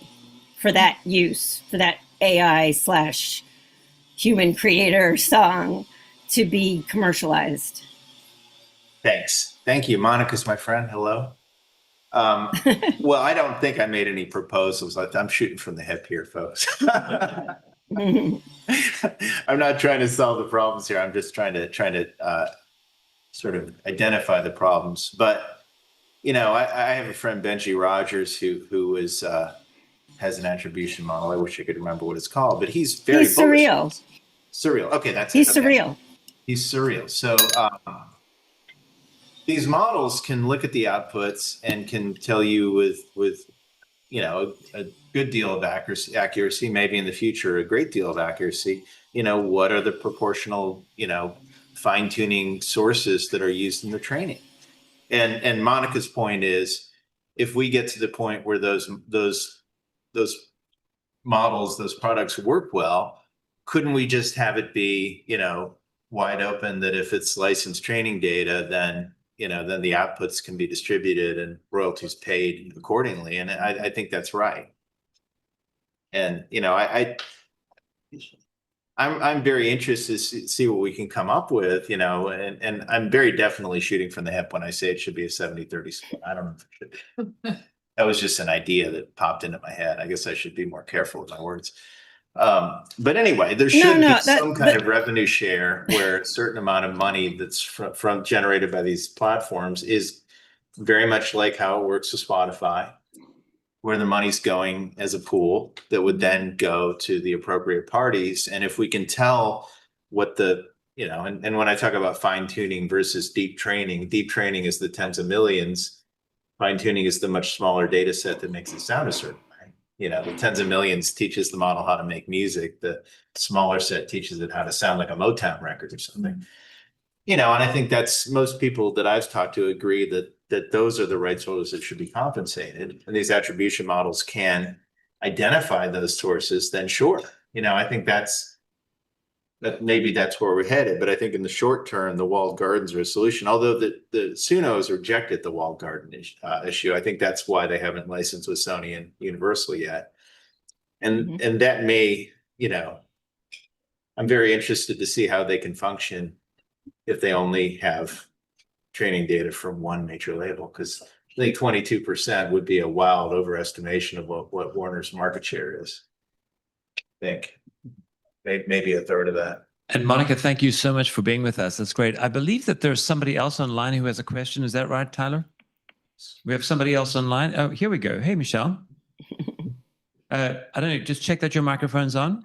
for that use, for that AI/human creator song to be commercialized. Thanks. Thank you. Monica's my friend. Hello. Well, I don't think I made any proposals. I'm shooting from the hip here, folks. I'm not trying to solve the problems here. I'm just trying to sort of identify the problems. But, you know, I have a friend, Benji Rogers, who is has an attribution model. I wish I could remember what it's called, but he's very Surreal. Surreal. Okay, that's He's it. Okay. Surreal. He's Surreal. So these models can look at the outputs and can tell you with you know, a good deal of accuracy, maybe in the future a great deal of accuracy, you know, what are the proportional, you know, fine-tuning sources that are used in the training. And Monica's point is, if we get to the point where those models, those products work well, couldn't we just have it be, you know, wide open, that if it's licensed training data, then, you know, then the outputs can be distributed and royalties paid accordingly. And I think that's right. And, you know, I'm very interested to see what we can come up with, you know, and I'm very definitely shooting from the hip when I say it should be a 70-30 split. I don't know if it should be. That was just an idea that popped into my head. I guess I should be more careful with my words. But anyway, there should be some kind of revenue share where a certain amount of money that's from generated by these platforms is very much like how it works with Spotify, where the money's going as a pool that would then go to the appropriate parties. And if we can tell what the, you know, and when I talk about fine tuning versus deep training is the tens of millions. fine tuning is the much smaller data set that makes it sound a certain way. You know, the tens of millions teaches the model how to make music. The smaller set teaches it how to sound like a Motown record or something. You know, and I think that's most people that I've talked to agree that those are the rights holders that should be compensated. And these attribution models can identify those sources, then sure. You know, I think that maybe that's where we're headed. But I think in the short term, the walled gardens are a solution. Although the Suno has rejected the walled garden issue. I think that's why they haven't licensed with Sony and Universal yet. And that may, you know, I'm very interested to see how they can function if they only have training data from one major label, because I think 22% would be a wild overestimation of what Warner's market share is. I think maybe a third of that. And Monica, thank you so much for being with us. That's great. I believe that there's somebody else online who has a question. Is that right, Tyler? We have somebody else online. Oh, here we go. Hey, Michelle. I don't know. Just check that your microphone's on.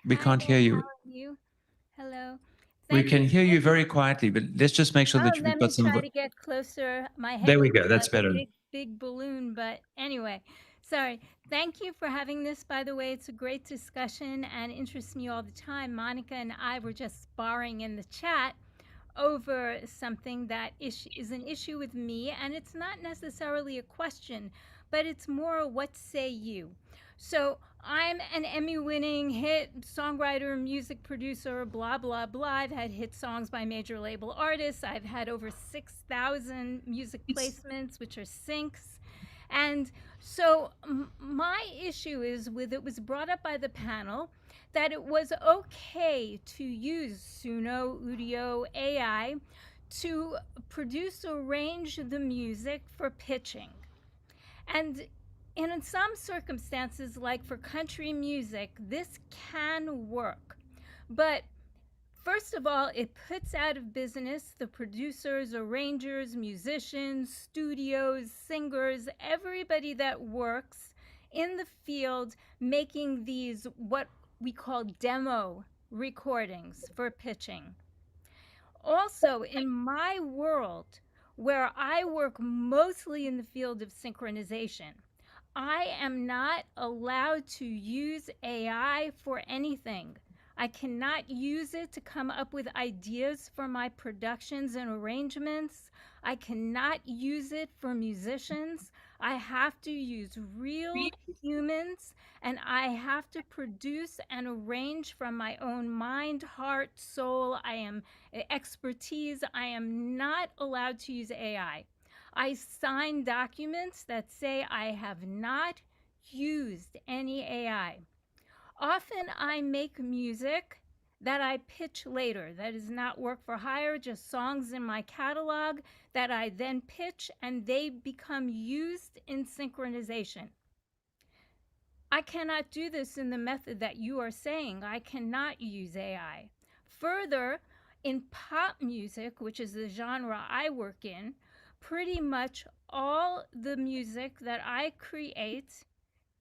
We can't hear you. Hello. We can hear you very quietly, but let's just make sure that you've got some. Let me try to get closer. My head There we go. looks That's like better. a big balloon, but anyway, sorry. Thank you for having this. By the way, it's a great discussion and interests me all the time. Monica and I were just sparring in the chat over something that is an issue with me, and it's not necessarily a question, but it's more what say you. So I'm an Emmy-winning hit songwriter, music producer, blah, blah, blah. I've had hit songs by major label artists. I've had over 6,000 music placements, which are syncs. And so my issue is with, it was brought up by the panel that it was okay to use Suno, Udio, AI to produce, arrange the music for pitching. And in some circumstances, like for country music, this can work. But first of all, it puts out of business the producers, arrangers, musicians, studios, singers, everybody that works in the field making these what we call demo recordings for pitching. Also, in my world, where I work mostly in the field of synchronization, I am not allowed to use AI for anything. I cannot use it to come up with ideas for my productions and arrangements. I cannot use it for musicians. I have to use real humans, and I have to produce and arrange from my own mind, heart, soul. I am expertise. I am not allowed to use AI. I sign documents that say I have not used any AI. Often I make music that I pitch later, that is not work for hire, just songs in my catalog that I then pitch and they become used in synchronization. I cannot do this in the method that you are saying. I cannot use AI. Further, in pop music, which is the genre I work in, pretty much all the music that I create,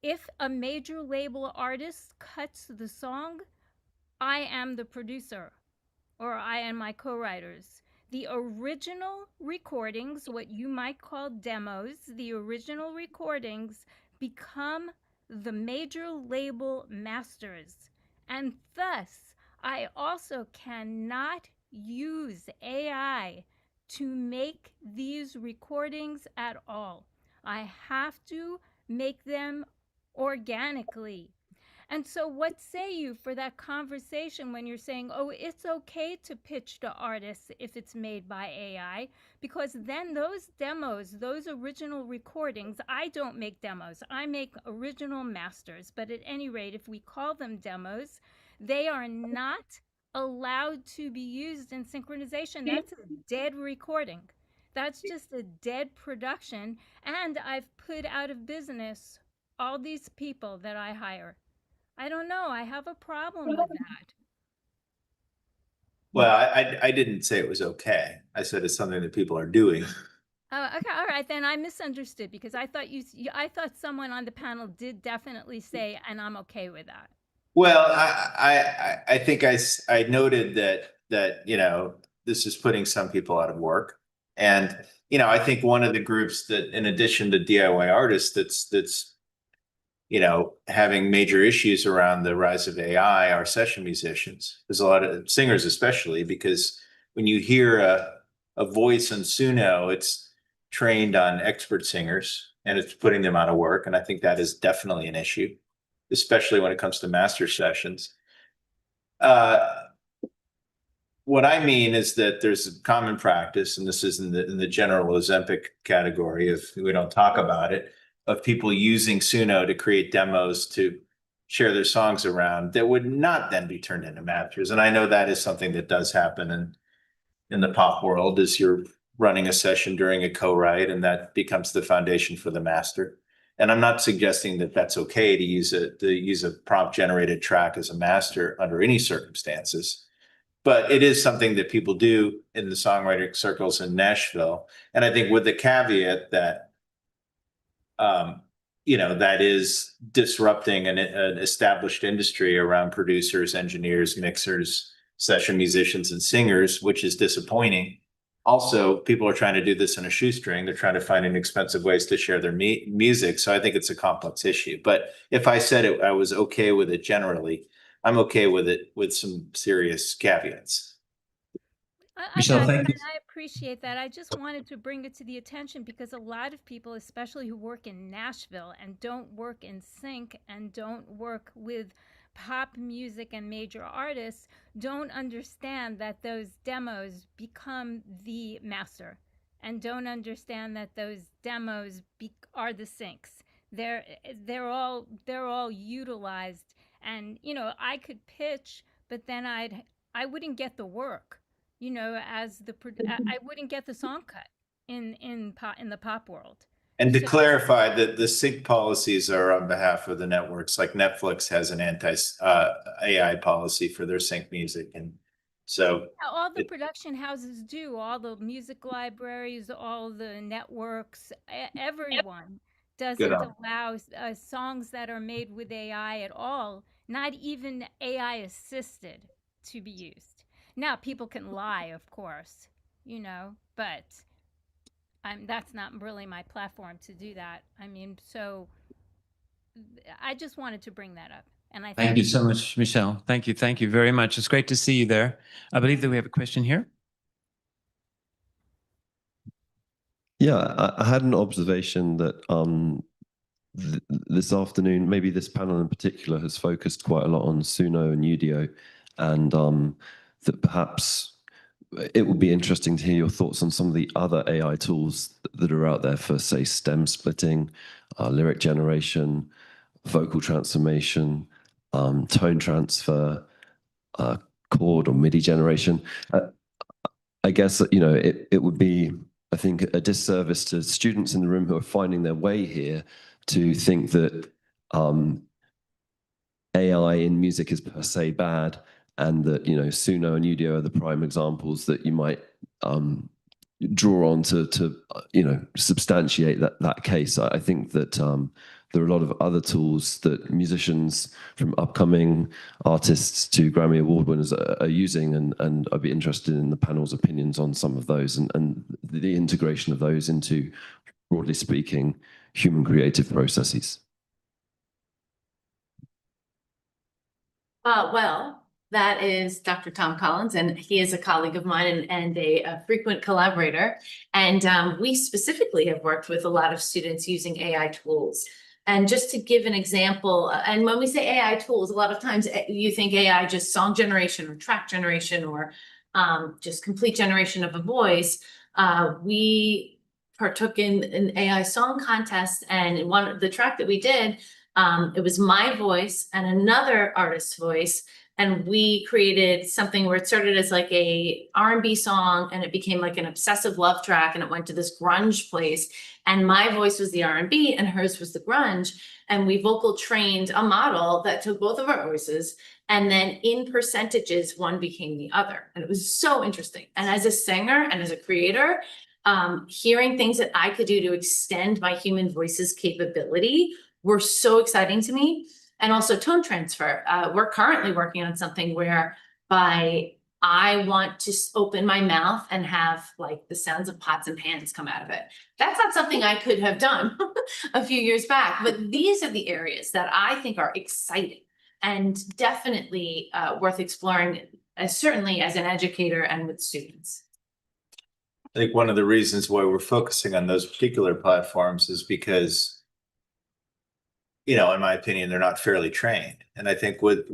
if a major label artist cuts the song, I am the producer, or I and my co-writers. The original recordings, what you might call demos, the original recordings become the major label masters. And thus, I also cannot use AI to make these recordings at all. I have to make them organically. And so what say you for that conversation when you're saying, oh, it's okay to pitch to artists if it's made by AI, because then those demos, those original recordings, I don't make demos, I make original masters. But at any rate, if we call them demos, they are not allowed to be used in synchronization. That's a dead recording. That's just a dead production. And I've put out of business all these people that I hire. I don't know. I have a problem with that. Well, I didn't say it was okay. I said it's something that people are doing. Okay, all right, then I misunderstood because I thought I thought someone on the panel did definitely say, and I'm okay with that. Well, I think I noted that you know, this is putting some people out of work, And, I think one of the groups that, in addition to DIY artists, that's having major issues around the rise of AI are session musicians. There's a lot of singers, especially because when you hear a voice on Suno, it's trained on expert singers and it's putting them out of work. And I think that is definitely an issue, especially when it comes to master sessions. What I mean is that there's a common practice, and this is in the general Ozempic category, if we don't talk about it, of people using Suno to create demos to share their songs around that would not then be turned into masters. And I know that is something that does happen in the pop world, is you're running a session during a co-write and that becomes the foundation for the master. And I'm not suggesting that that's okay to use a prompt generated track as a master under any circumstances. But it is something that people do in the songwriting circles in Nashville. And I think with the caveat that, that is disrupting an established industry around producers, engineers, mixers, session musicians, and singers, which is disappointing. Also, people are trying to do this in a shoestring. They're trying to find inexpensive ways to share their music. So I think it's a complex issue. But if I said it, I was okay with it generally, I'm okay with it with some serious caveats. Michelle, thank you. I appreciate that. I just wanted to bring it to the attention because a lot of people, especially who work in Nashville and don't work in sync and don't work with pop music and major artists, don't understand that those demos become the master and don't understand that those demos are the syncs. They're all utilized. And I could pitch, but then I wouldn't get the work, I wouldn't get the song cut in the pop world. And to clarify that the sync policies are on behalf of the networks, like Netflix has an anti-AI policy for their sync music. And so all the production houses do, all the music libraries, all the networks, everyone doesn't allow songs that are made with AI at all, not even AI assisted, to be used. Now, people can lie, of course, but that's not really my platform to do that. So I just wanted to bring that up. And I thank you so much, Michelle. Thank you very much. It's great to see you there. I believe that we have a question here. Yeah, I had an observation that this afternoon, maybe this panel in particular, has focused quite a lot on Suno and Udio, and that perhaps it would be interesting to hear your thoughts on some of the other AI tools that are out there for, say, stem splitting, lyric generation, vocal transformation, tone transfer, chord or MIDI generation. I guess it would be, I think, a disservice to students in the room who are finding their way here to think that AI in music is per se bad, and that Suno and Udio are the prime examples that you might draw on to substantiate that case. I think that there are a lot of other tools that musicians, from upcoming artists to Grammy Award winners, are using, and I'd be interested in the panel's opinions on some of those and the integration of those into, broadly speaking, human creative processes. Well, that is Dr. Tom Collins, and he is a colleague of mine and a frequent collaborator. And we specifically have worked with a lot of students using AI tools. And just to give an example, and when we say AI tools, a lot of times you think AI just song generation or track generation or just complete generation of a voice. We partook in an AI song contest, and the track that we did, it was my voice and another artist's voice. And we created something where it started as like a R&B song and it became like an obsessive love track, and it went to this grunge place. And my voice was the R&B and hers was the grunge. And we vocal trained a model that took both of our voices, and then in percentages, one became the other. And it was so interesting. And as a singer and as a creator, hearing things that I could do to extend my human voice's capability were so exciting to me. And also tone transfer. We're currently working on something where by I want to open my mouth and have like the sounds of pots and pans come out of it. That's not something I could have done a few years back, but these are the areas that I think are exciting and definitely worth exploring, certainly as an educator and with students. I think one of the reasons why we're focusing on those particular platforms is because, in my opinion, they're not fairly trained. And I think with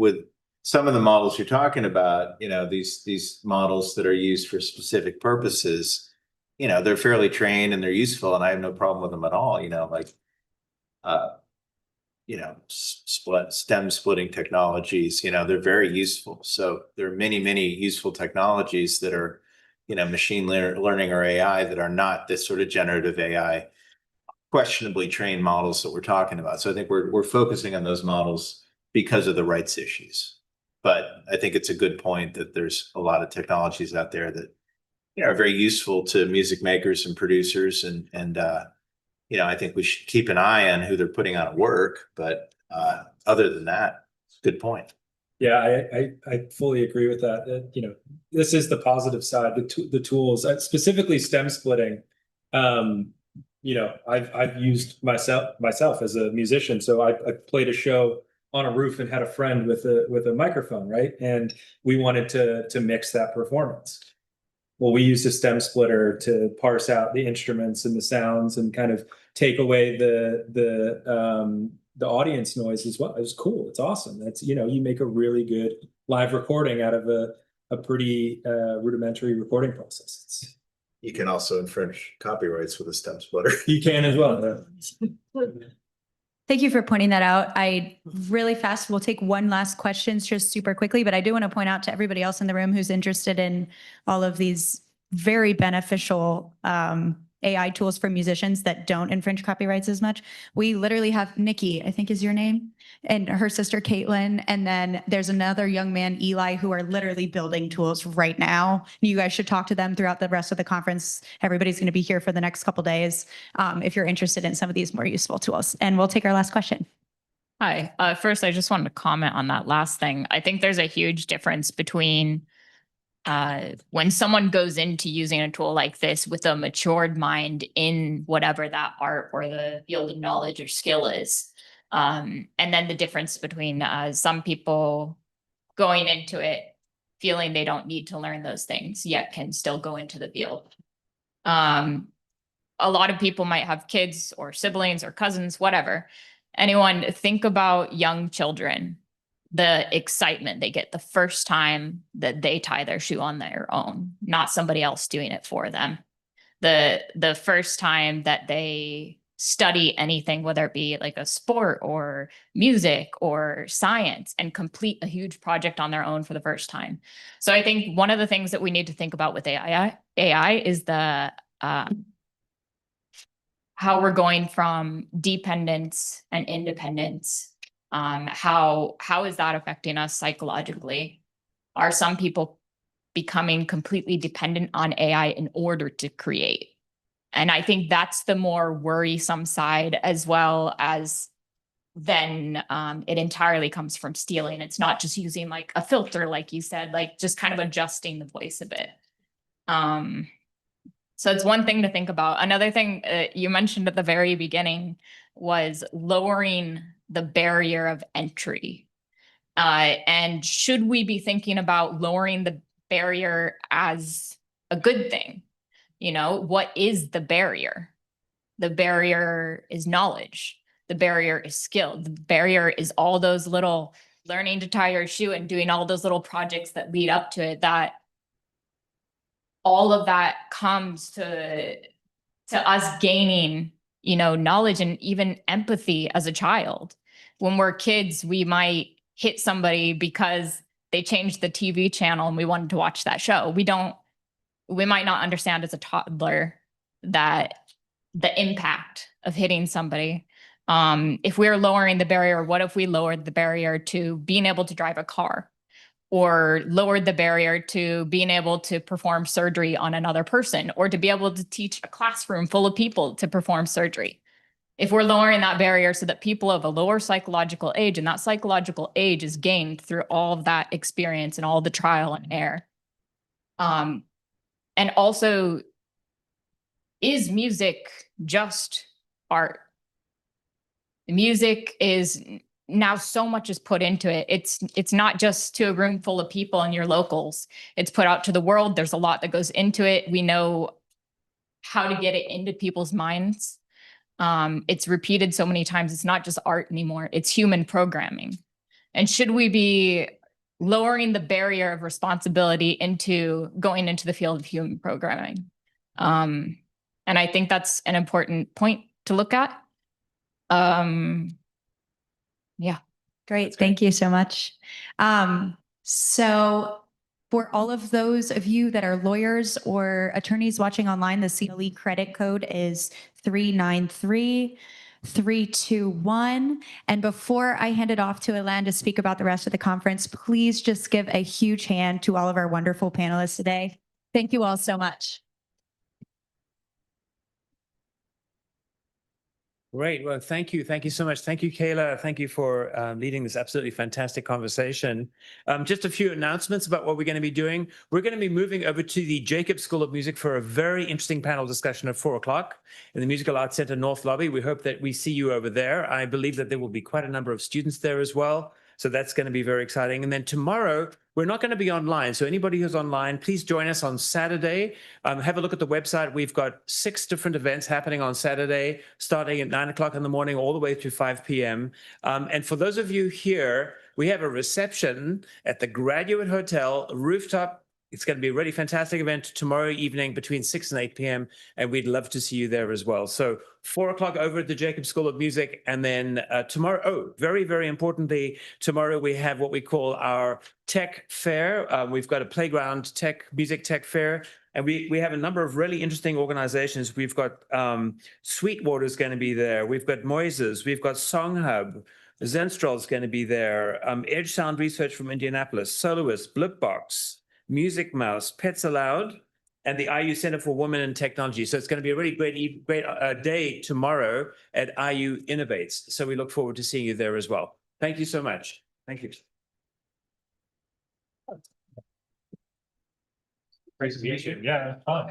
some of the models you're talking about, these models that are used for specific purposes, they're fairly trained and they're useful, and I have no problem with them at all. STEM splitting technologies, they're very useful. So there are many, many useful technologies that are, machine learning or AI that are not this sort of generative AI, questionably trained models that we're talking about. So I think we're focusing on those models because of the rights issues. But I think it's a good point that there's a lot of technologies out there that are very useful to music makers and producers, and I think we should keep an eye on who they're putting out of work. But other than that, good point. Yeah, I fully agree with that. This is the positive side. The tools, specifically STEM splitting. I've used myself as a musician. So I played a show on a roof and had a friend with a microphone, right? And we wanted to mix that performance. Well, we used a STEM splitter to parse out the instruments and the sounds and kind of take away the audience noise as well. It was cool. It's awesome. That's, you make a really good live recording out of a pretty rudimentary recording process. You can also infringe copyrights with a STEM splitter. You can as well. Thank you for pointing that out. We'll take one last question just super quickly, but I do want to point out to everybody else in the room who's interested in all of these very beneficial AI tools for musicians that don't infringe copyrights as much. We literally have Nikki, I think is your name, and her sister Caitlin, and then there's another young man, Eli, who are literally building tools right now. You guys should talk to them throughout the rest of the conference. Everybody's going to be here for the next couple days if you're interested in some of these more useful tools. And we'll take our last question. Hi. First, I just wanted to comment on that last thing. I think there's a huge difference between when someone goes into using a tool like this with a matured mind in whatever that art or the field of knowledge or skill is. And then the difference between some people going into it feeling they don't need to learn those things, yet can still go into the field. A lot of people might have kids or siblings or cousins, whatever. Anyone, think about young children. The excitement they get the first time that they tie their shoe on their own, not somebody else doing it for them. The first time that they study anything, whether it be like a sport or music or science, and complete a huge project on their own for the first time. So I think one of the things that we need to think about with AI is the how we're going from dependence and independence. How is that affecting us psychologically? Are some people becoming completely dependent on AI in order to create? And I think that's the more worrisome side, as well as then it entirely comes from stealing. It's not just using like a filter, like you said, like just kind of adjusting the voice a bit. So it's one thing to think about. Another thing you mentioned at the very beginning was lowering the barrier of entry. And should we be thinking about lowering the barrier as a good thing? What is the barrier? The barrier is knowledge. The barrier is skill. The barrier is all those little learning to tie your shoe and doing all those little projects that lead up to it, that all of that comes to us gaining, knowledge and even empathy as a child. When we're kids, we might hit somebody because they changed the TV channel and we wanted to watch that show. We might not understand as a toddler that the impact of hitting somebody. If we're lowering the barrier, what if we lowered the barrier to being able to drive a car, or lowered the barrier to being able to perform surgery on another person, or to be able to teach a classroom full of people to perform surgery? If we're lowering that barrier so that people of a lower psychological age, and that psychological age is gained through all of that experience and all the trial and error, And also, is music just art? Music is now so much is put into it. It's not just to a room full of people and your locals. It's put out to the world. There's a lot that goes into it. We know how to get it into people's minds. It's repeated so many times. It's not just art anymore. It's human programming. And should we be lowering the barrier of responsibility into going into the field of human programming? And I think that's an important point to look at. Yeah. Great. Thank you so much. So for all of those of you that are lawyers or attorneys watching online, the CLE credit code is 393321. And before I hand it off to Elan to speak about the rest of the conference, please just give a huge hand to all of our wonderful panelists today. Thank you all so much. Great. Well, thank you. Thank you so much. Thank you, Kayla. Thank you for leading this absolutely fantastic conversation. Just a few announcements about what we're going to be doing. We're going to be moving over to the Jacobs School of Music for a very interesting panel discussion at 4 o'clock in the Musical Arts Center North Lobby. We hope that we see you over there. I believe that there will be quite a number of students there as well. So that's going to be very exciting. And then tomorrow, we're not going to be online. So anybody who's online, please join us on Saturday. Have a look at the website. We've got 6 different events happening on Saturday, starting at 9 o'clock in the morning, all the way to 5 p.m. And for those of you here, we have a reception at the Graduate Hotel rooftop. It's going to be a really fantastic event tomorrow evening between 6 and 8 p.m. And we'd love to see you there as well. So 4 o'clock over at the Jacobs School of Music. And then tomorrow, very, very importantly, tomorrow we have what we call our tech fair. We've got a playground music tech fair. And we have a number of really interesting organizations. We've got Sweetwater's going to be there. We've got Muse. We've got Song Hub. Zenstrol's going to be there. Edge Sound Research from Indianapolis. Soloist, Blipbox. Music Mouse, Pets Aloud, and the IU Center for Women in Technology. So it's going to be a really great day tomorrow at IU Innovates. So we look forward to seeing you there as well. Thank you so much. Thank you. Great to meet you. Yeah, fun.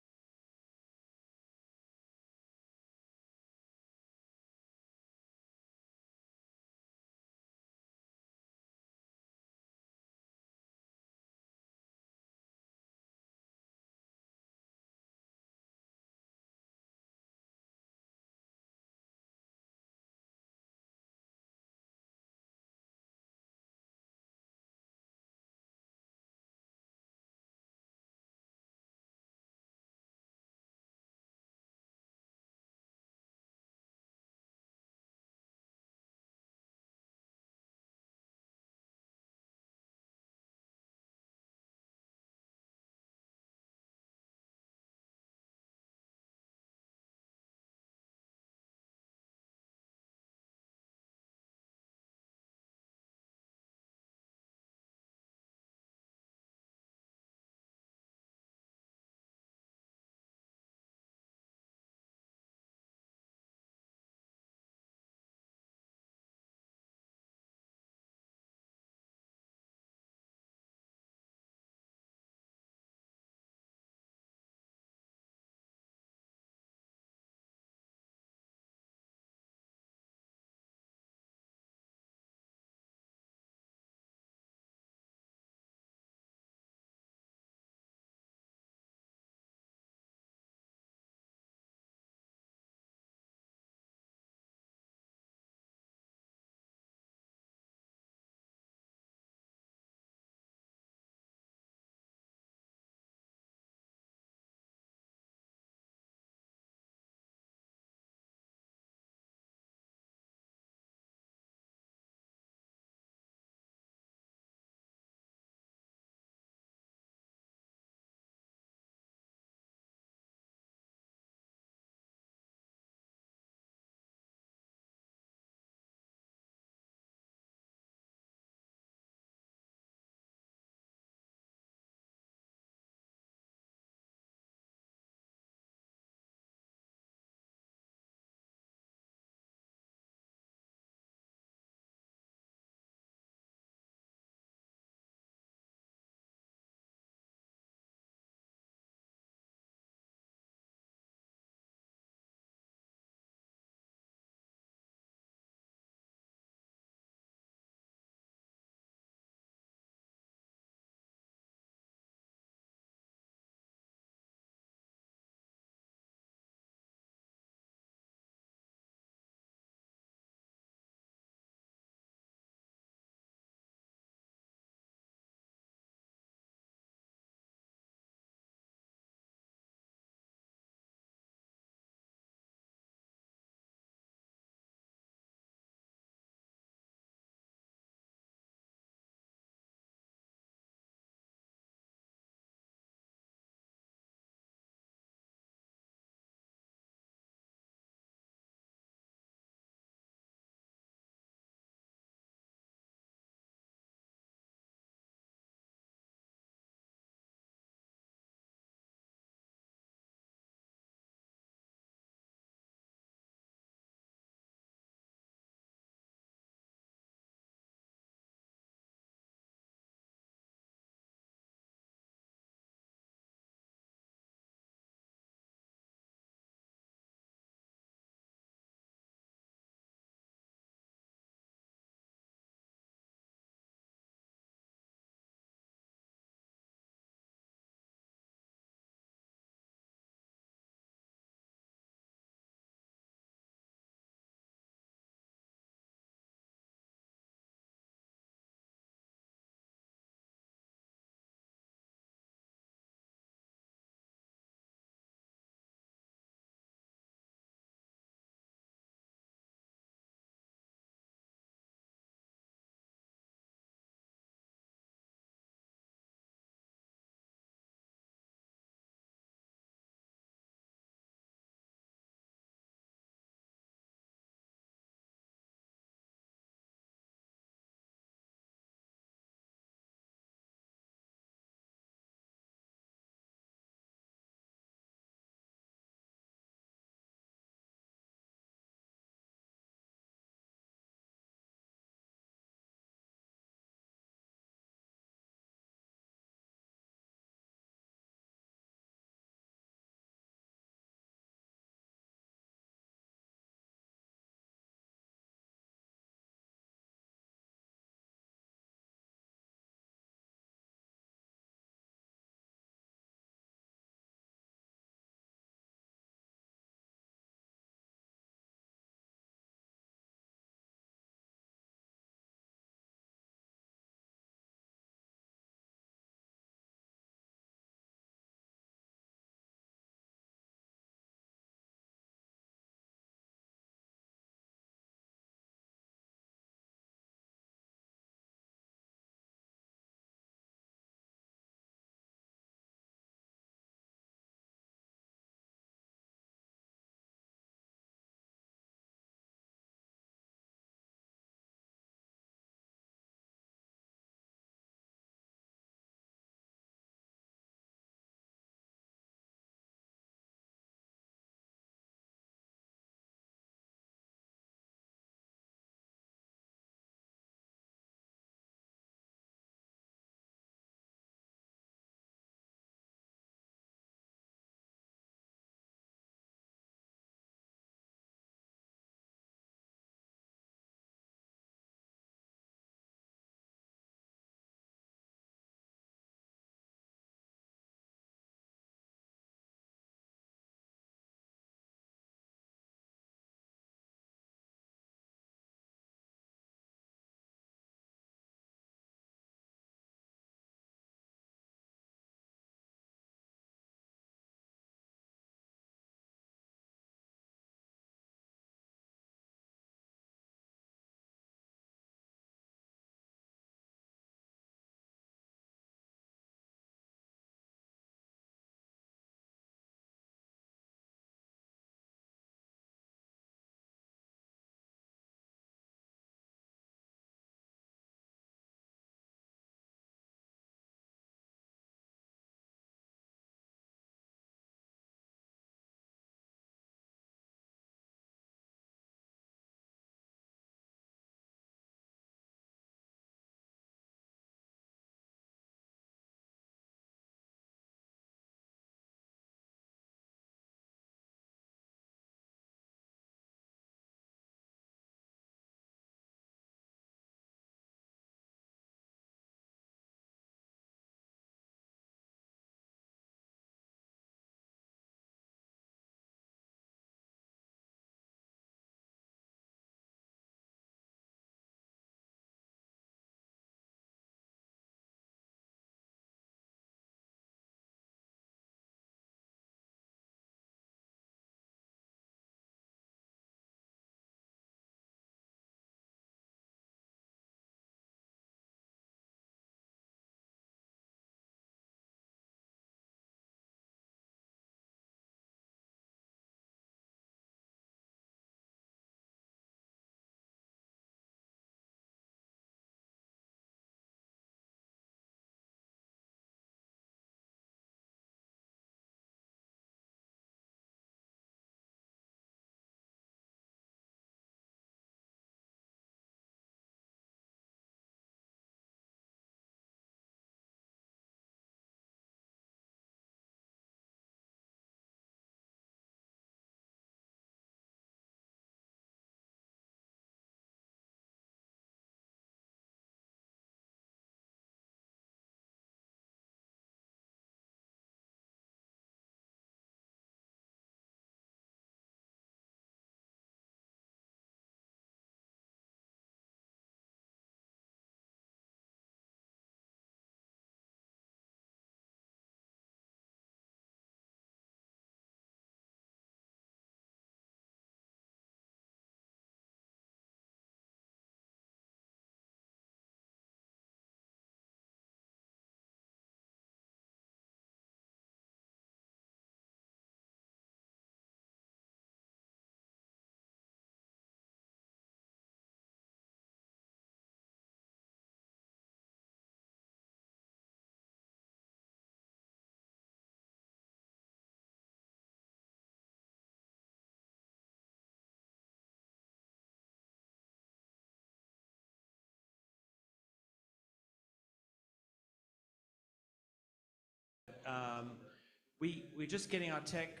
We're just getting our tech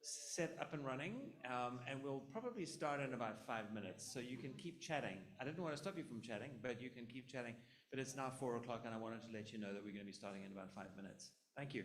set up and running, and we'll probably start in about 5 minutes. So you can keep chatting. I didn't want to stop you from chatting, but you can keep chatting. But it's now 4 o'clock, and I wanted to let you know that we're going to be starting in about 5 minutes. Thank you.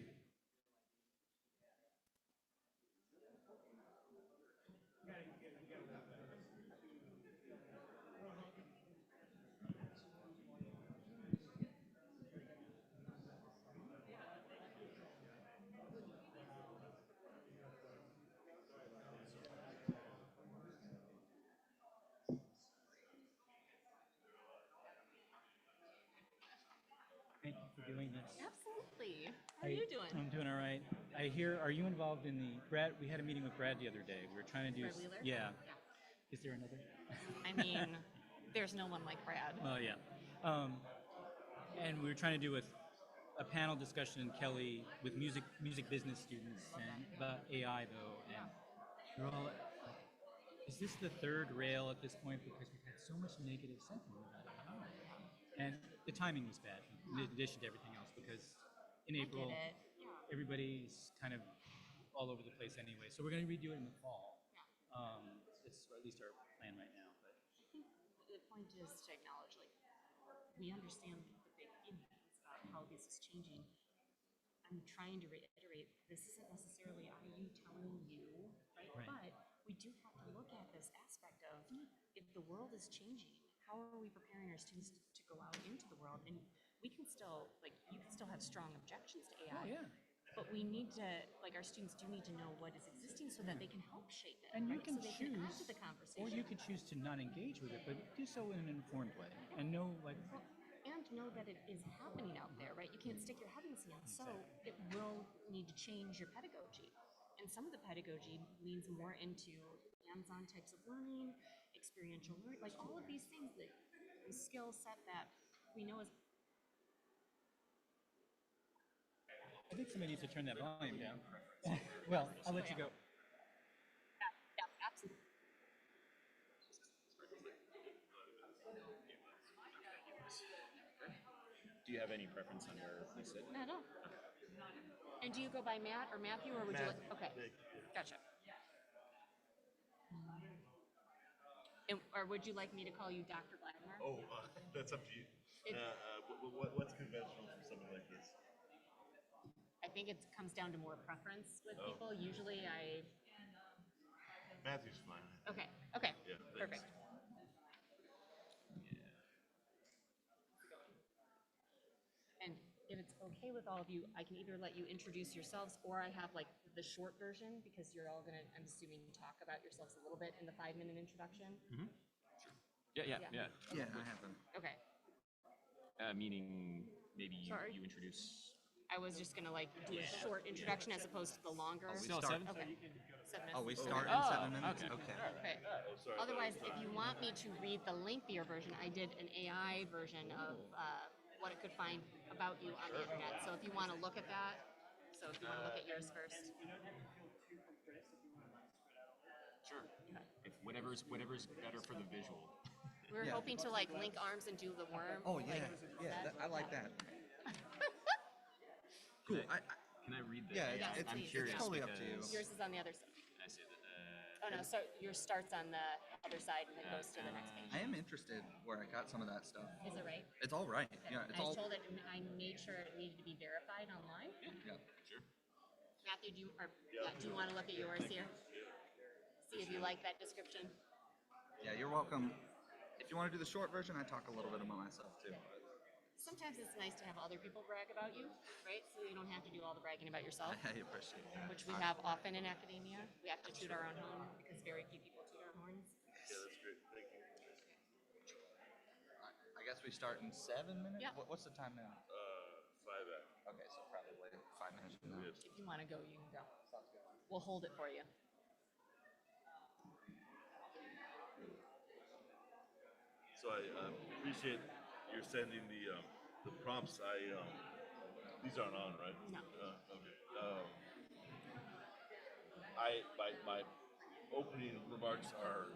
Thank you for doing this. Absolutely. How are you doing? I'm doing all right. I hear, are you involved in the, Brad, we had a meeting with Brad the other day. We were trying to do. Brad Wheeler? Yeah. Yeah. Is there another? I mean, there's no one like Brad. Oh, yeah. And we were trying to do a panel discussion in Kelly with music business students and about AI though. And we're all like, is this the third rail at this point? Because we've had so much negative sentiment about AI. And the timing was bad, in addition to everything else, because in April, get it. Yeah. everybody's kind of all over the place anyway. So we're going to redo it in the fall. It's at least our plan right now. But I think the point is to acknowledge, like, we understand the big feelings about how this is changing. I'm trying to reiterate, this isn't necessarily IU telling you, right? But we do have to look at this aspect of, if the world is changing, how are we preparing our students to go out into the world? And we can still, like, you can still have strong objections to AI. Oh, yeah. But we need to, like, our students do need to know what is existing so that they can help shape it. And you right? can so they can add choose, to the conversation. or you could choose to not engage with it, but do so in an informed way and know, like, And know that it is happening out there, right? You can't stick your head in the sand. So it will need to change your pedagogy. And some of the pedagogy leans more into hands-on types of learning, experiential learning, like all of these things, that the skill set that we know is. I think somebody needs to turn that volume down. Well, I'll let you go. Yeah, absolutely. Do you have any preference on where we sit? Not at all. And do you go by Matt or Matthew, or would you like? Okay, gotcha. And, or would you like me to call you Dr. Blackmore? Oh, that's up to you. What's conventional for something like this? I think it comes down to more preference with people. Usually Matthew's fine. Okay, Yeah, perfect. And if it's okay with all of you, I can either let you introduce yourselves, or I have like the short version, because you're all gonna, I'm assuming, talk about yourselves a little bit in the 5-minute introduction. Mm-hmm. Yeah. I have them. Okay. Meaning maybe Sorry. you introduce. I was just gonna like do a short introduction as opposed to the longer. Oh, we still 7? Okay. 7 minutes. Oh, we start in 7 minutes? Okay. Okay. Otherwise, if you want me to read the lengthier version, I did an AI version of what it could find about you on the internet. So if you want to look at that, so if you want to look at yours first. Sure. If whatever's better for the visual. We were hoping to like link arms and do the worm. Oh, yeah. I like that. Cool. Can I read that? Yeah, it's I'm curious. totally up to you. Yours is on the other side. I see that. Oh no, so yours starts on the other side and then goes to the next page. I am interested where I got some of that stuff. Is it right? It's all right. Okay. Yeah, it's I all. told it, I made sure it needed to be verified online. Yeah. Sure. Matthew, do you want to look at yours here? See if you like that description. Yeah, you're welcome. If you want to do the short version, I talk a little bit about myself too. Sometimes it's nice to have other people brag about you, right? So you don't have to do all the bragging about yourself. I appreciate that. Which we have often in academia. We have to toot our own horn because very few people toot our horns. Yeah, that's great. Thank you. I guess we start in 7 minutes? Yeah. What's the time now? 5 Okay, so probably 5 minutes from now. If you want to go, you can go. We'll hold it for you. So I appreciate your sending the prompts. These aren't on, right? No. Okay. My opening remarks are,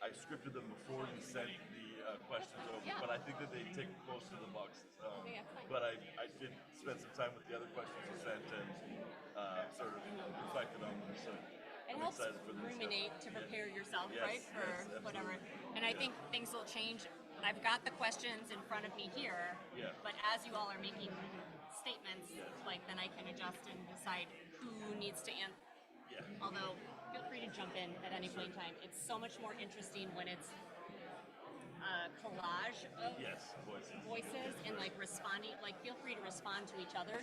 I scripted them before you sent the questions over, Yeah. but I think that they tick most of the boxes. But I did spend some time with the other questions you sent and sort of reflected on them. So It helps ruminate to prepare yourself, right, for whatever. And I think things will change. I've got the questions in front of me here, but as you all are making statements, like then I can adjust and decide who needs to answer. Although, feel free to jump in at any point in time. It's so much more interesting when it's a collage of voices and like responding. Like, feel free to respond to each other.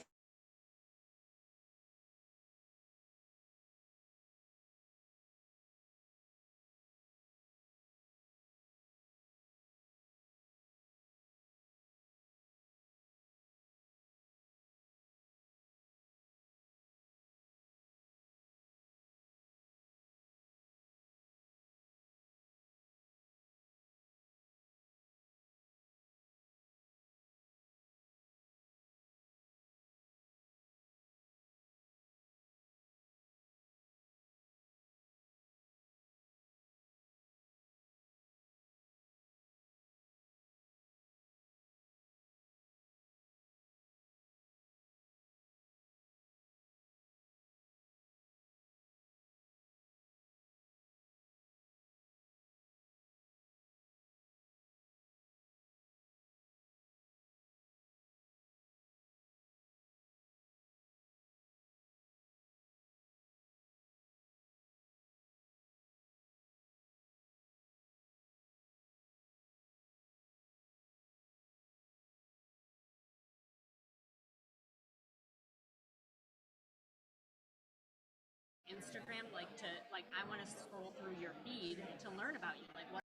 Instagram, like I want to scroll through your feed to learn about you, like what.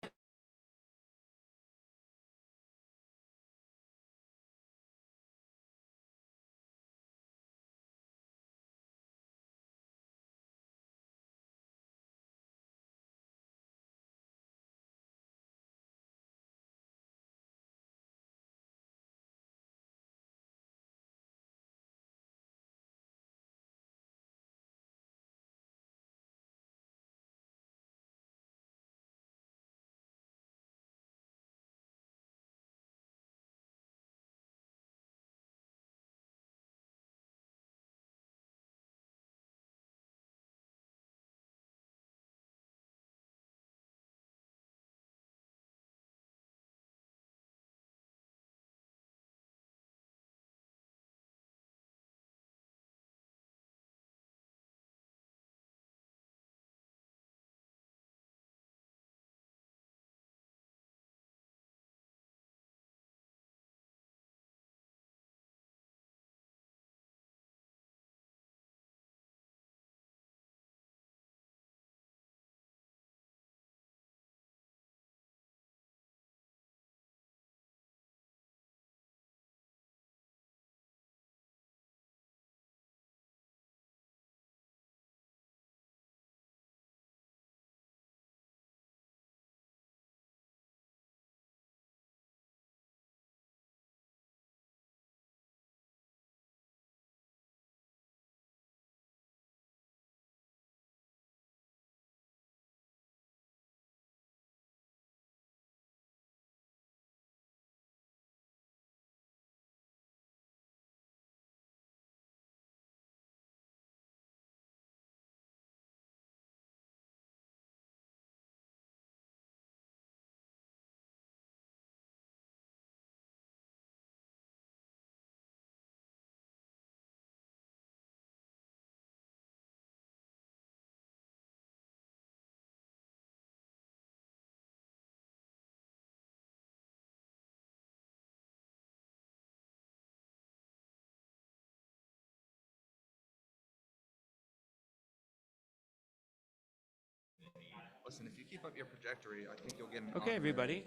Listen, if you keep up your trajectory, I think you'll get an Okay, honorary- everybody.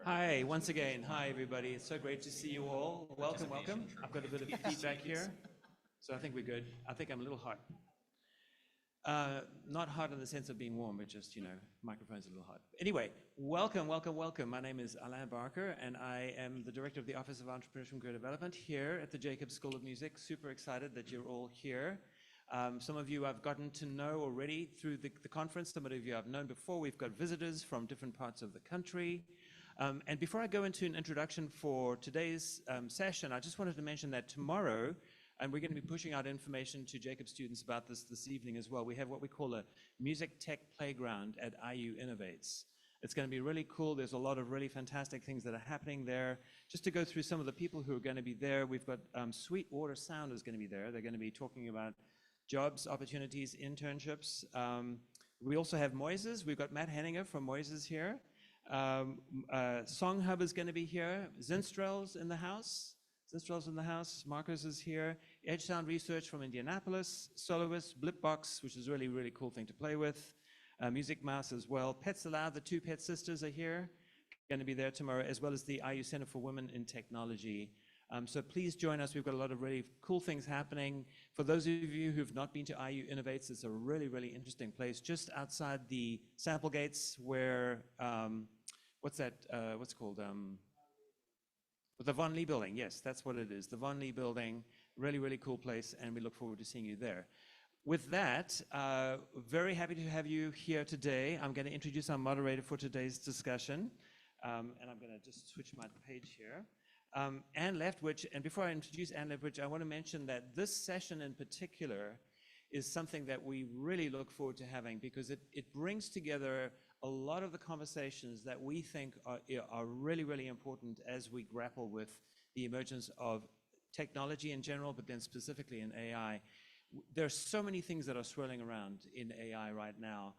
Hi, once again. Hi, everybody. It's so great to see you all. Welcome, welcome. I've got a bit of feedback here, so I think we're good. I think I'm a little hot. Not hot in the sense of being warm, but just, microphone's a little hot. Anyway, welcome, welcome, welcome. My name is Alain Barker, and I am the Director of the Office of Entrepreneurship and Career Development here at the Jacobs School of Music. Super excited that you're all here. Some of you I've gotten to know already through the conference. Some of you I've known before. We've got visitors from different parts of the country. And before I go into an introduction for today's session, I just wanted to mention that tomorrow, and we're going to be pushing out information to Jacob students about this evening as well. We have what we call a music tech playground at IU Innovates. It's going to be really cool. There's a lot of really fantastic things that are happening there. Just to go through some of the people who are going to be there, we've got Sweetwater Sound is going to be there. They're going to be talking about jobs, opportunities, internships. We also have Muse. We've got Matt Henninger from Muse here. Song Hub is going to be here. Zinstrel's in the house. Marcus is here. Edge Sound Research from Indianapolis. Soloist, Blipbox, which is really, really cool thing to play with. Music Mouse as well. Pets Aloud, the two Pet Sisters are here. Going to be there tomorrow, as well as the IU Center for Women in Technology. So please join us. We've got a lot of really cool things happening. For those of you who've not been to IU Innovates, it's a really, really interesting place just outside the sample gates where, what's it called? The Von Lee building. Yes, that's what it is. The Von Lee building, really, really cool place. And we look forward to seeing you there. With that, very happy to have you here today. I'm going to introduce our moderator for today's discussion. And I'm going to just switch my page here. Anne Leftwich, and before I introduce Anne Leftwich, I want to mention that this session in particular is something that we really look forward to having because it brings together a lot of the conversations that we think are really, really important as we grapple with the emergence of technology in general, but then specifically in AI. There's so many things that are swirling around in AI right now.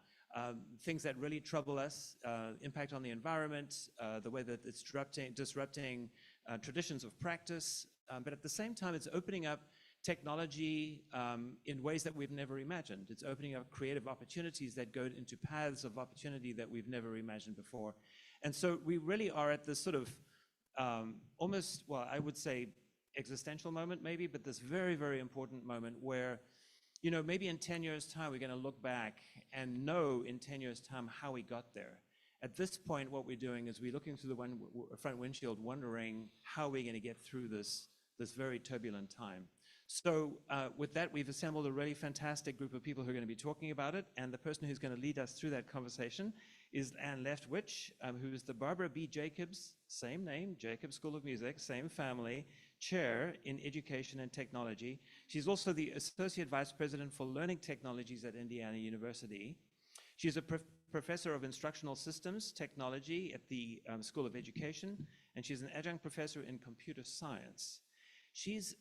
Things that really trouble us, impact on the environment, the way that it's disrupting traditions of practice, but at the same time, it's opening up technology in ways that we've never imagined. It's opening up creative opportunities that go into paths of opportunity that we've never imagined before. And so we really are at this sort of almost, well, I would say existential moment maybe, but this very, very important moment where, you know, maybe in 10 years' time, we're going to look back and know in 10 years' time how we got there. At this point, what we're doing is we're looking through the front windshield, wondering how we're going to get through this very turbulent time. So with that, we've assembled a really fantastic group of people who are going to be talking about it. And the person who's going to lead us through that conversation is Anne Leftwich, who is the Barbara B. Jacobs, same name, Jacobs School of Music, same family, chair in education and technology. She's also the Associate Vice President for Learning Technologies at Indiana University. She's a professor of instructional systems technology at the School of Education, and she's an adjunct professor in computer science. She's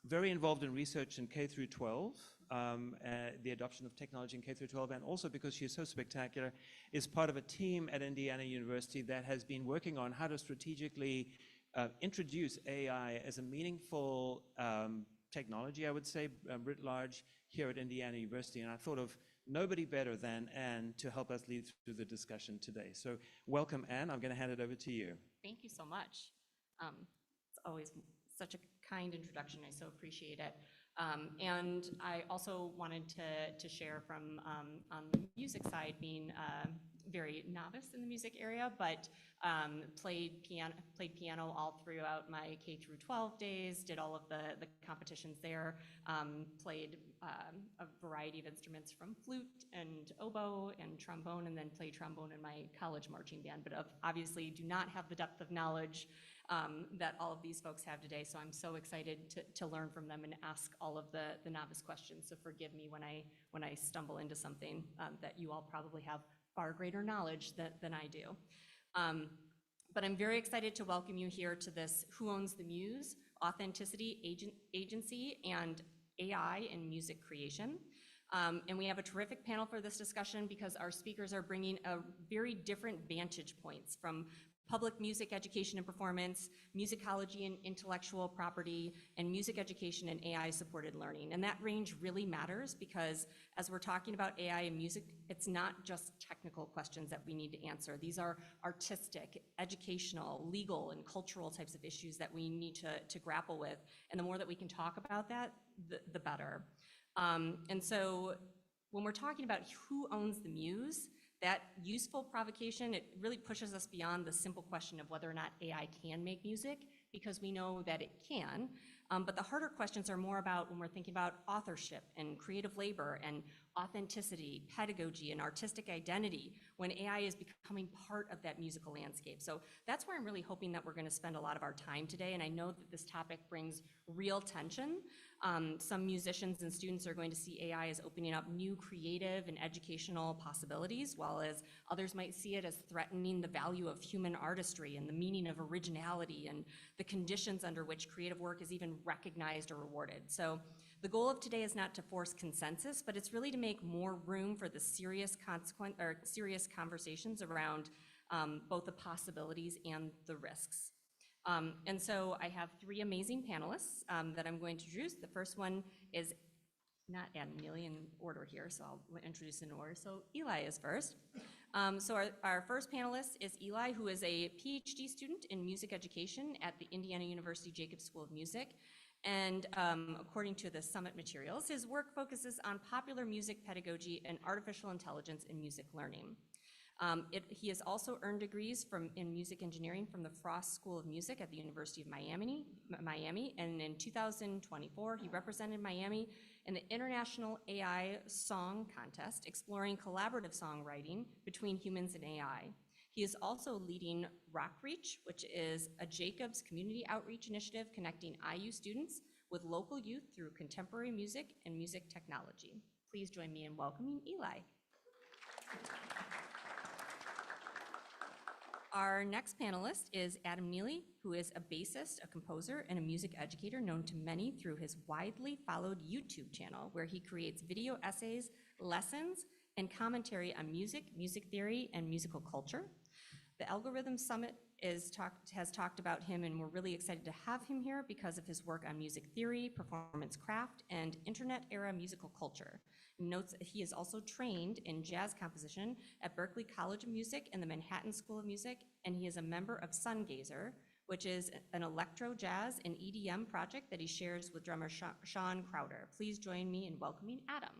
very involved in research in K through 12, the adoption of technology in K through 12, and also because she is so spectacular, is part of a team at Indiana University that has been working on how to strategically introduce AI as a meaningful technology, I would say, writ large here at Indiana University. And I thought of nobody better than Anne to help us lead through the discussion today. So welcome, Anne. I'm going to hand it over to you. Thank you so much. It's always such a kind introduction. I so appreciate it. And I also wanted to share from on the music side, being very novice in the music area, but played piano all throughout my K through 12 days, did all of the competitions there, played a variety of instruments from flute and oboe and trombone, and then played trombone in my college marching band, but obviously do not have the depth of knowledge that all of these folks have today. So I'm so excited to learn from them and ask all of the novice questions. So forgive me when I stumble into something that you all probably have far greater knowledge than I do. But I'm very excited to welcome you here to this Who Owns the Muse? Authenticity, Agency, and AI in Music Creation. And we have a terrific panel for this discussion because our speakers are bringing a very different vantage points from public music education and performance, musicology and intellectual property, and music education and AI-supported learning. And that range really matters because as we're talking about AI and music, it's not just technical questions that we need to answer. These are artistic, educational, legal, and cultural types of issues that we need to grapple with. And the more that we can talk about that, the better. And so when we're talking about who owns the muse, that useful provocation, it really pushes us beyond the simple question of whether or not AI can make music because we know that it can. But the harder questions are more about when we're thinking about authorship and creative labor and authenticity, pedagogy, and artistic identity, when AI is becoming part of that musical landscape. So that's where I'm really hoping that we're going to spend a lot of our time today. And I know that this topic brings real tension. Some musicians and students are going to see AI as opening up new creative and educational possibilities, while as others might see it as threatening the value of human artistry and the meaning of originality and the conditions under which creative work is even recognized or rewarded. So the goal of today is not to force consensus, but it's really to make more room for the serious conversations around both the possibilities and the risks. And so I have three amazing panelists that I'm going to introduce. The first one is not Adam Neely in order here, so I'll introduce in order. So Eli is first. So our first panelist is Eli, who is a PhD student in music education at the Indiana University Jacobs School of Music. And according to the summit materials, his work focuses on popular music pedagogy and artificial intelligence in music learning. He has also earned degrees in music engineering from the Frost School of Music at the University of Miami. And in 2024, he represented Miami in the International AI Song Contest, exploring collaborative songwriting between humans and AI. He is also leading RockReach, which is a Jacobs community outreach initiative connecting IU students with local youth through contemporary music and music technology. Please join me in welcoming Eli. Our next panelist is Adam Neely, who is a bassist, a composer, and a music educator known to many through his widely followed YouTube channel, where he creates video essays, lessons, and commentary on music, music theory, and musical culture. The AlgoRhythyms Summit has talked about him, and we're really excited to have him here because of his work on music theory, performance craft, and internet-era musical culture. Notes that he is also trained in jazz composition at Berklee College of Music and the Manhattan School of Music, and he is a member of Sungazer, which is an electro jazz and EDM project that he shares with drummer Sean Crowder. Please join me in welcoming Adam.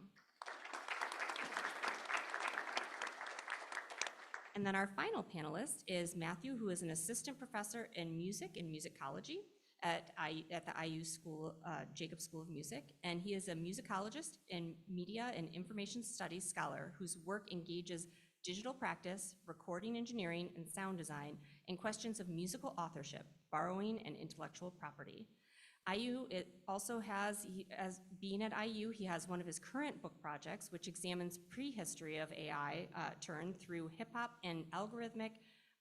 And then our final panelist is Matthew, who is an assistant professor in music and musicology at the IU School, Jacobs School of Music. And he is a musicologist and media and information studies scholar whose work engages digital practice, recording engineering, and sound design, and questions of musical authorship, borrowing, and intellectual property. IU, as being at IU, he has one of his current book projects, which examines prehistory of AI turned through hip hop and algorithmic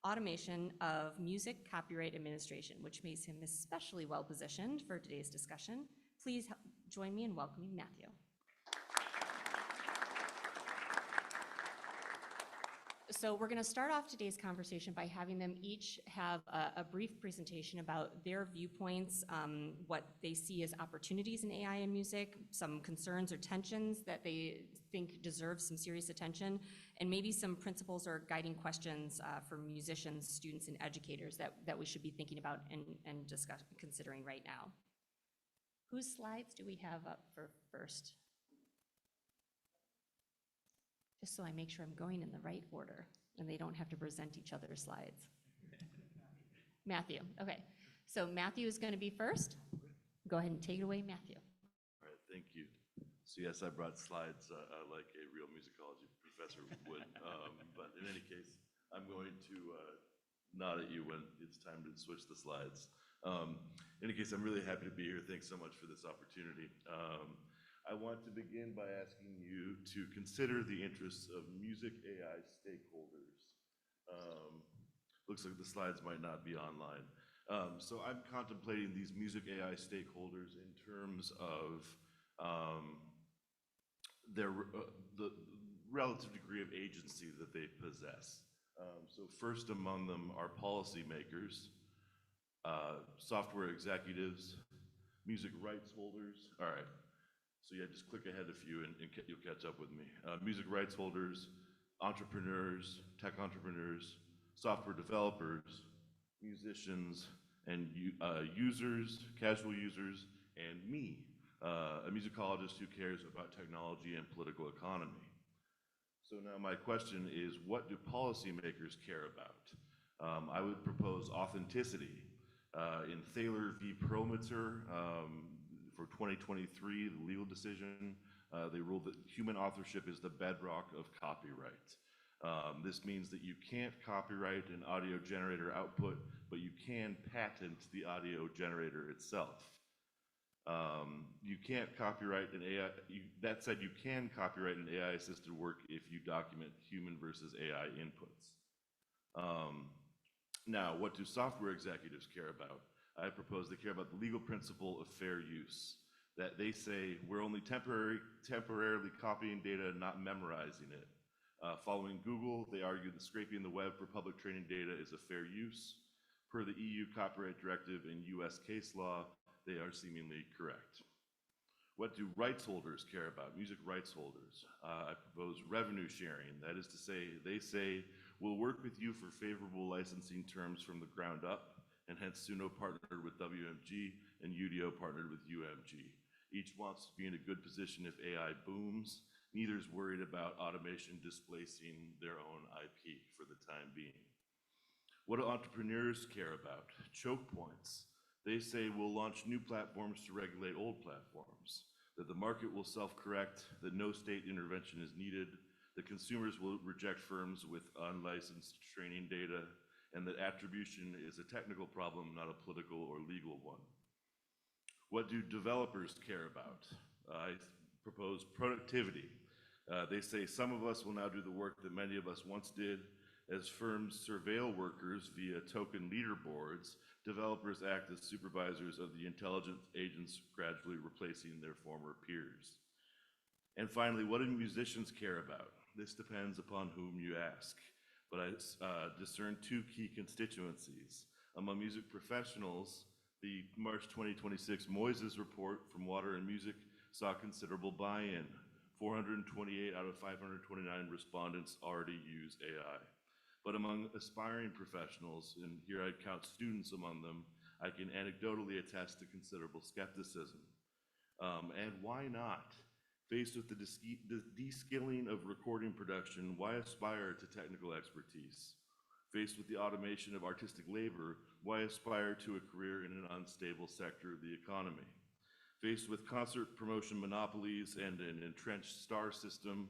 automation of music copyright administration, which makes him especially well positioned for today's discussion. Please join me in welcoming Matthew. So we're going to start off today's conversation by having them each have a brief presentation about their viewpoints, what they see as opportunities in AI and music, some concerns or tensions that they think deserve some serious attention, and maybe some principles or guiding questions for musicians, students, and educators that we should be thinking about and considering right now. Whose slides do we have up for first? Just so I make sure I'm going in the right order and they don't have to present each other's slides. Matthew, okay. So Matthew is going to be first. Go ahead and take it away, Matthew. All right, thank you. So yes, I brought slides like a real musicology professor would. But in any case, I'm going to nod at you when it's time to switch the slides. In any case, I'm really happy to be here. Thanks so much for this opportunity. I want to begin by asking you to consider the interests of music AI stakeholders. Looks like the slides might not be online. So I'm contemplating these music AI stakeholders in terms of the relative degree of agency that they possess. So first among them are policymakers, software executives, music rights holders. All right. So yeah, just click ahead a few and you'll catch up with me. Music rights holders, entrepreneurs, tech entrepreneurs, software developers, musicians, and users, casual users, and me, a musicologist who cares about technology and political economy. So now my question is, what do policymakers care about? I would propose authenticity. In Thaler v. Perlmutter, for 2023, the legal decision, they ruled that human authorship is the bedrock of copyright. This means that you can't copyright an audio generator output, but you can patent the audio generator itself. You can't copyright an AI, that said, you can copyright an AI-assisted work if you document human versus AI inputs. Now, what do software executives care about? I propose they care about the legal principle of fair use, that they say we're only temporarily copying data, not memorizing it. Following Google, they argue that scraping the web for public training data is a fair use. Per the EU copyright directive and US case law, they are seemingly correct. What do rights holders care about, music rights holders? I propose revenue sharing. That is to say, they say, we'll work with you for favorable licensing terms from the ground up, and hence Suno partnered with WMG and Udio partnered with UMG. Each wants to be in a good position if AI booms. Neither's worried about automation displacing their own IP for the time being. What do entrepreneurs care about? Choke points. They say we'll launch new platforms to regulate old platforms, that the market will self-correct, that no state intervention is needed, that consumers will reject firms with unlicensed training data, and that attribution is a technical problem, not a political or legal one. What do developers care about? I propose productivity. They say some of us will now do the work that many of us once did. As firms surveil workers via token leaderboards, developers act as supervisors of the intelligence agents, gradually replacing their former peers. And finally, what do musicians care about? This depends upon whom you ask, but I discern two key constituencies. Among music professionals, the March 2026 Muse report from Water and Music saw considerable buy-in. 428 out of 529 respondents already use AI. But among aspiring professionals, and here I'd count students among them, I can anecdotally attest to considerable skepticism. And why not? Faced with the de-skilling of recording production, why aspire to technical expertise? Faced with the automation of artistic labor, why aspire to a career in an unstable sector of the economy? Faced with concert promotion monopolies and an entrenched star system,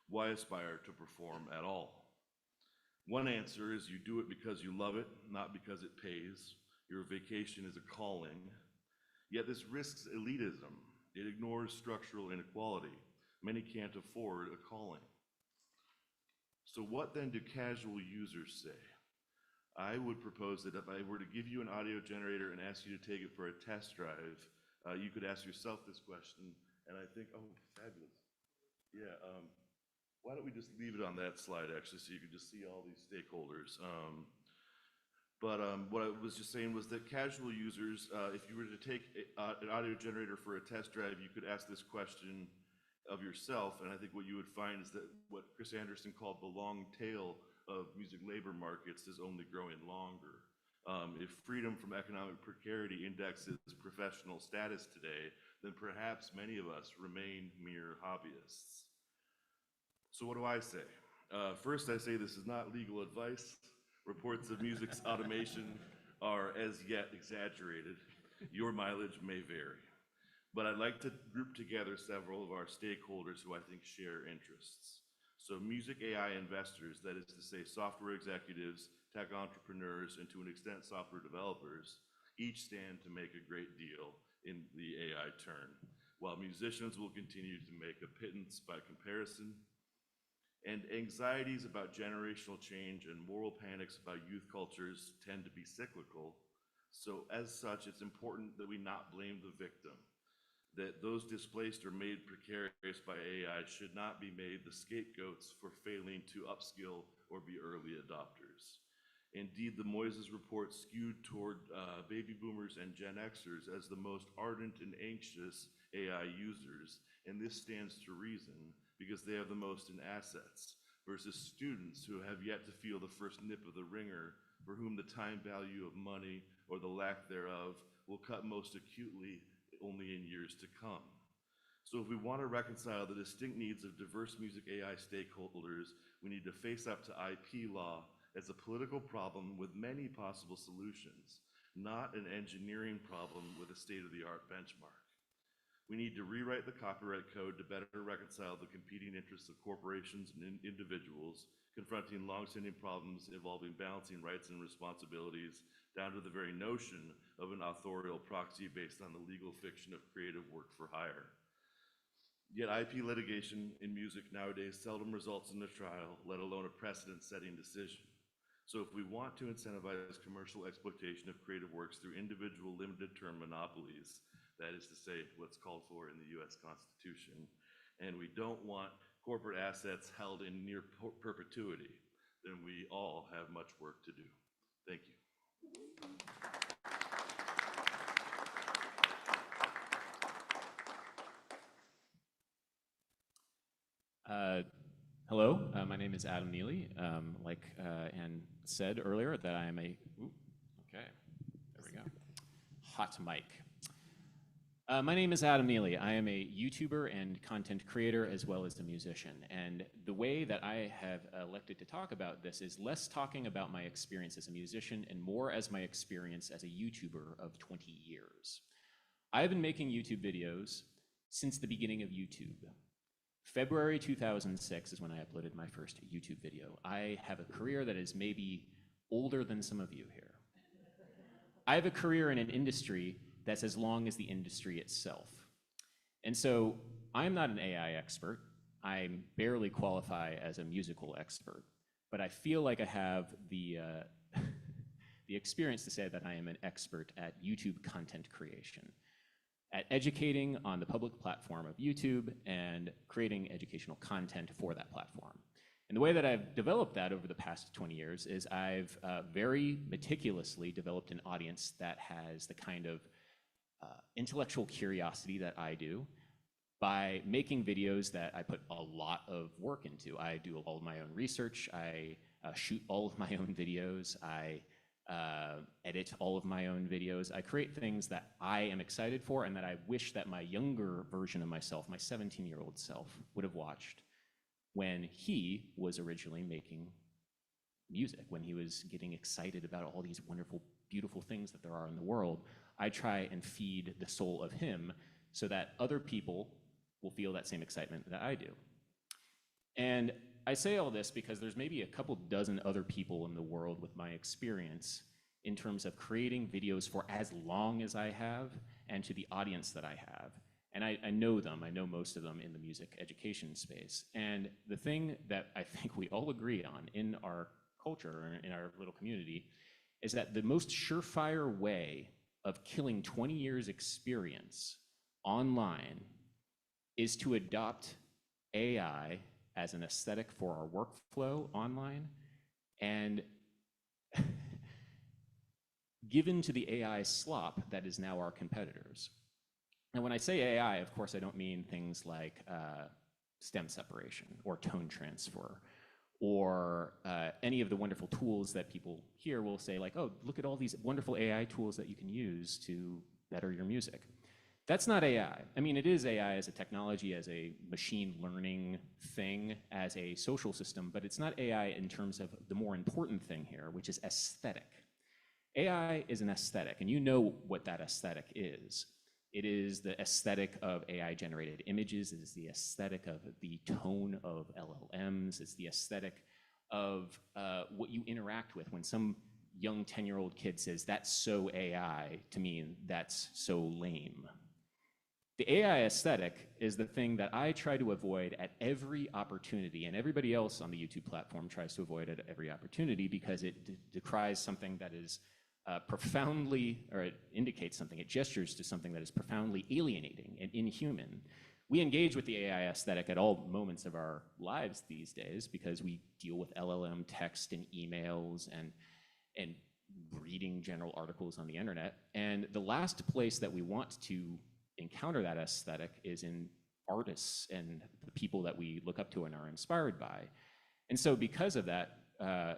why aspire to perform at all? One answer is you do it because you love it, not because it pays. Your vacation is a calling. Yet this risks elitism. It ignores structural inequality. Many can't afford a calling. So what then do casual users say? I would propose that if I were to give you an audio generator and ask you to take it for a test drive, you could ask yourself this question, and I think, oh, fabulous. Yeah, why don't we just leave it on that slide, actually, so you can just see all these stakeholders. What I was just saying was that casual users, if you were to take an audio generator for a test drive, you could ask this question of yourself, and I think what you would find is that what Chris Anderson called the long tail of music labor markets is only growing longer. If freedom from economic precarity indexes professional status today, then perhaps many of us remain mere hobbyists. So what do I say? First, I say this is not legal advice. Reports of music's automation are as yet exaggerated. Your mileage may vary. But I'd like to group together several of our stakeholders who I think share interests. So music AI investors, that is to say software executives, tech entrepreneurs, and to an extent software developers, each stand to make a great deal in the AI turn, while musicians will continue to make a pittance by comparison. And anxieties about generational change and moral panics about youth cultures tend to be cyclical. So as such, it's important that we not blame the victim, that those displaced or made precarious by AI should not be made the scapegoats for failing to upskill or be early adopters. Indeed, the Meuses report skewed toward baby boomers and Gen Xers as the most ardent and anxious AI users, and this stands to reason because they have the most in assets, versus students who have yet to feel the first nip of the ringer, for whom the time value of money or the lack thereof will cut most acutely only in years to come. So if we want to reconcile the distinct needs of diverse music AI stakeholders, we need to face up to IP law as a political problem with many possible solutions. not an engineering problem with a state-of-the-art benchmark. We need to rewrite the copyright code to better reconcile the competing interests of corporations and individuals, confronting longstanding problems involving balancing rights and responsibilities down to the very notion of an authorial proxy based on the legal fiction of creative work for hire. Yet IP litigation in music nowadays seldom results in a trial, let alone a precedent-setting decision. So if we want to incentivize commercial exploitation of creative works through individual limited-term monopolies, that is to say, what's called for in the US Constitution, and we don't want corporate assets held in near perpetuity, then we all have much work to do. Thank you. Hello, my name is Adam Neely. Like Ann said earlier, that I am a, okay, there we go, hot mic. My name is Adam Neely. I am a YouTuber and content creator as well as a musician. And the way that I have elected to talk about this is less talking about my experience as a musician and more as my experience as a YouTuber of 20 years. I've been making YouTube videos since the beginning of YouTube. February 2006 is when I uploaded my first YouTube video. I have a career that is maybe older than some of you here. I have a career in an industry that's as long as the industry itself. And so I'm not an AI expert. I barely qualify as a musical expert, but I feel like I have the experience to say that I am an expert at YouTube content creation, at educating on the public platform of YouTube and creating educational content for that platform. And the way that I've developed that over the past 20 years is I've very meticulously developed an audience that has the kind of intellectual curiosity that I do by making videos that I put a lot of work into. I do all of my own research. I shoot all of my own videos. I edit all of my own videos. I create things that I am excited for and that I wish that my younger version of myself, my 17-year-old self, would have watched when he was originally making music, when he was getting excited about all these wonderful, beautiful things that there are in the world. I try and feed the soul of him so that other people will feel that same excitement that I do. And I say all this because there's maybe a couple dozen other people in the world with my experience in terms of creating videos for as long as I have and to the audience that I have. And I know them, I know most of them in the music education space. And the thing that I think we all agree on in our culture, in our little community, is that the most surefire way of killing 20 years experience online is to adopt AI as an aesthetic for our workflow online and given to the AI slop that is now our competitors. And when I say AI, of course, I don't mean things like stem separation or tone transfer or any of the wonderful tools that people here will say like, oh, look at all these wonderful AI tools that you can use to better your music. That's not AI. I mean, it is AI as a technology, as a machine learning thing, as a social system, but it's not AI in terms of the more important thing here, which is aesthetic. AI is an aesthetic, and you know what that aesthetic is. It is the aesthetic of AI-generated images. It is the aesthetic of the tone of LLMs. It's the aesthetic of what you interact with when some young 10-year-old kid says, that's so AI, to mean that's so lame. The AI aesthetic is the thing that I try to avoid at every opportunity, and everybody else on the YouTube platform tries to avoid it at every opportunity because it decries something that is profoundly, or it indicates something, it gestures to something that is profoundly alienating and inhuman. We engage with the AI aesthetic at all moments of our lives these days because we deal with LLM text and emails and reading general articles on the internet. And the last place that we want to encounter that aesthetic is in artists and the people that we look up to and are inspired by. And so because of that,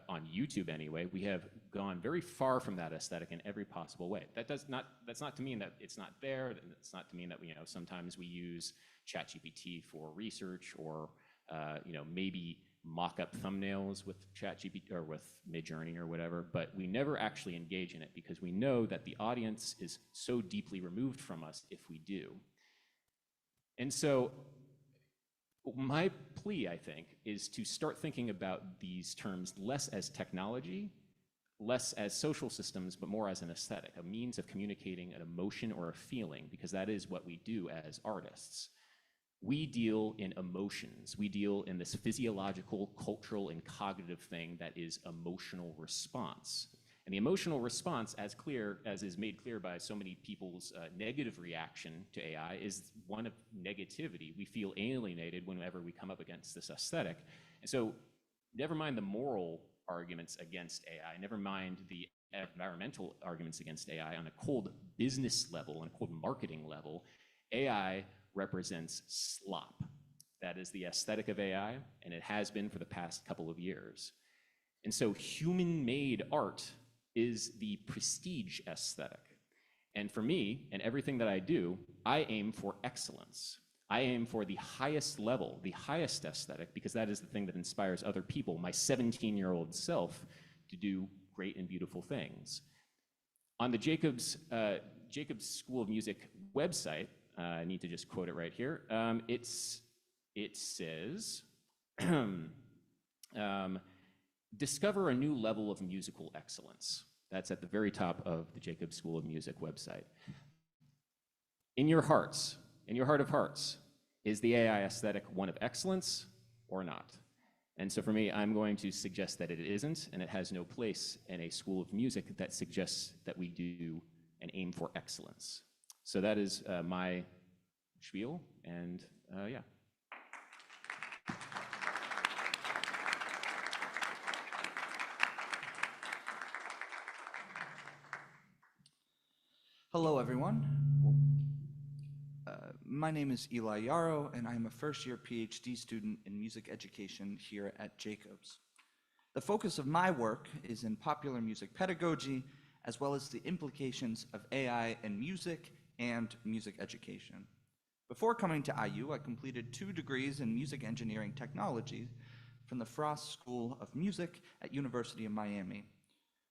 on YouTube anyway, we have gone very far from that aesthetic in every possible way. That's not to mean that it's not there. It's not to mean that sometimes we use ChatGPT for research or maybe mock-up thumbnails with ChatGPT or with Midjourney or whatever, but we never actually engage in it because we know that the audience is so deeply removed from us if we do. And so my plea, I think, is to start thinking about these terms less as technology, less as social systems, but more as an aesthetic, a means of communicating an emotion or a feeling, because that is what we do as artists. We deal in emotions. We deal in this physiological, cultural, and cognitive thing that is emotional response. And the emotional response, as is made clear by so many people's negative reaction to AI, is one of negativity. We feel alienated whenever we come up against this aesthetic. And so never mind the moral arguments against AI, never mind the environmental arguments against AI on a cold business level, on a cold marketing level, AI represents slop. That is the aesthetic of AI, and it has been for the past couple of years. And so human-made art is the prestige aesthetic. And for me, and everything that I do, I aim for excellence. I aim for the highest level, the highest aesthetic, because that is the thing that inspires other people, my 17-year-old self, to do great and beautiful things. On the Jacobs School of Music website, I need to just quote it right here, it says, discover a new level of musical excellence. That's at the very top of the Jacobs School of Music website. In your hearts, in your heart of hearts, is the AI aesthetic one of excellence or not? And so for me, I'm going to suggest that it isn't, and it has no place in a school of music that suggests that we do and aim for excellence. So that is my spiel, and yeah. Hello, everyone. My name is Eli Yarrow, and I'm a first-year PhD student in music education here at Jacobs. The focus of my work is in popular music pedagogy, as well as the implications of AI in music and music education. Before coming to IU, I completed 2 degrees in music engineering technology from the Frost School of Music at University of Miami,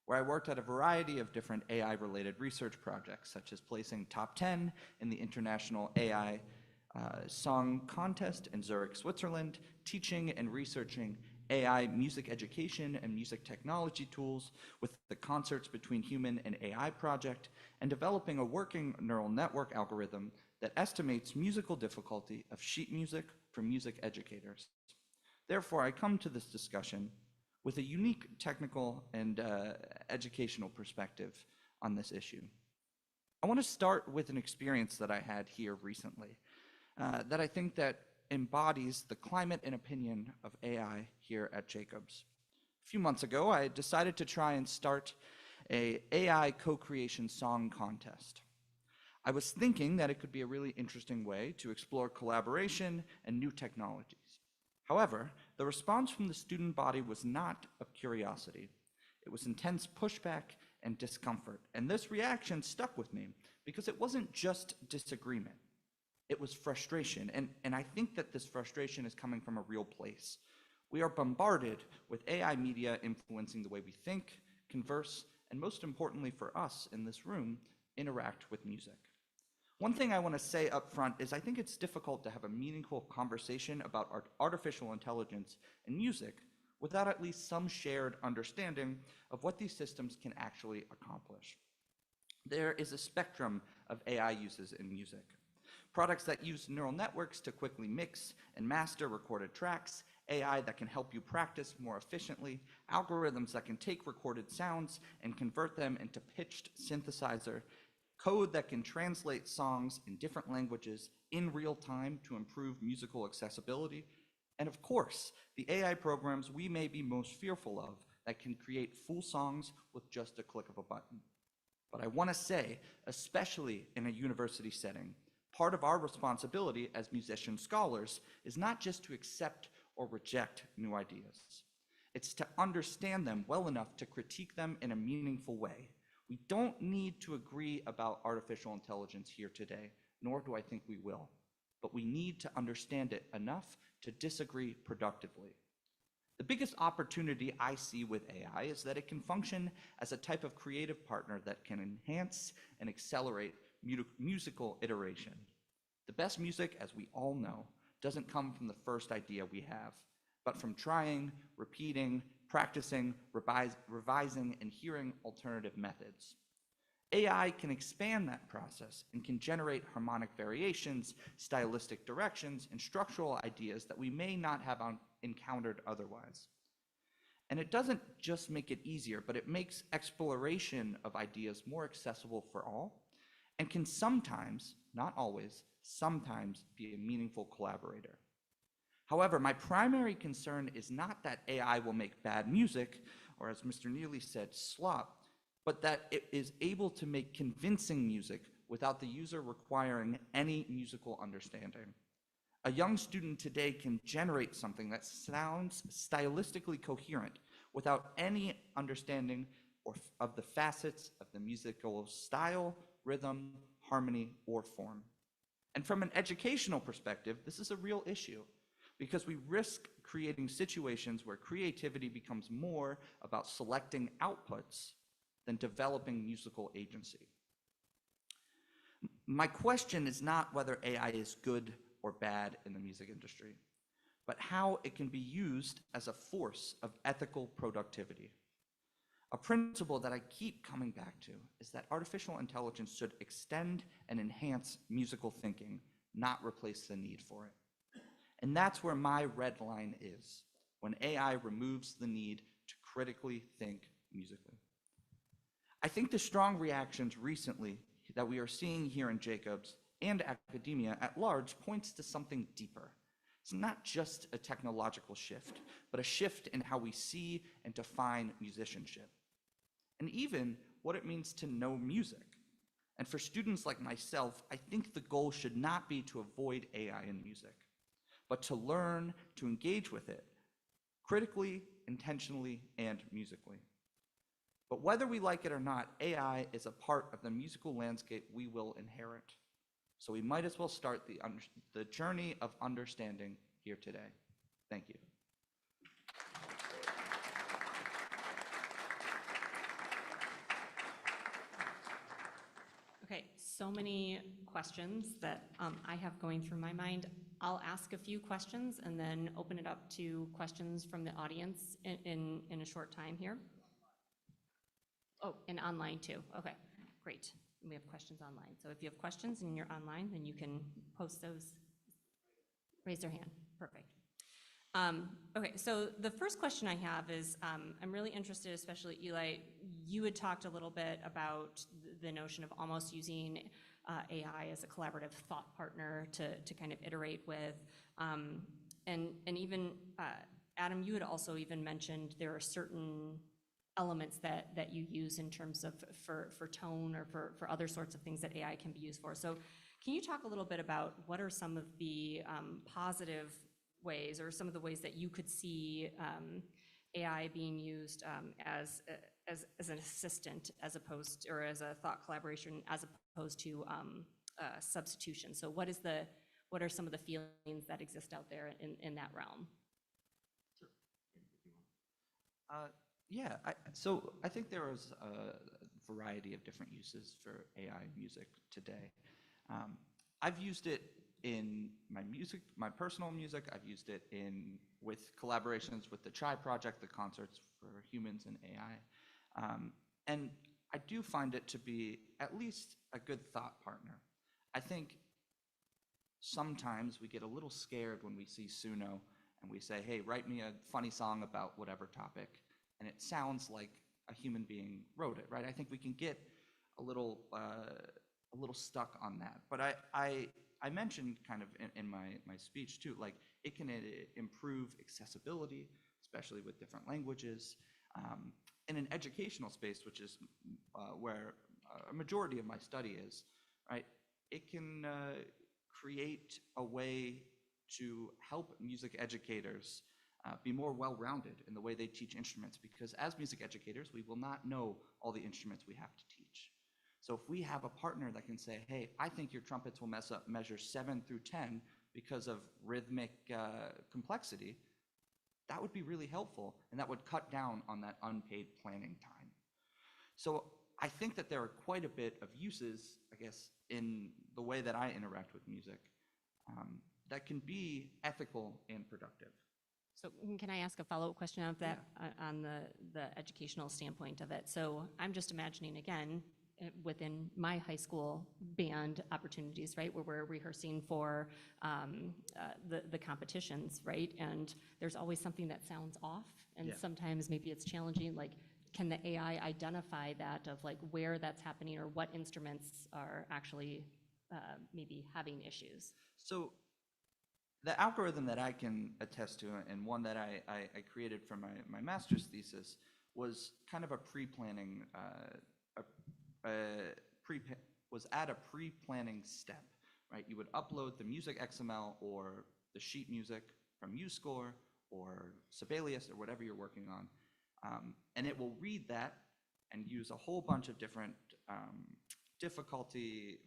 where I worked at a variety of different AI-related research projects, such as placing top 10 in the International AI Song Contest in Zurich, Switzerland, teaching and researching AI music education and music technology tools with the Concerts Between Human and AI project, and developing a working neural network algorithm that estimates musical difficulty of sheet music for music educators. Therefore, I come to this discussion with a unique technical and educational perspective on this issue. I want to start with an experience that I had here recently that I think that embodies the climate and opinion of AI here at Jacobs. A few months ago, I decided to try and start an AI co-creation song contest. I was thinking that it could be a really interesting way to explore collaboration and new technologies. However, the response from the student body was not of curiosity. It was intense pushback and discomfort, and this reaction stuck with me because it wasn't just disagreement. It was frustration, and I think that this frustration is coming from a real place. We are bombarded with AI media influencing the way we think, converse, and most importantly for us in this room, interact with music. One thing I want to say up front is I think it's difficult to have a meaningful conversation about artificial intelligence and music without at least some shared understanding of what these systems can actually accomplish. There is a spectrum of AI uses in music. Products that use neural networks to quickly mix and master recorded tracks, AI that can help you practice more efficiently, algorithms that can take recorded sounds and convert them into pitched synthesizer, code that can translate songs in different languages in real time to improve musical accessibility, and of course, the AI programs we may be most fearful of that can create full songs with just a click of a button. But I want to say, especially in a university setting, part of our responsibility as musician scholars is not just to accept or reject new ideas. It's to understand them well enough to critique them in a meaningful way. We don't need to agree about artificial intelligence here today, nor do I think we will. But we need to understand it enough to disagree productively. The biggest opportunity I see with AI is that it can function as a type of creative partner that can enhance and accelerate musical iteration. The best music, as we all know, doesn't come from the first idea we have, but from trying, repeating, practicing, revising, and hearing alternative methods. AI can expand that process and can generate harmonic variations, stylistic directions, and structural ideas that we may not have encountered otherwise. And it doesn't just make it easier, but it makes exploration of ideas more accessible for all, and can sometimes, not always, sometimes be a meaningful collaborator. However, my primary concern is not that AI will make bad music, or as Mr. Neely said, slop, but that it is able to make convincing music without the user requiring any musical understanding. A young student today can generate something that sounds stylistically coherent without any understanding of the facets of the musical style, rhythm, harmony, or form. And from an educational perspective, this is a real issue because we risk creating situations where creativity becomes more about selecting outputs than developing musical agency. My question is not whether AI is good or bad in the music industry, but how it can be used as a force of ethical productivity. A principle that I keep coming back to is that artificial intelligence should extend and enhance musical thinking, not replace the need for it. And that's where my red line is, when AI removes the need to critically think musically. I think the strong reactions recently that we are seeing here in Jacobs and academia at large points to something deeper. It's not just a technological shift, but a shift in how we see and define musicianship, and even what it means to know music. And for students like myself, I think the goal should not be to avoid AI in music, but to learn to engage with it critically, intentionally, and musically. But whether we like it or not, AI is a part of the musical landscape we will inherit. So we might as well start the journey of understanding here today. Thank you. Okay, so many questions that I have going through my mind. I'll ask a few questions and then open it up to questions from the audience in a short time here. Oh, and online too. Okay, great. We have questions online. So if you have questions and you're online, then you can post those. Raise your hand. Perfect. Okay, so the first question I have is, I'm really interested, especially Eli, you had talked a little bit about the notion of almost using AI as a collaborative thought partner to kind of iterate with. And even, Adam, you had also even mentioned there are certain elements that you use in terms of for tone or for other sorts of things that AI can be used for. So can you talk a little bit about what are some of the positive ways or some of the ways that you could see AI being used as an assistant as opposed or as a thought collaboration as opposed to substitution? So what are some of the feelings that exist out there in that realm? Yeah, so I think there is a variety of different uses for AI music today. I've used it in my personal music. I've used it with collaborations with the Chai Project, the Concerts for Humans and AI. And I do find it to be at least a good thought partner. I think sometimes we get a little scared when we see Suno and we say, hey, write me a funny song about whatever topic. And it sounds like a human being wrote it, right? I think we can get a little stuck on that. But I mentioned kind of in my speech too, like it can improve accessibility, especially with different languages. In an educational space, which is where a majority of my study is, right? It can create a way to help music educators be more well-rounded in the way they teach instruments, because as music educators, we will not know all the instruments we have to teach. So if we have a partner that can say, hey, I think your trumpets will mess up measures 7 through 10 because of rhythmic complexity, that would be really helpful, and that would cut down on that unpaid planning time. So I think that there are quite a bit of uses, I guess, in the way that I interact with music that can be ethical and productive. So can I ask a follow-up question of that on the educational standpoint of it? So I'm just imagining again, within my high school band opportunities, right, where we're rehearsing for the competitions, right? And there's always something that sounds off, and sometimes maybe it's challenging, like, can the AI identify that of like where that's happening or what instruments are actually maybe having issues? So the algorithm that I can attest to, and one that I created for my master's thesis, was kind of a pre-planning, was at a pre-planning step, right? You would upload the music XML or the sheet music from MuseScore or Sibelius or whatever you're working on, and it will read that and use a whole bunch of different difficulty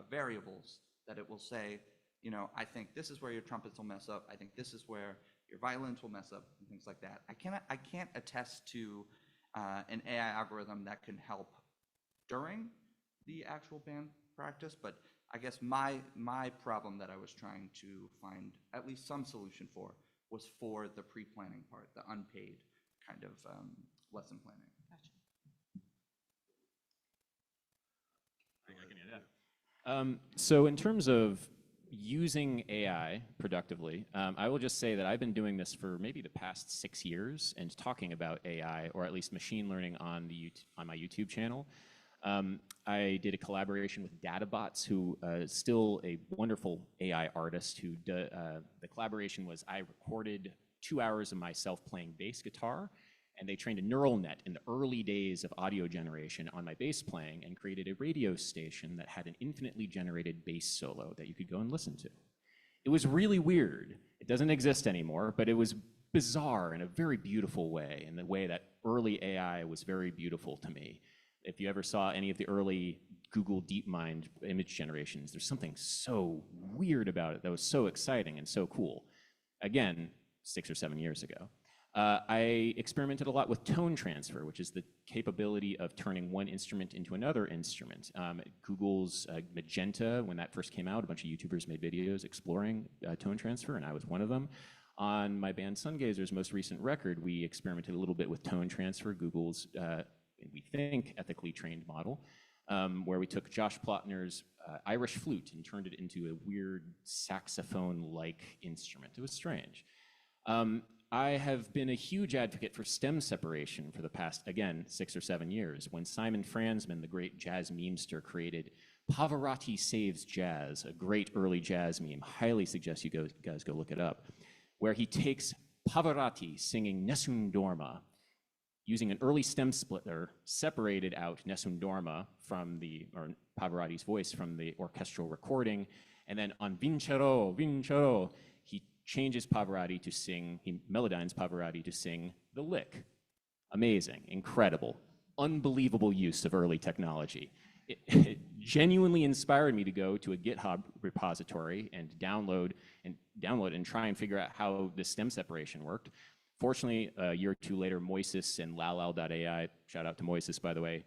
variables that it will say, you know, I think this is where your trumpets will mess up. I think this is where your violins will mess up, and things like that. I can't attest to an AI algorithm that can help during the actual band practice, but I guess my problem that I was trying to find at least some solution for was for the pre-planning part, the unpaid kind of lesson planning. Gotcha. I can add that. So in terms of using AI productively, I will just say that I've been doing this for maybe the past 6 years and talking about AI, or at least machine learning, on my YouTube channel. I did a collaboration with DataBots, who is still a wonderful AI artist. The collaboration was, I recorded 2 hours of myself playing bass guitar, and they trained a neural net in the early days of audio generation on my bass playing and created a radio station that had an infinitely generated bass solo that you could go and listen to. It was really weird. It doesn't exist anymore, but it was bizarre in a very beautiful way, in the way that early AI was very beautiful to me. If you ever saw any of the early Google DeepMind image generations, there's something so weird about it that was so exciting and so cool. Again, 6 or 7 years ago. I experimented a lot with tone transfer, which is the capability of turning one instrument into another instrument. Google's Magenta, when that first came out, a bunch of YouTubers made videos exploring tone transfer, and I was one of them. On my band Sungazer's most recent record, we experimented a little bit with tone transfer, Google's, we think, ethically trained model, where we took Josh Plotner's Irish flute and turned it into a weird saxophone-like instrument. It was strange. I have been a huge advocate for stem separation for the past, again, 6 or 7 years. When Simon Franzman, the great jazz memester, created Pavarotti Saves Jazz, a great early jazz meme, highly suggest you guys go look it up, where he takes Pavarotti singing Nessun Dorma, using an early stem splitter, separated out Nessun Dorma from or Pavarotti's voice from the orchestral recording, and then on Vincero, Vincero, he changes Pavarotti to sing, he melodines Pavarotti to sing the lick. Amazing, incredible, unbelievable use of early technology. It genuinely inspired me to go to a GitHub repository and download and try and figure out how the stem separation worked. Fortunately, a year or two later, Meitus and lalal.ai, shout out to Meitus, by the way,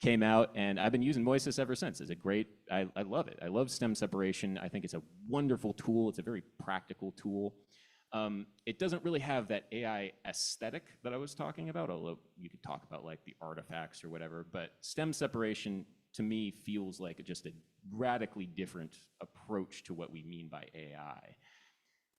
came out, and I've been using Meitus ever since. It's a great, I love it. I love stem separation. I think it's a wonderful tool. It's a very practical tool. It doesn't really have that AI aesthetic that I was talking about, although you could talk about like the artifacts or whatever, but stem separation to me feels like just a radically different approach to what we mean by AI.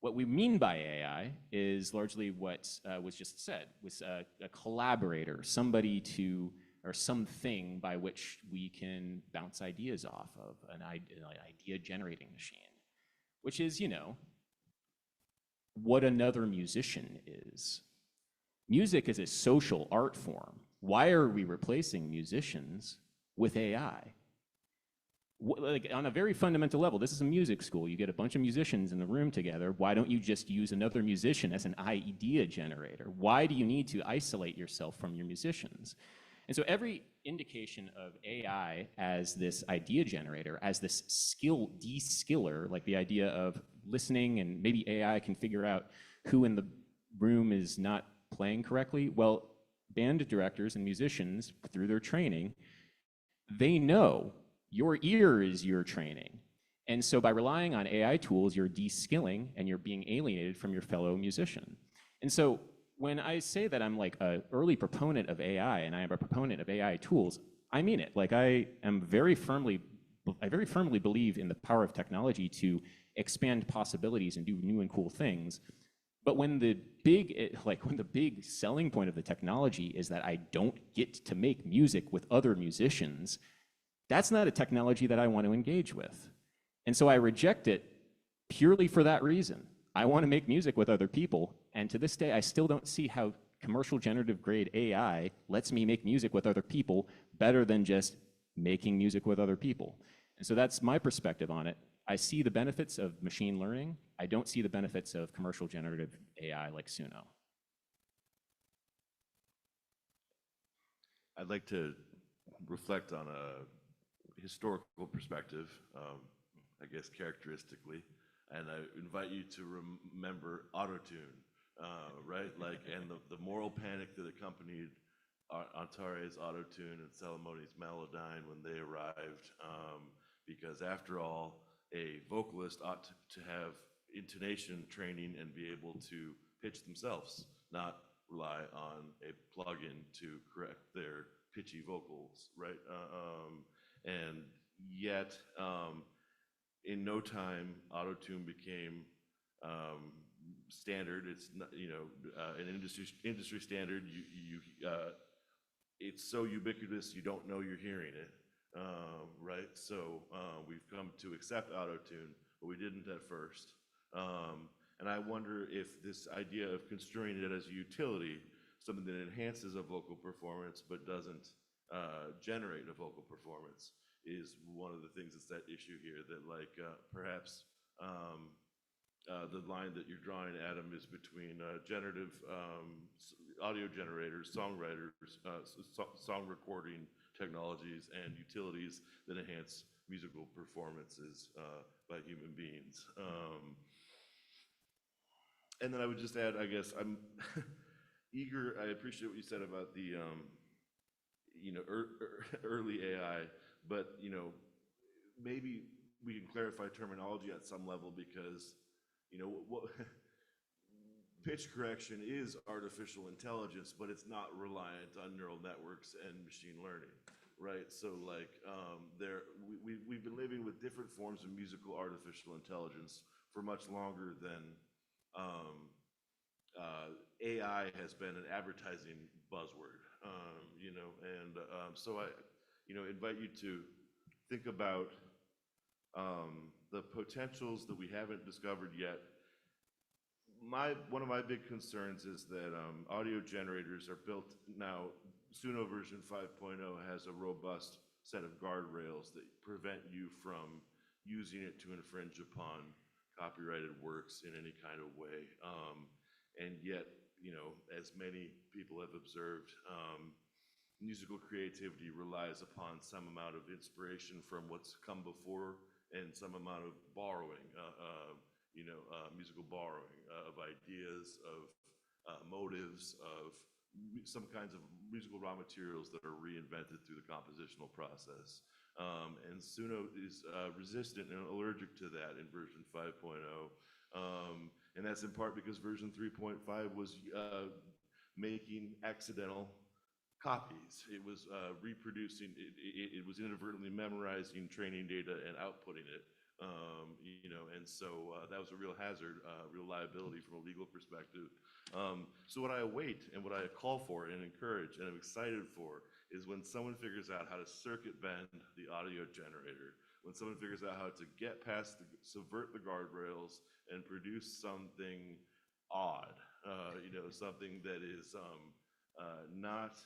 What we mean by AI is largely what was just said, was a collaborator, somebody to, or something by which we can bounce ideas off of, an idea generating machine, which is, you know, what another musician is. Music is a social art form. Why are we replacing musicians with AI? Like, on a very fundamental level, this is a music school. You get a bunch of musicians in the room together. Why don't you just use another musician as an idea generator? Why do you need to isolate yourself from your musicians? And so every indication of AI as this idea generator, as this skill de-skiller, like the idea of listening and maybe AI can figure out who in the room is not playing correctly. Well, band directors and musicians, through their training, they know your ear is your training. And so by relying on AI tools, you're de-skilling and you're being alienated from your fellow musician. And so when I say that I'm like an early proponent of AI and I am a proponent of AI tools, I mean it. Like I very firmly believe in the power of technology to expand possibilities and do new and cool things. But when the big selling point of the technology is that I don't get to make music with other musicians, that's not a technology that I want to engage with. And so I reject it purely for that reason. I want to make music with other people, and to this day, I still don't see how commercial generative grade AI lets me make music with other people better than just making music with other people. And so that's my perspective on it. I see the benefits of machine learning. I don't see the benefits of commercial generative AI like Suno. I'd like to reflect on a historical perspective, I guess characteristically, and I invite you to remember autotune, right? Like, and the moral panic that accompanied Antares Autotune and Salomone's Melodyne when they arrived, because after all, a vocalist ought to have intonation training and be able to pitch themselves, not rely on a plugin to correct their pitchy vocals, right? And yet, in no time, autotune became standard. It's not, an industry standard. It's so ubiquitous you don't know you're hearing it, right? So we've come to accept autotune, but we didn't at first. And I wonder if this idea of construing it as a utility, something that enhances a vocal performance but doesn't generate a vocal performance, is one of the things that's at issue here. That perhaps the line that you're drawing, Adam, is between generative audio generators, songwriters, song recording technologies, and utilities that enhance musical performances by human beings. And then I would just add, I guess I'm eager. I appreciate what you said about the early AI, but maybe we can clarify terminology at some level, because what pitch correction is artificial intelligence, but it's not reliant on neural networks and machine learning, right? So we've been living with different forms of musical artificial intelligence for much longer than AI has been an advertising buzzword, so I invite you to think about the potentials that we haven't discovered yet. One of my big concerns is that audio generators are built now. Suno version 5.0 has a robust set of guardrails that prevent you from using it to infringe upon copyrighted works in any kind of way. And yet, as many people have observed, musical creativity relies upon some amount of inspiration from what's come before and some amount of borrowing, musical borrowing of ideas, of motives, of some kinds of musical raw materials that are reinvented through the compositional process. And Suno is resistant and allergic to that in version 5.0. And that's in part because version 3.5 was making accidental copies. It was reproducing, it was inadvertently memorizing training data and outputting it. And so that was a real hazard, real liability from a legal perspective. So what I await and what I call for and encourage and I'm excited for is when someone figures out how to circuit bend the audio generator, when someone figures out how to get past, subvert the guardrails and produce something odd, something that is not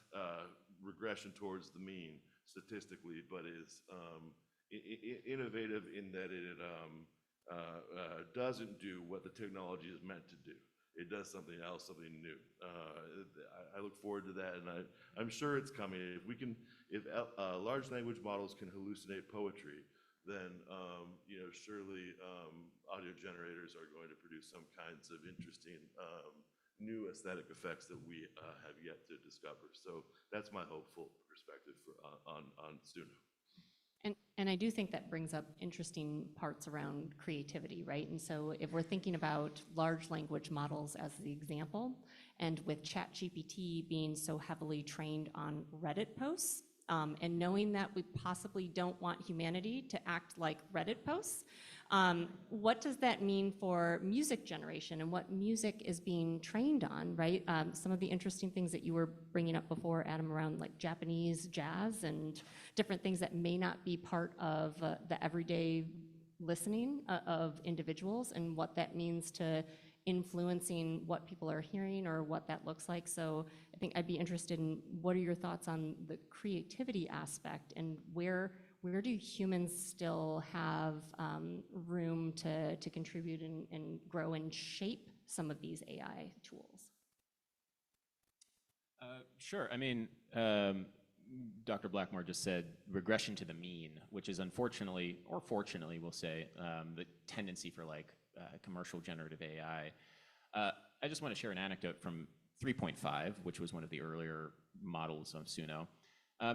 regression towards the mean statistically, but is innovative in that it doesn't do what the technology is meant to do. It does something else, something new. I look forward to that, and I'm sure it's coming. If large language models can hallucinate poetry, then surely audio generators are going to produce some kinds of interesting new aesthetic effects that we have yet to discover. So that's my hopeful perspective for, on Suno. And I do think that brings up interesting parts around creativity, right? And so if we're thinking about large language models as the example, and with ChatGPT being so heavily trained on Reddit posts, and knowing that we possibly don't want humanity to act like Reddit posts, what does that mean for music generation and what music is being trained on, right? Some of the interesting things that you were bringing up before, Adam, around like Japanese jazz and different things that may not be part of the everyday listening of individuals, and what that means to influencing what people are hearing or what that looks like. So I think I'd be interested in what are your thoughts on the creativity aspect, and where do humans still have room to contribute and grow and shape some of these AI tools? Sure. I mean, Dr. Blackmore just said regression to the mean, which is unfortunately, or fortunately, we'll say, the tendency for like commercial generative AI. I just want to share an anecdote from 3.5, which was one of the earlier models of Suno.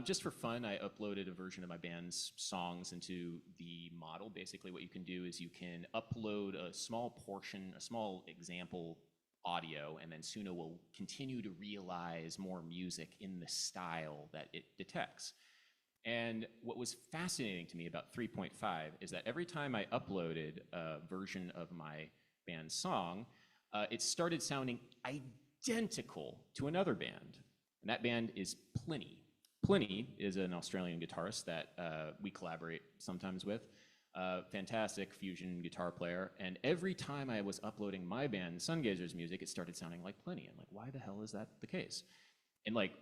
Just for fun, I uploaded a version of my band's songs into the model. Basically, what you can do is you can upload a small portion, a small example audio, and then Suno will continue to realize more music in the style that it detects. And what was fascinating to me about 3.5 is that every time I uploaded a version of my band's song, it started sounding identical to another band. And that band is Pliny. Pliny is an Australian guitarist that we collaborate sometimes with. Fantastic fusion guitar player. And every time I was uploading my band, Sungazer's music, it started sounding like Pliny. I'm like, why the hell is that the case? And like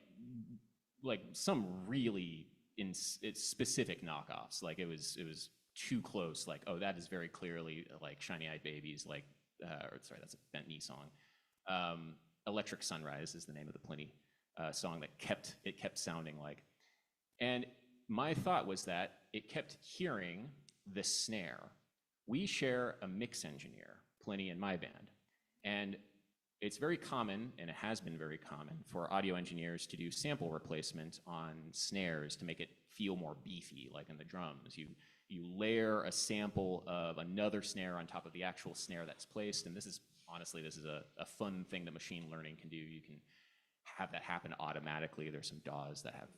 some really it's specific knockoffs. Like it was too close. Like, oh, that is very clearly like Shiny Eyed Babies, like, or sorry, that's a Bent Knee song. Electric Sunrise is the name of the Pliny song that kept sounding like. And my thought was that it kept hearing the snare. We share a mix engineer, Pliny and my band. And it's very common, and it has been very common, for audio engineers to do sample replacement on snares to make it feel more beefy, like in the drums. You layer a sample of another snare on top of the actual snare that's placed, and this is a fun thing that machine learning can do. You can have that happen automatically. There's some DAWs that have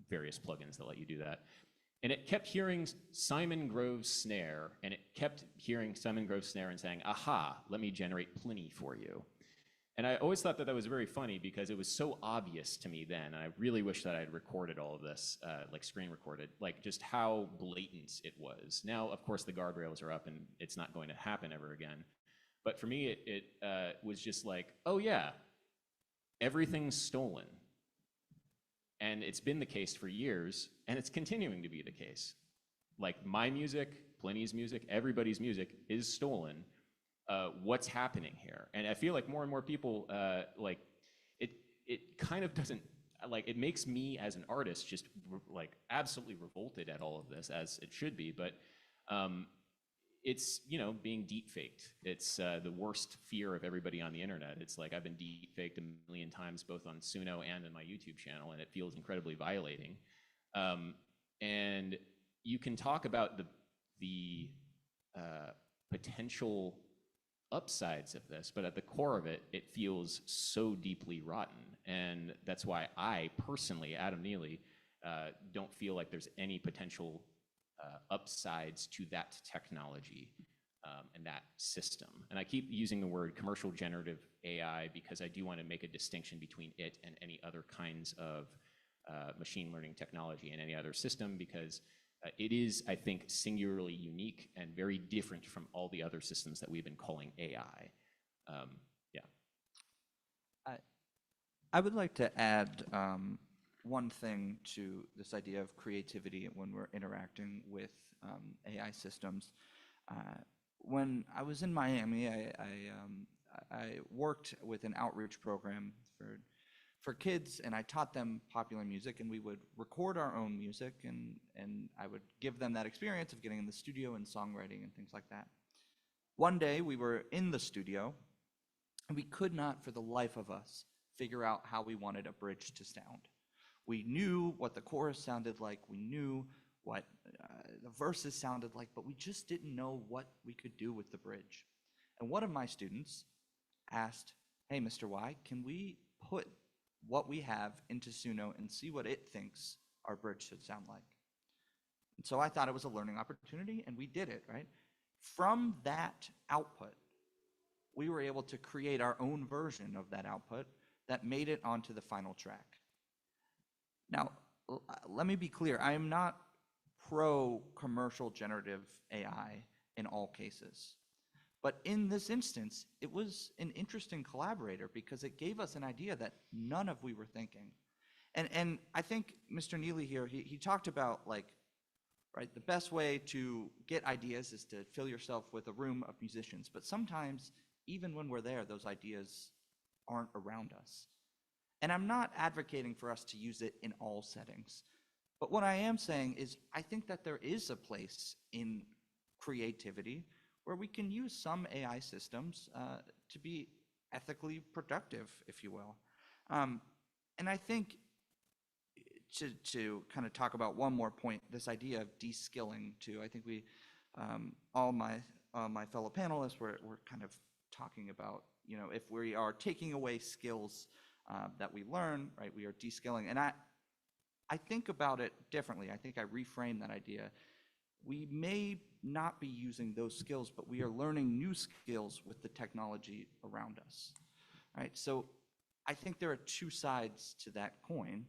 various plugins that let you do that. And it kept hearing Simon Grove's snare, and it kept hearing Simon Grove's snare and saying, aha, let me generate Pliny for you. And I always thought that was very funny because it was so obvious to me then. And I really wish that I had recorded all of this, like screen recorded, like just how blatant it was. Now, of course, the guardrails are up and it's not going to happen ever again. But for me, it was just like, oh yeah, everything's stolen. And it's been the case for years, and it's continuing to be the case. Like my music, Pliny's music, everybody's music is stolen. What's happening here? And I feel like more and more people, like it kind of doesn't, like it makes me as an artist just like absolutely revolted at all of this, as it should be. But it's, being deep faked. It's the worst fear of everybody on the internet. It's like I've been deep faked a million times, both on Suno and on my YouTube channel, and it feels incredibly violating. And you can talk about the potential upsides of this, but at the core of it, it feels so deeply rotten. And that's why I personally, Adam Neely, don't feel like there's any potential upsides to that technology and that system. And I keep using the word commercial generative AI because I do want to make a distinction between it and any other kinds of machine learning technology and any other system, because it is, I think, singularly unique and very different from all the other systems that we've been calling AI. I would like to add one thing to this idea of creativity when we're interacting with AI systems. When I was in Miami, I worked with an outreach program for kids, and I taught them popular music, and we would record our own music, and I would give them that experience of getting in the studio and songwriting and things like that. One day we were in the studio, And we could not, for the life of us, figure out how we wanted a bridge to sound. We knew what the chorus sounded like, we knew what the verses sounded like, but we just didn't know what we could do with the bridge. And one of my students asked, hey, Mr. Y, can we put what we have into Suno and see what it thinks our bridge should sound like? And so I thought it was a learning opportunity, and we did it, right? From that output, we were able to create our own version of that output that made it onto the final track. Now, let me be clear. I am not pro commercial generative AI in all cases. But in this instance, it was an interesting collaborator because it gave us an idea that none of we were thinking. And I think Mr. Neely here, he talked about like, right, the best way to get ideas is to fill yourself with a room of musicians. But sometimes, even when we're there, those ideas aren't around us. And I'm not advocating for us to use it in all settings. But what I am saying is I think that there is a place in creativity where we can use some AI systems to be ethically productive, if you will. And I think to kind of talk about one more point, this idea of de-skilling too, I think we, all my fellow panelists were kind of talking about, you know, if we are taking away skills that we learn, right, we are de-skilling. And I think about it differently. I think I reframe that idea. We may not be using those skills, but we are learning new skills with the technology around us, right? So I think there are two sides to that coin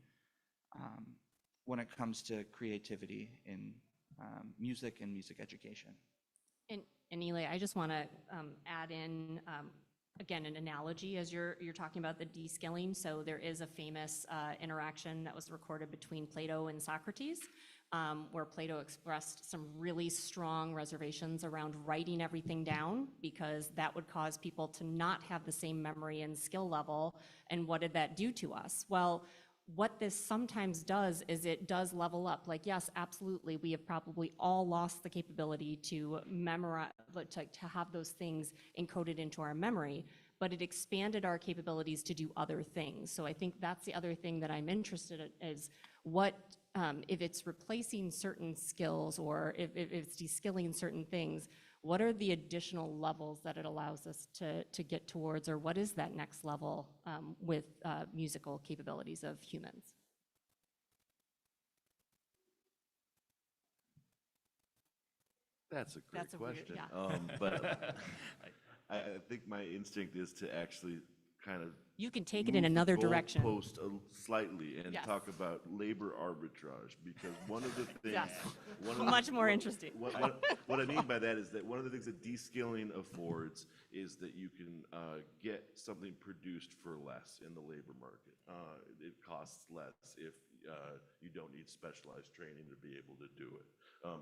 when it comes to creativity in music and music education. And Neely, I just want to add in again an analogy as you're talking about the de-skilling. So there is a famous interaction that was recorded between Plato and Socrates, where Plato expressed some really strong reservations around writing everything down because that would cause people to not have the same memory and skill level. And what did that do to us? Well, what this sometimes does is it does level up. Like, yes, absolutely, we have probably all lost the capability to memorize, to have those things encoded into our memory, but it expanded our capabilities to do other things. So I think that's the other thing that I'm interested in is what, if it's replacing certain skills or if it's de-skilling certain things, what are the additional levels that it allows us to get towards, or what is that next level with musical capabilities of humans? That's a great question. Weird, yeah. But I think my instinct is to actually kind of you can take it in another direction. Post slightly and Yes. talk about labor arbitrage, because one of the things, Yes. Much more interesting. What I mean by that is that one of the things that de-skilling affords is that you can get something produced for less in the labor market. It costs less if you don't need specialized training to be able to do it.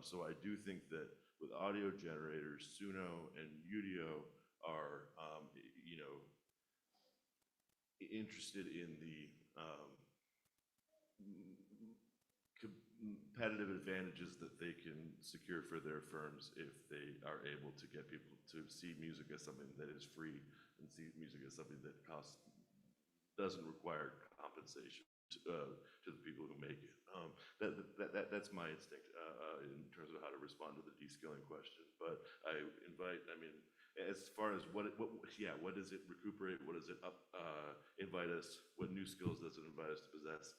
So I do think that with audio generators, Suno and Udio are, you know, interested in the competitive advantages that they can secure for their firms if they are able to get people to see music as something that is free and see music as something that doesn't require compensation to the people who make it. That's my instinct in terms of how to respond to the de-skilling question. But I invite, I mean, as far as what does it recuperate? What does it invite us? What new skills does it invite us to possess?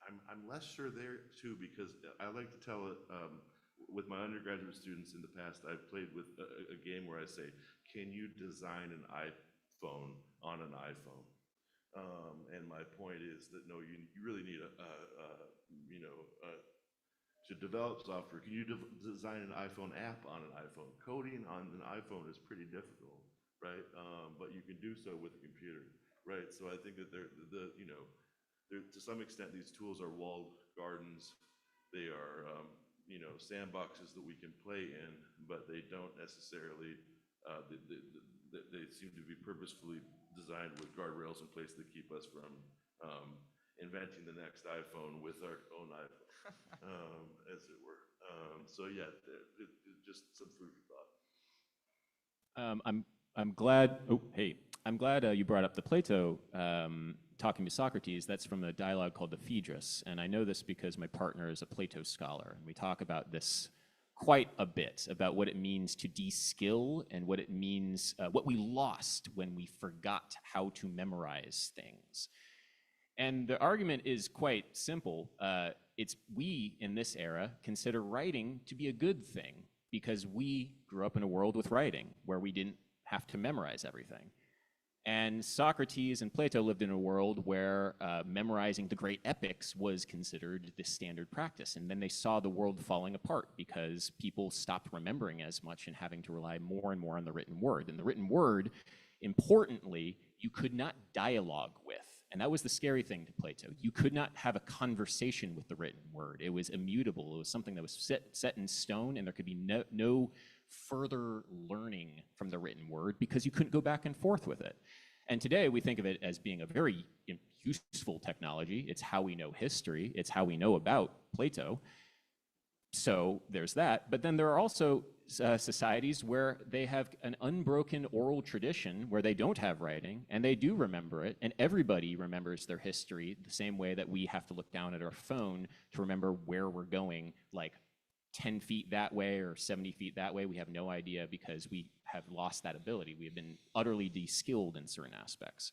I'm less sure there too, because I like to tell it with my undergraduate students in the past. I've played with a game where I say, "Can you design an iPhone on an iPhone?" And my point is that no, you really need to develop software. Can you design an iPhone app on an iPhone? Coding on an iPhone is pretty difficult, right? But you can do so with a computer, right? So I think that to some extent, these tools are walled gardens. They are, sandboxes that we can play in, but they don't necessarily, they seem to be purposefully designed with guardrails in place that keep us from inventing the next iPhone with our own iPhone, as it were. So yeah, just some food for thought. I'm glad. Oh, hey. I'm glad you brought up the Plato talking to Socrates. That's from a dialogue called the Phaedrus. And I know this because my partner is a Plato scholar. And we talk about this quite a bit, about what it means to de-skill and what it means, what we lost when we forgot how to memorize things. And the argument is quite simple. It's we, in this era, consider writing to be a good thing because we grew up in a world with writing where we didn't have to memorize everything. And Socrates and Plato lived in a world where memorizing the great epics was considered the standard practice. And then they saw the world falling apart because people stopped remembering as much and having to rely more and more on the written word. And the written word, importantly, you could not dialogue with. And that was the scary thing to Plato. You could not have a conversation with the written word. It was immutable. It was something that was set in stone, and there could be no further learning from the written word because you couldn't go back and forth with it. And today we think of it as being a very useful technology. It's how we know history. It's how we know about Plato. So there's that. But then there are also societies where they have an unbroken oral tradition where they don't have writing and they do remember it, and everybody remembers their history the same way that we have to look down at our phone to remember where we're going, like 10 feet that way or 70 feet that way. We have no idea because we have lost that ability. We have been utterly de-skilled in certain aspects.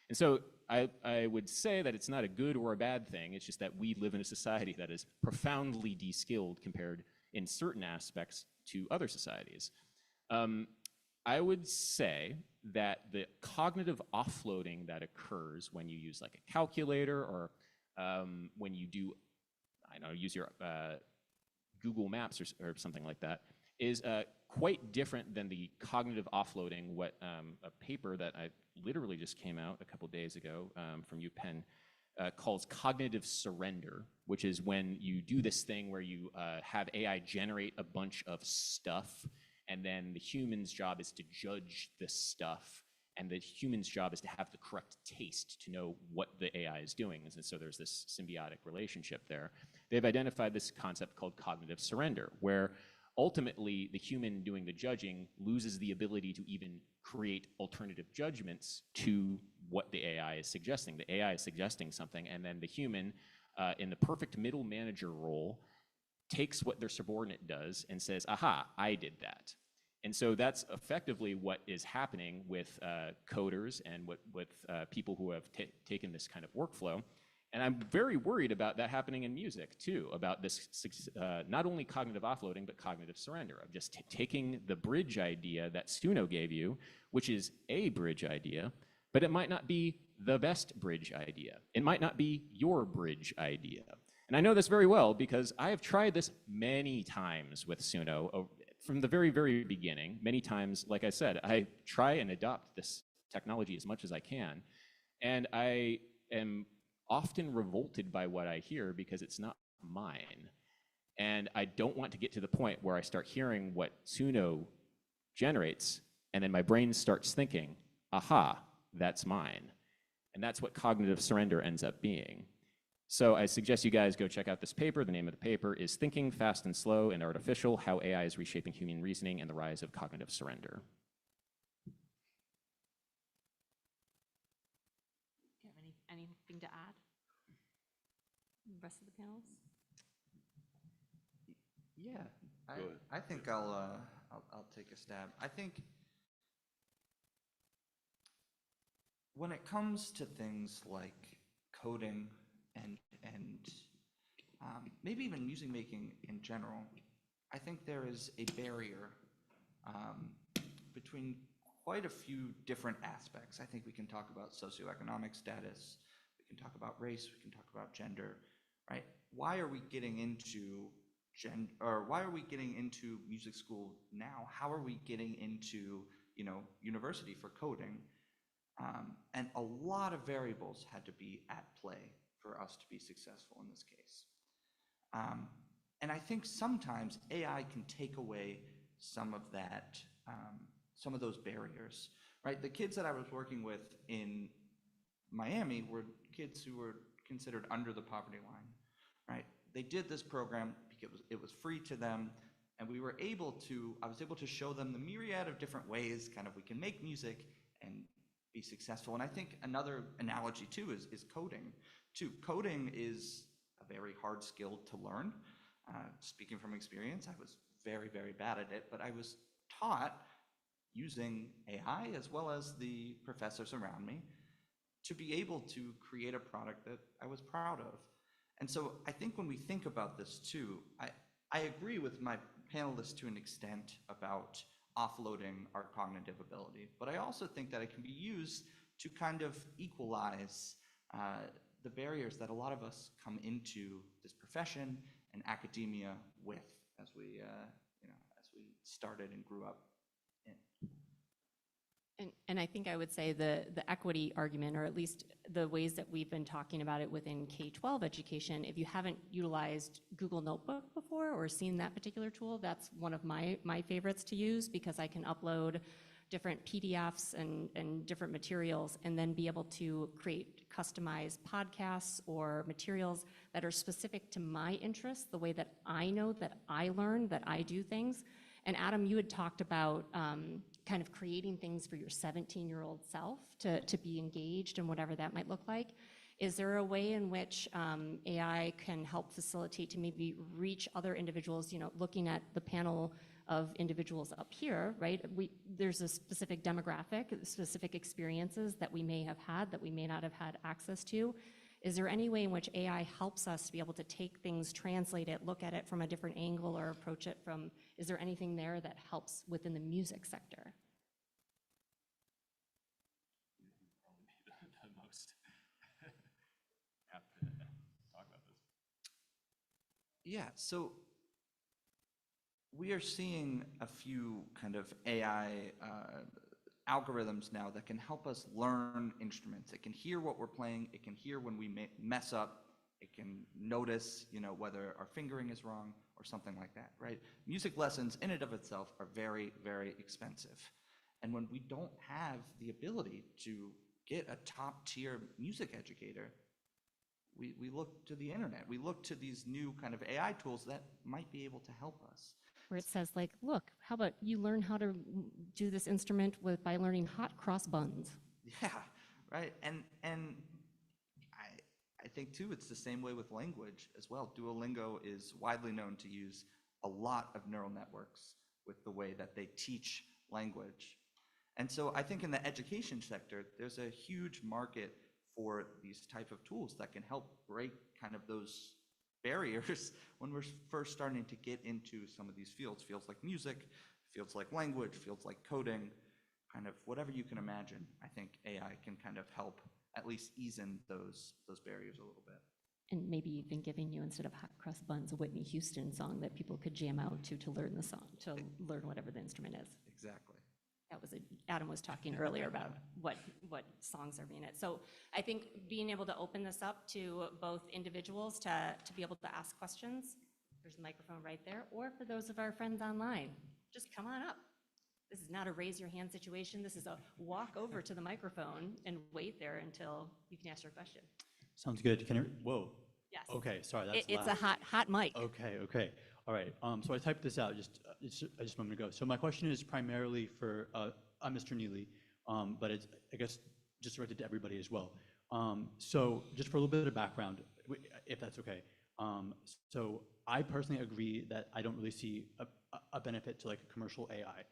And so I would say that it's not a good or a bad thing. It's just that we live in a society that is profoundly de-skilled compared in certain aspects to other societies. I would say that the cognitive offloading that occurs when you use like a calculator or when you do, I don't know, use your Google Maps or something like that is quite different than the cognitive offloading, what a paper that I literally just came out a couple days ago from UPenn calls cognitive surrender, which is when you do this thing where you have AI generate a bunch of stuff, and then the human's job is to judge this stuff, and the human's job is to have the correct taste to know what the AI is doing. And so there's this symbiotic relationship there. They've identified this concept called cognitive surrender, where ultimately the human doing the judging loses the ability to even create alternative judgments to what the AI is suggesting. The AI is suggesting something, and then the human, in the perfect middle manager role, takes what their subordinate does and says, aha, I did that. And so that's effectively what is happening with coders and with people who have taken this kind of workflow. And I'm very worried about that happening in music too, about this not only cognitive offloading, but cognitive surrender of just taking the bridge idea that Suno gave you, which is a bridge idea, but it might not be the best bridge idea. It might not be your bridge idea. And I know this very well because I have tried this many times with Suno from the very, very beginning. Many times, like I said, I try and adopt this technology as much as I can. And I am often revolted by what I hear because it's not mine. And I don't want to get to the point where I start hearing what Suno generates, and then my brain starts thinking, aha, that's mine. And that's what cognitive surrender ends up being. So I suggest you guys go check out this paper. The name of the paper is Thinking Fast and Slow and Artificial, How AI is Reshaping Human Reasoning and the Rise of Cognitive Surrender. Do you have anything to add? The rest of the panels? Yeah, I think I'll take a stab. I think when it comes to things like coding and maybe even music making in general, I think there is a barrier between quite a few different aspects. I think we can talk about socioeconomic status, we can talk about race, we can talk about gender, right? Why are we getting into why are we getting into music school now? How are we getting into, university for coding? And a lot of variables had to be at play for us to be successful in this case. And I think sometimes AI can take away some of that, some of those barriers, right? The kids that I was working with in Miami were kids who were considered under the poverty line, right? They did this program because it was free to them, and I was able to show them the myriad of different ways kind of we can make music and be successful. And I think another analogy too is coding too. Coding is a very hard skill to learn. Speaking from experience, I was very, very bad at it, but I was taught using AI as well as the professors around me to be able to create a product that I was proud of. And so I think when we think about this too, I agree with my panelists to an extent about offloading our cognitive ability, but I also think that it can be used to kind of equalize the barriers that a lot of us come into this profession and academia with as we, as we started and grew up in. And I think I would say the equity argument, or at least the ways that we've been talking about it within K-12 education, if you haven't utilized Google Notebook before or seen that particular tool, that's one of my favorites to use, because I can upload different PDFs and different materials and then be able to create customized podcasts or materials that are specific to my interests, the way that I know, that I learn, that I do things. And Adam, you had talked about kind of creating things for your 17-year-old self to be engaged in whatever that might look like. Is there a way in which AI can help facilitate to maybe reach other individuals, looking at the panel of individuals up here, right? There's a specific demographic, specific experiences that we may have had that we may not have had access to. Is there any way in which AI helps us to be able to take things, translate it, look at it from a different angle, or approach it from, is there anything there that helps within the music sector? The most apt to talk about this. Yeah, so we are seeing a few kind of AI algorithms now that can help us learn instruments. It can hear what we're playing. It can hear when we mess up. It can notice, whether our fingering is wrong or something like that, right? Music lessons in and of itself are very, very expensive. And when we don't have the ability to get a top tier music educator, we look to the internet. We look to these new kind of AI tools that might be able to help us. Where it says, like, look, how about you learn how to do this instrument by learning hot cross buns? Yeah, right. And I think too, it's the same way with language as well. Duolingo is widely known to use a lot of neural networks with the way that they teach language. And so I think in the education sector, there's a huge market for these type of tools that can help break kind of those barriers when we're first starting to get into some of these fields like music, fields like language, fields like coding, kind of whatever you can imagine. I think AI can kind of help at least ease in those barriers a little bit. And maybe even giving you, instead of hot cross buns, a Whitney Houston song that people could jam out to learn the song, to learn whatever the instrument is. Exactly. That was Adam was talking earlier about what songs are being it. So I think being able to open this up to both individuals to be able to ask questions, there's a microphone right there, or for those of our friends online, just come on up. This is not a raise your hand situation. This is a walk over to the microphone and wait there until you can ask your question. Sounds good. Can you, whoa. Yes. Okay, sorry, that's It's loud. a hot mic. Okay. All right, so I typed this out just a moment ago. So my question is primarily for Mr. Neely, but it's, I guess, just directed to everybody as well. So just for a little bit of background, if that's okay. So I personally agree that I don't really see a benefit to like a commercial AI.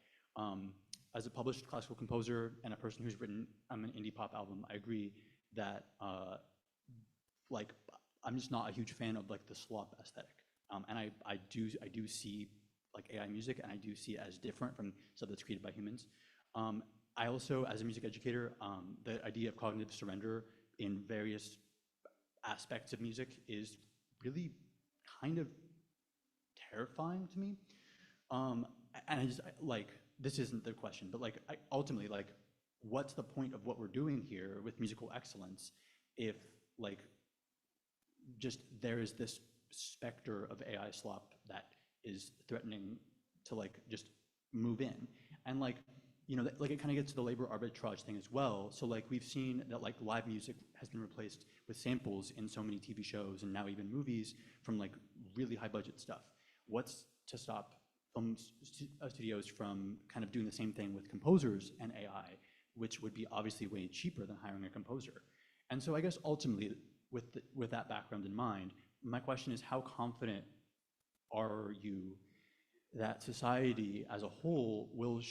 As a published classical composer and a person who's written an indie pop album, I agree that like I'm just not a huge fan of like the slop aesthetic. And I do see like AI music, and I do see it as different from stuff that's created by humans. I also, as a music educator, the idea of cognitive surrender in various aspects of music is really kind of terrifying to me. And I just like, this isn't the question, but like ultimately, like, what's the point of what we're doing here with musical excellence if like just there is this specter of AI slop that is threatening to like just move in? And like, you know, like it kind of gets to the labor arbitrage thing as well. So like we've seen that like live music has been replaced with samples in so many TV shows and now even movies from like really high budget stuff. What's to stop film studios from kind of doing the same thing with composers and AI which would be obviously way cheaper than hiring a composer. And so I guess ultimately, with that background in mind, my question is, how confident are you that society as a whole will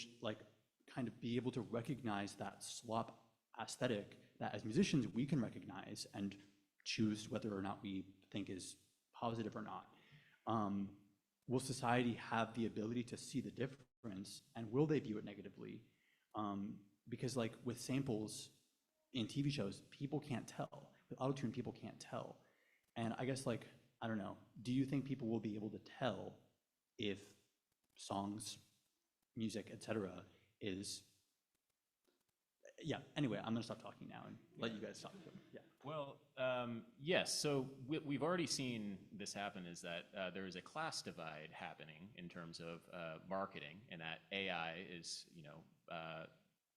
kind of be able to recognize that slop aesthetic that as musicians we can recognize and choose whether or not we think is positive or not? Will society have the ability to see the difference, and will they view it negatively? Because like with samples in TV shows, people can't tell. With autotune, people can't tell. And I guess like, I don't know, do you think people will be able to tell if songs, music, etc. is, yeah, anyway, I'm gonna stop talking now and let you guys talk. Yeah. Well, yes, so we've already seen this happen, is that there is a class divide happening in terms of marketing, and that AI is,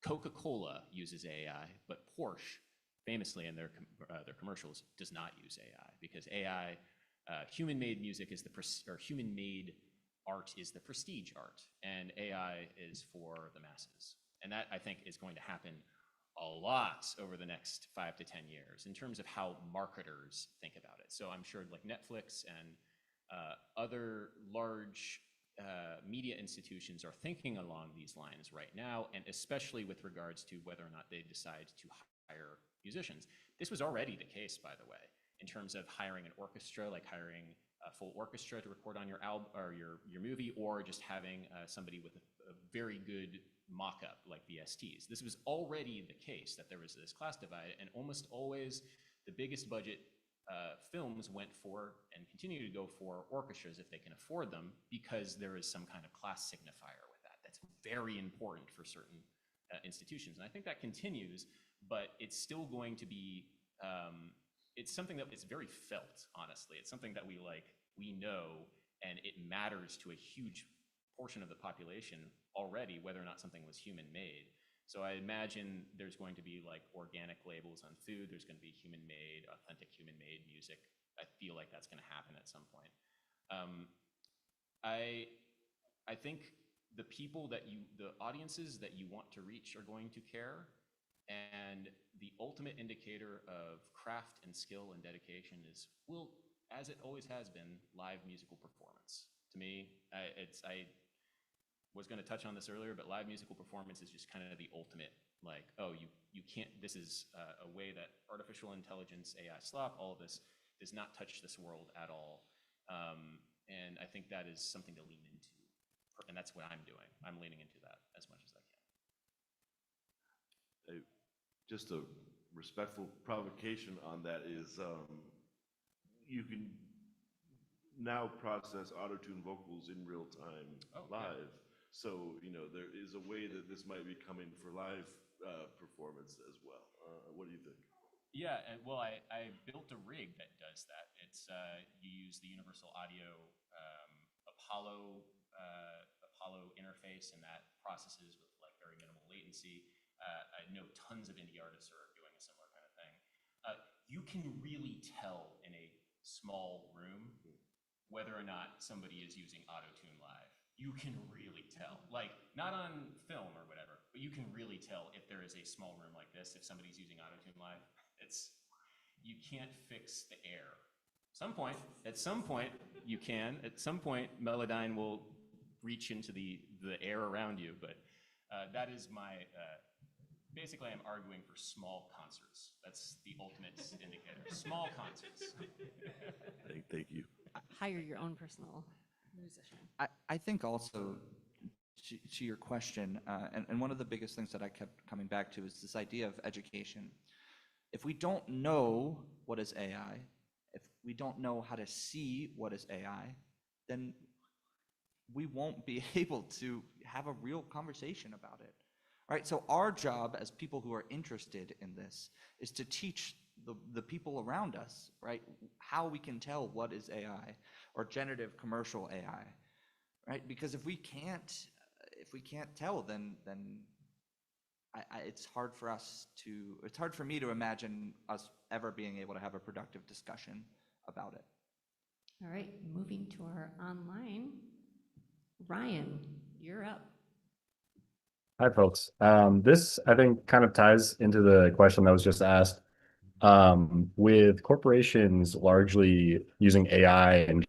Coca-Cola uses AI, but Porsche, famously in their commercials, does not use AI, because AI, human-made music is or human-made art is the prestige art, and AI is for the masses. And that, I think, is going to happen a lot over the next 5 to 10 years in terms of how marketers think about it. So I'm sure like Netflix and other large media institutions are thinking along these lines right now, and especially with regards to whether or not they decide to hire musicians. This was already the case, by the way, in terms of hiring an orchestra, like hiring a full orchestra to record on your album or your movie, or just having somebody with a very good mock-up like VSTs. This was already the case, that there was this class divide, and almost always the biggest budget films went for and continue to go for orchestras if they can afford them, because there is some kind of class signifier with that. That's very important for certain institutions, and I think that continues, but it's still going to be, it's something that is very felt, honestly. It's something that we know, and it matters to a huge portion of the population already, whether or not something was human-made. So I imagine there's going to be like organic labels on food. There's going to be human-made, authentic human-made music. I feel like that's going to happen at some point. I think the people the audiences that you want to reach are going to care. And the ultimate indicator of craft and skill and dedication will, as it always has been, live musical performance. To me, I was going to touch on this earlier, but live musical performance is just kind of the ultimate, like, oh, you can't, this is a way that artificial intelligence, AI slop, all of this does not touch this world at all. And I think that is something to lean into. And that's what I'm doing. I'm leaning into that as much as I can. Just a respectful provocation on that is you can now process auto-tune vocals in real time live. Yeah. So, there is a way that this might be coming for live performance as well. What do you think? Yeah, well, I built a rig that does that. It's you use the Universal Audio Apollo interface, and that processes with like very minimal latency. I know tons of indie artists are doing a similar kind of thing. You can really tell in a small room whether or not somebody is using auto-tune live. You can really tell, like not on film or whatever, but you can really tell if there is a small room like this, if somebody's using auto-tune live. You can't fix the air. At some point you can. At some point, Melodyne will reach into the air around you, but that is my, basically I'm arguing for small concerts. That's the ultimate indicator, small concerts. Thank you. Hire your own personal musician. I think also to your question, and one of the biggest things that I kept coming back to is this idea of education. If we don't know what is AI, if we don't know how to see what is AI, then we won't be able to have a real conversation about it. Right? So our job as people who are interested in this is to teach the people around us, right, how we can tell what is AI or generative commercial AI, right? Because if we can't tell, then it's hard for me to imagine us ever being able to have a productive discussion about it. All right, moving to our online. Ryan, you're up. Hi, folks. This, I think, kind of ties into the question that was just asked. With corporations largely using AI and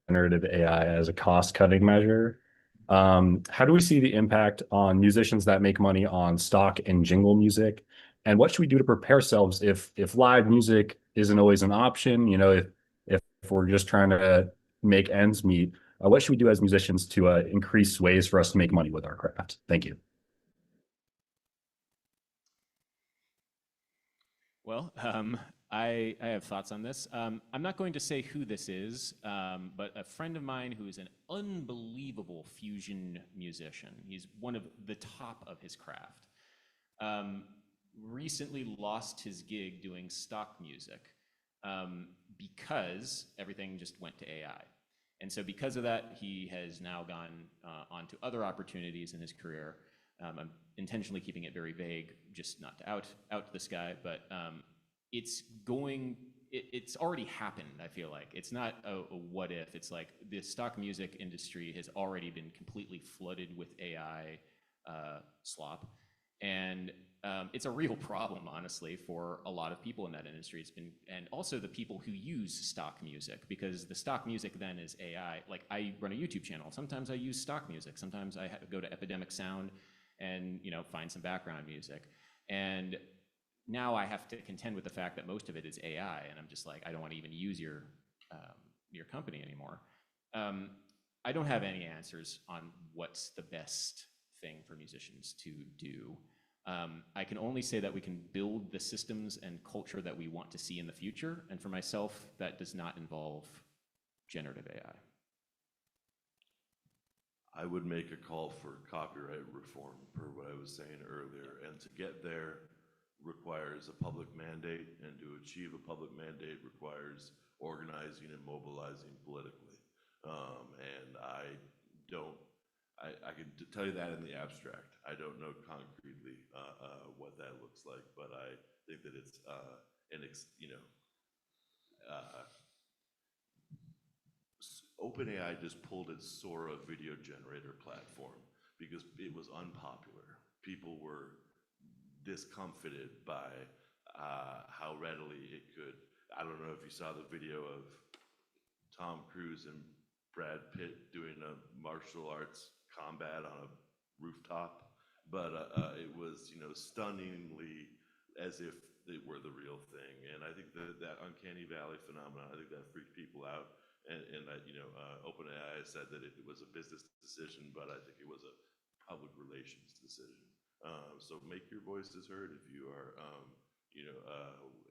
generative AI as a cost-cutting measure, how do we see the impact on musicians that make money on stock and jingle music? And what should we do to prepare ourselves if live music isn't always an option? You know, if we're just trying to make ends meet, what should we do as musicians to increase ways for us to make money with our craft? Thank you. Well, I have thoughts on this. I'm not going to say who this is, but a friend of mine who is an unbelievable fusion musician. He's one of the top of his craft. Recently lost his gig doing stock music because everything just went to AI. And so because of that, he has now gone on to other opportunities in his career. I'm intentionally keeping it very vague, just not to out this guy, but it's already happened, I feel like. It's not a what if, it's like the stock music industry has already been completely flooded with AI slop. And it's a real problem, honestly, for a lot of people in that industry. And also the people who use stock music, because the stock music then is AI. Like, I run a YouTube channel. Sometimes I use stock music. Sometimes I go to Epidemic Sound and, you know, find some background music. And now I have to contend with the fact that most of it is AI, and I'm just like, I don't want to even use your company anymore. I don't have any answers on what's the best thing for musicians to do. I can only say that we can build the systems and culture that we want to see in the future, and for myself, that does not involve generative AI. I would make a call for copyright reform, per what I was saying earlier, and to get there requires a public mandate, and to achieve a public mandate requires organizing and mobilizing politically. And I can tell you that in the abstract. I don't know concretely what that looks like, but I think that it's OpenAI just pulled its Sora video generator platform because it was unpopular. People were discomfited by how readily it could. I don't know if you saw the video of Tom Cruise and Brad Pitt doing a martial arts combat on a rooftop, but it was, you know, stunningly as if they were the real thing. And I think that uncanny valley phenomenon, I think that freaked people out. And OpenAI said that it was a business decision, but I think it was a public relations decision. So make your voices heard if you are,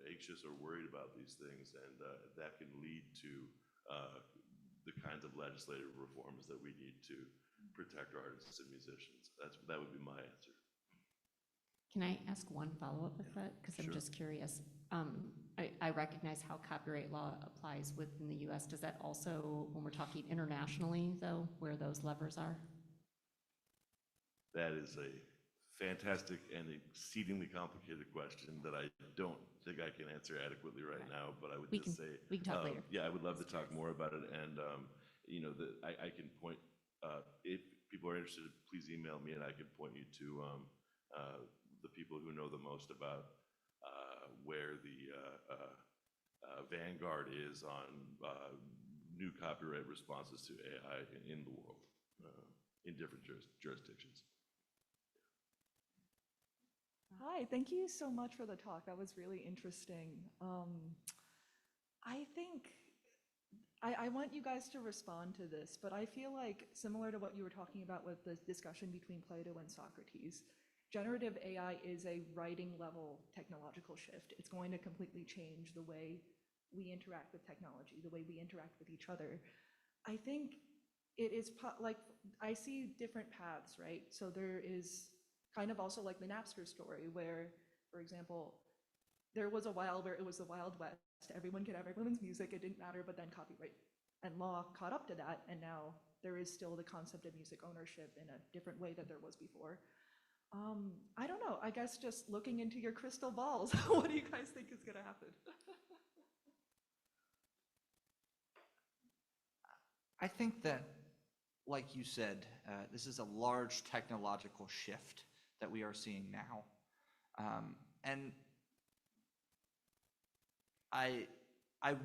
anxious or worried about these things, and that can lead to the kinds of legislative reforms that we need to protect artists and musicians. That would be my answer. Can I ask one follow-up with that? Because I'm just curious. I recognize how copyright law applies within the US. Does that also, when we're talking internationally, though, where those levers are? That is a fantastic and exceedingly complicated question that I don't think I can answer adequately right now, but I would we can talk later. Yeah, I would love to talk more about it. And, I can point, if people are interested, please email me and I can point you to the people who know the most about where the vanguard is on new copyright responses to AI in the world, in different jurisdictions. Hi, thank you so much for the talk. That was really interesting. I think I want you guys to respond to this, but I feel like similar to what you were talking about with the discussion between Plato and Socrates, generative AI is a writing level technological shift. It's going to completely change the way we interact with technology, the way we interact with each other. I think it is like, I see different paths, right? So there is kind of also like the Napster story where, for example, there was a while where it was the Wild West. Everyone could have everyone's music, it didn't matter, but then copyright and law caught up to that, and now there is still the concept of music ownership in a different way that there was before. I don't know, I guess just looking into your crystal balls, what do you guys think is gonna happen? I think that like you said, this is a large technological shift that we are seeing now. And I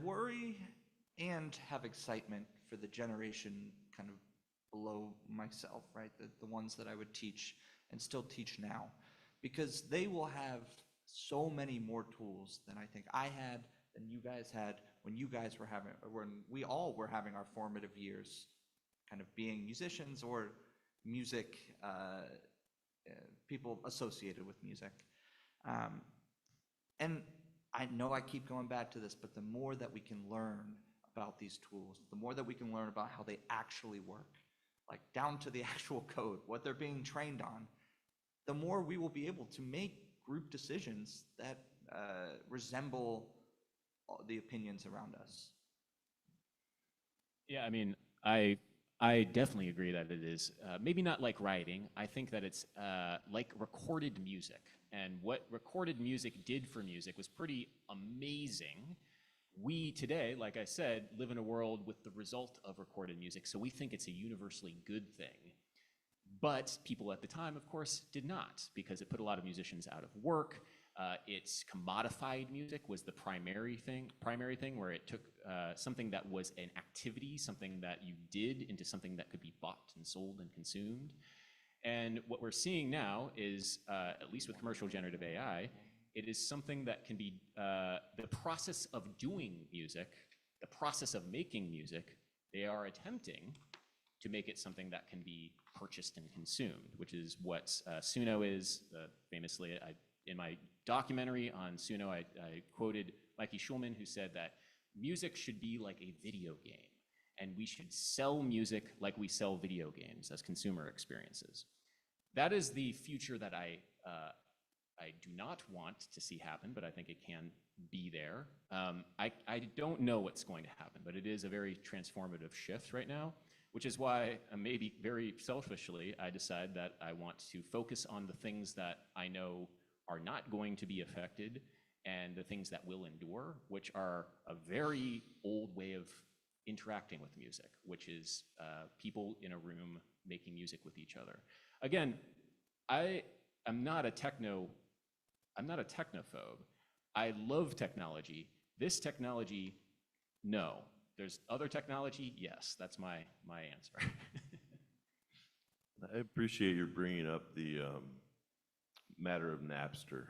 worry and have excitement for the generation kind of below myself, right? The ones that I would teach and still teach now, because they will have so many more tools than I think I had, than you guys had when you guys were having, or when we all were having our formative years, kind of being musicians or music, people associated with music. And I know I keep going back to this, but the more that we can learn about these tools, the more that we can learn about how they actually work, like down to the actual code, what they're being trained on, the more we will be able to make group decisions that resemble the opinions around us. Yeah, I mean, I definitely agree that it is maybe not like writing. I think that it's like recorded music. And what recorded music did for music was pretty amazing. We today, like I said, live in a world with the result of recorded music, so we think it's a universally good thing. But people at the time, of course, did not, because it put a lot of musicians out of work. It's commodified music was the primary thing, where it took something that was an activity, something that you did, into something that could be bought and sold and consumed. And what we're seeing now is, at least with commercial generative AI, it is something that can be the process of doing music, the process of making music. They are attempting to make it something that can be purchased and consumed, which is what Suno is. Famously, in my documentary on Suno, I quoted Mikey Schulman, who said that music should be like a video game, and we should sell music like we sell video games as consumer experiences. That is the future that I do not want to see happen, but I think it can be there. I don't know what's going to happen, but it is a very transformative shift right now, which is why maybe very selfishly, I decide that I want to focus on the things that I know are not going to be affected and the things that will endure, which are a very old way of interacting with music, which is people in a room making music with each other. Again, I'm not a technophobe. I love technology. This technology, no. There's other technology, yes. That's my answer. I appreciate your bringing up the matter of Napster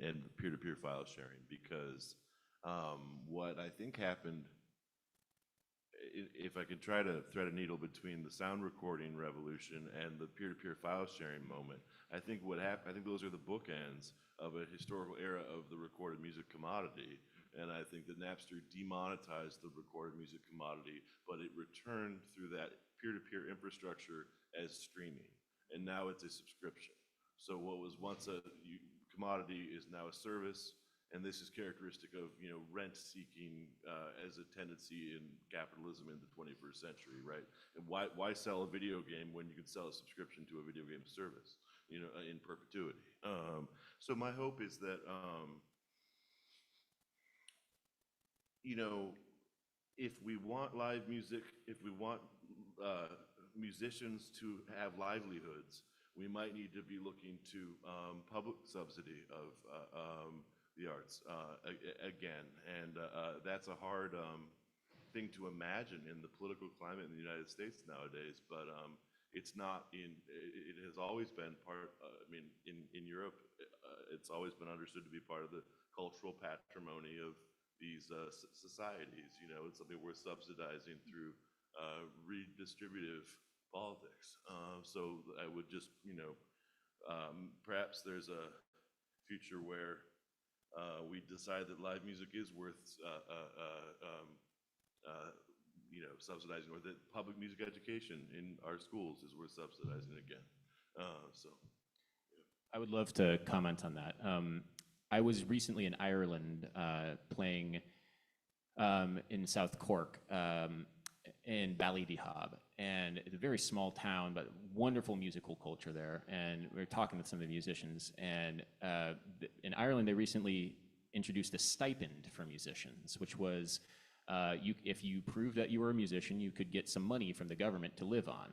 and peer-to-peer file sharing, because what I think happened, if I could try to thread a needle between the sound recording revolution and the peer-to-peer file sharing moment, I think what happened, I think those are the bookends of a historical era of the recorded music commodity. And I think that Napster demonetized the recorded music commodity, but it returned through that peer-to-peer infrastructure as streaming. And now it's a subscription. So what was once a commodity is now a service. And this is characteristic of, rent seeking as a tendency in capitalism in the 21st century, right? And why sell a video game when you could sell a subscription to a video game service, in perpetuity? So my hope is that, if we want live music, if we want musicians to have livelihoods, we might need to be looking to public subsidy of the arts again. And that's a hard thing to imagine in the political climate in the United States nowadays, but it's not it has always been part, in Europe, it's always been understood to be part of the cultural patrimony of these societies. It's something we're subsidizing through redistributive politics. So I would just, perhaps there's a future where we decide that live music is worth subsidizing, or that public music education in our schools is worth subsidizing again. I would love to comment on that. I was recently in Ireland playing in South Cork in Ballydehob, and it's a very small town, but wonderful musical culture there. And we were talking with some of the musicians, and in Ireland they recently introduced a stipend for musicians, which was if you prove that you were a musician, you could get some money from the government to live on.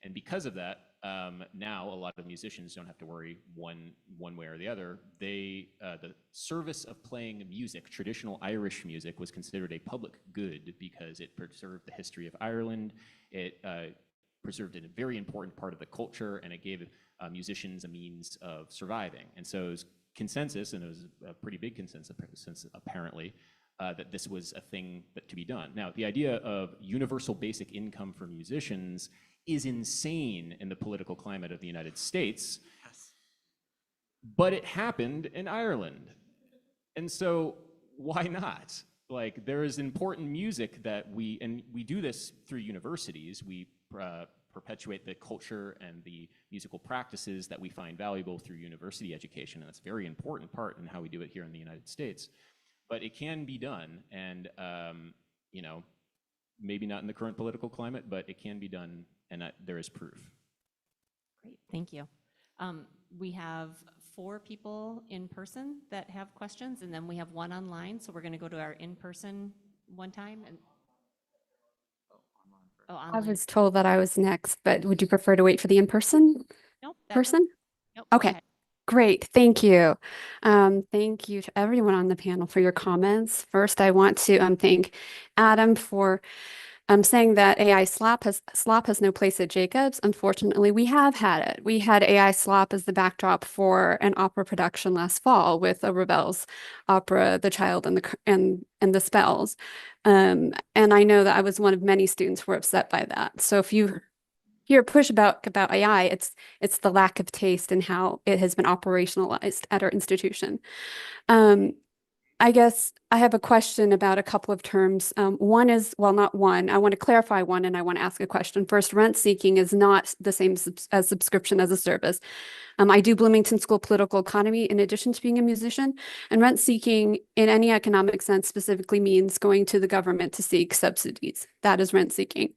And because of that, now a lot of musicians don't have to worry one way or the other. The service of playing music, traditional Irish music, was considered a public good because it preserved the history of Ireland. It preserved a very important part of the culture, and it gave musicians a means of surviving. And so it was consensus, and it was a pretty big consensus apparently, that this was a thing that to be done. Now, the idea of universal basic income for musicians is insane in the political climate of the United States, but it happened in Ireland. And so why not? Like, there is important music that we do this through universities. We perpetuate the culture and the musical practices that we find valuable through university education, and that's a very important part in how we do it here in the United States. But it can be done, and you know, maybe not in the current political climate, but it can be done, and there is proof. Great, thank you. We have 4 people in person that have questions, and then we have 1 online. So we're going to go to our in-person one time. And I was told that I was next, but would you prefer to wait for the in-person person? Nope, okay, great. Thank you. Thank you to everyone on the panel for your comments. First, I want to thank Adam for saying that AI slop has no place at Jacobs. Unfortunately, we have had it. We had AI slop as the backdrop for an opera production last fall with a Ravel's opera, The Child and the Spells. And I know that I was one of many students who were upset by that. So if you hear push about AI, it's the lack of taste in how it has been operationalized at our institution. I guess I have a question about a couple of terms. One is, well, not one. I want to clarify one, and I want to ask a question. First, rent seeking is not the same as subscription as a service. I do Bloomington School Political Economy in addition to being a musician, and rent seeking in any economic sense specifically means going to the government to seek subsidies. That is rent seeking.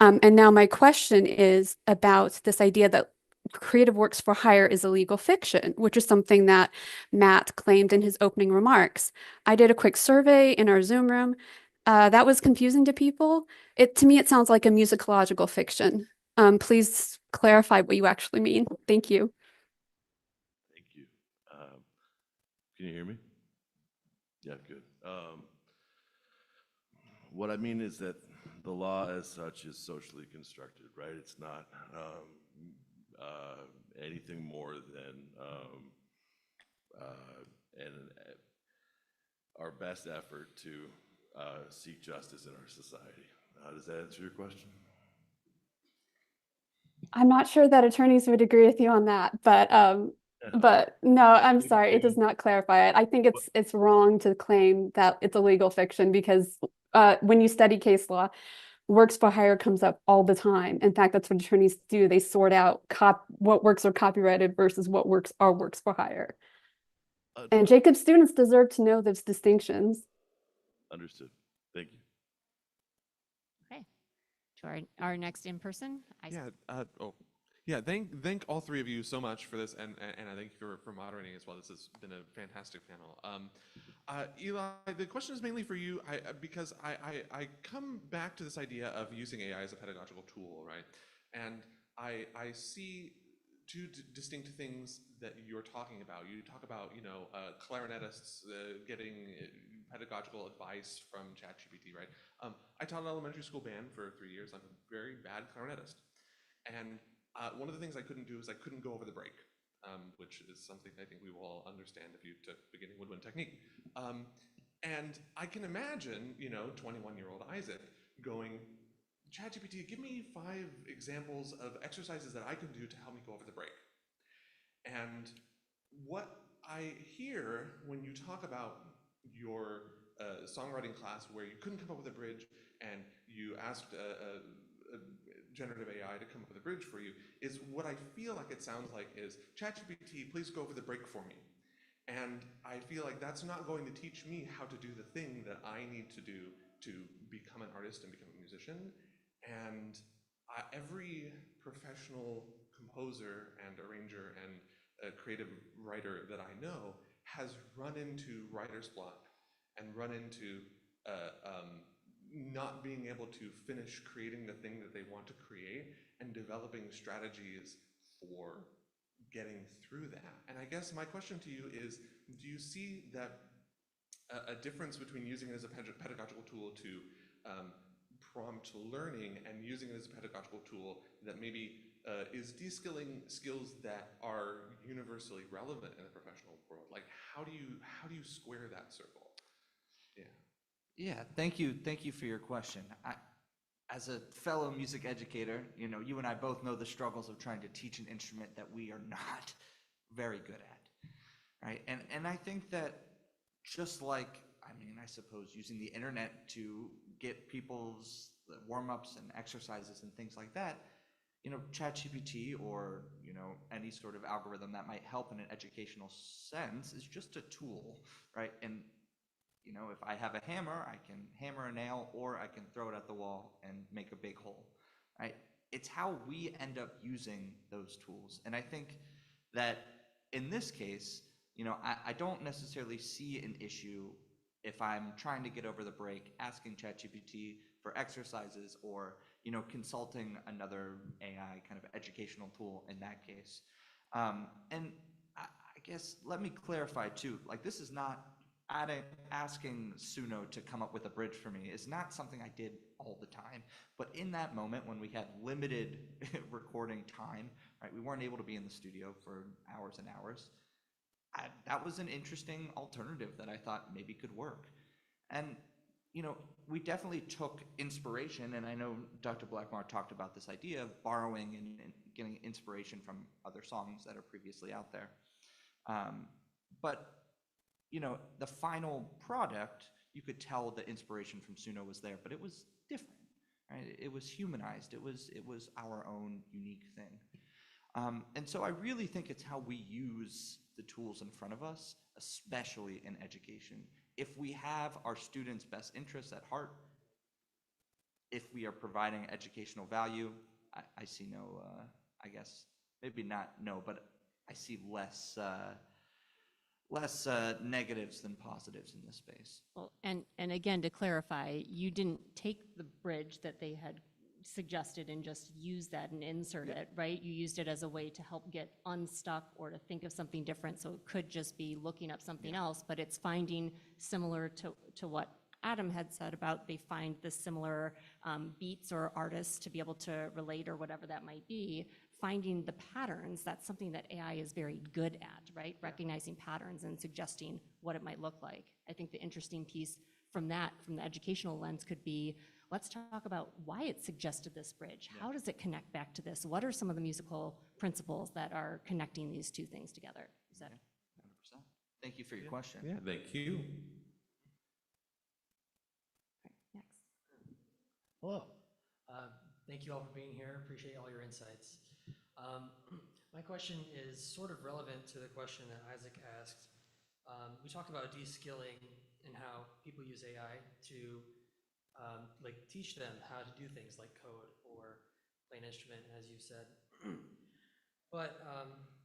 And now my question is about this idea that creative works for hire is a legal fiction, which is something that Matt claimed in his opening remarks. I did a quick survey in our Zoom room. That was confusing to people. To me, it sounds like a musicological fiction. Please clarify what you actually mean. Thank you. Thank you. Can you hear me? Yeah, good. What I mean is that the law as such is socially constructed, right? It's not anything more than our best effort to seek justice in our society. Does that answer your question? I'm not sure that attorneys would agree with you on that, but no, I'm sorry, it does not clarify it. I think it's wrong to claim that it's a legal fiction because when you study case law, works for hire comes up all the time. In fact, that's what attorneys do. They sort out what works are copyrighted versus what works are works for hire. And Jacob students deserve to know those distinctions. Understood. Thank you. Okay. To our next in-person. Yeah, thank all 3 of you so much for this, and I thank you for moderating as well. This has been a fantastic panel. Eli, the question is mainly for you, because I come back to this idea of using AI as a pedagogical tool, right? And I see 2 distinct things that you're talking about. You talk about, clarinetists getting pedagogical advice from ChatGPT, right? I taught an elementary school band for 3 years. I'm a very bad clarinetist. And one of the things I couldn't do is I couldn't go over the break, which is something I think we will all understand if you took beginning woodwind technique. And I can imagine, 21-year-old Isaac going, ChatGPT, give me 5 examples of exercises that I can do to help me go over the break. And what I hear when you talk about your songwriting class where you couldn't come up with a bridge and you asked a generative AI to come up with a bridge for you is what I feel like it sounds like is, ChatGPT, please go over the break for me. And I feel like that's not going to teach me how to do the thing that I need to do to become an artist and become a musician. And every professional composer and arranger and creative writer that I know has run into writer's block and run into not being able to finish creating the thing that they want to create and developing strategies for getting through that. And I guess my question to you is, do you see that a difference between using it as a pedagogical tool to prompt learning and using it as a pedagogical tool that maybe is de-skilling skills that are universally relevant in the professional world? Like, how do you square that circle? Yeah. Yeah, thank you for your question. As a fellow music educator, you and I both know the struggles of trying to teach an instrument that we are not very good at, right? And I think that just like, I suppose using the internet to get people's warm-ups and exercises and things like that, ChatGPT or, any sort of algorithm that might help in an educational sense is just a tool, right? And if I have a hammer, I can hammer a nail, or I can throw it at the wall and make a big hole, right? It's how we end up using those tools. And I think that in this case, I don't necessarily see an issue if I'm trying to get over the break, asking ChatGPT for exercises or, consulting another AI kind of educational tool in that case. And I guess, let me clarify too, like this is not asking Suno to come up with a bridge for me is not something I did all the time. But in that moment when we had limited recording time, right, we weren't able to be in the studio for hours and hours, that was an interesting alternative that I thought maybe could work. And, we definitely took inspiration, and I know Dr. Blackmore talked about this idea of borrowing and getting inspiration from other songs that are previously out there. But the final product, you could tell the inspiration from Suno was there, but it was different, right? It was humanized. It was our own unique thing. And so I really think it's how we use the tools in front of us, especially in education. If we have our students' best interests at heart, if we are providing educational value, I see no, I guess, maybe not no, but I see less negatives than positives in this space. Well, and again, to clarify, you didn't take the bridge that they had suggested and just use that and insert it, right? You used it as a way to help get unstuck or to think of something different. So it could just be looking up something else, but it's finding similar to what Adam had said about they find the similar beats or artists to be able to relate or whatever that might be. Finding the patterns, that's something that AI is very good at, right? Recognizing patterns and suggesting what it might look like. I think the interesting piece from the educational lens could be, let's talk about why it suggested this bridge. How does it connect back to this? What are some of the musical principles that are connecting these two things together? Is that 100%. Thank you for your question. Yeah, thank you. next? Hello. Thank you all for being here. Appreciate all your insights. My question is sort of relevant to the question that Isaac asked. We talked about de-skilling and how people use AI to teach them how to do things like code or play an instrument, as you said. But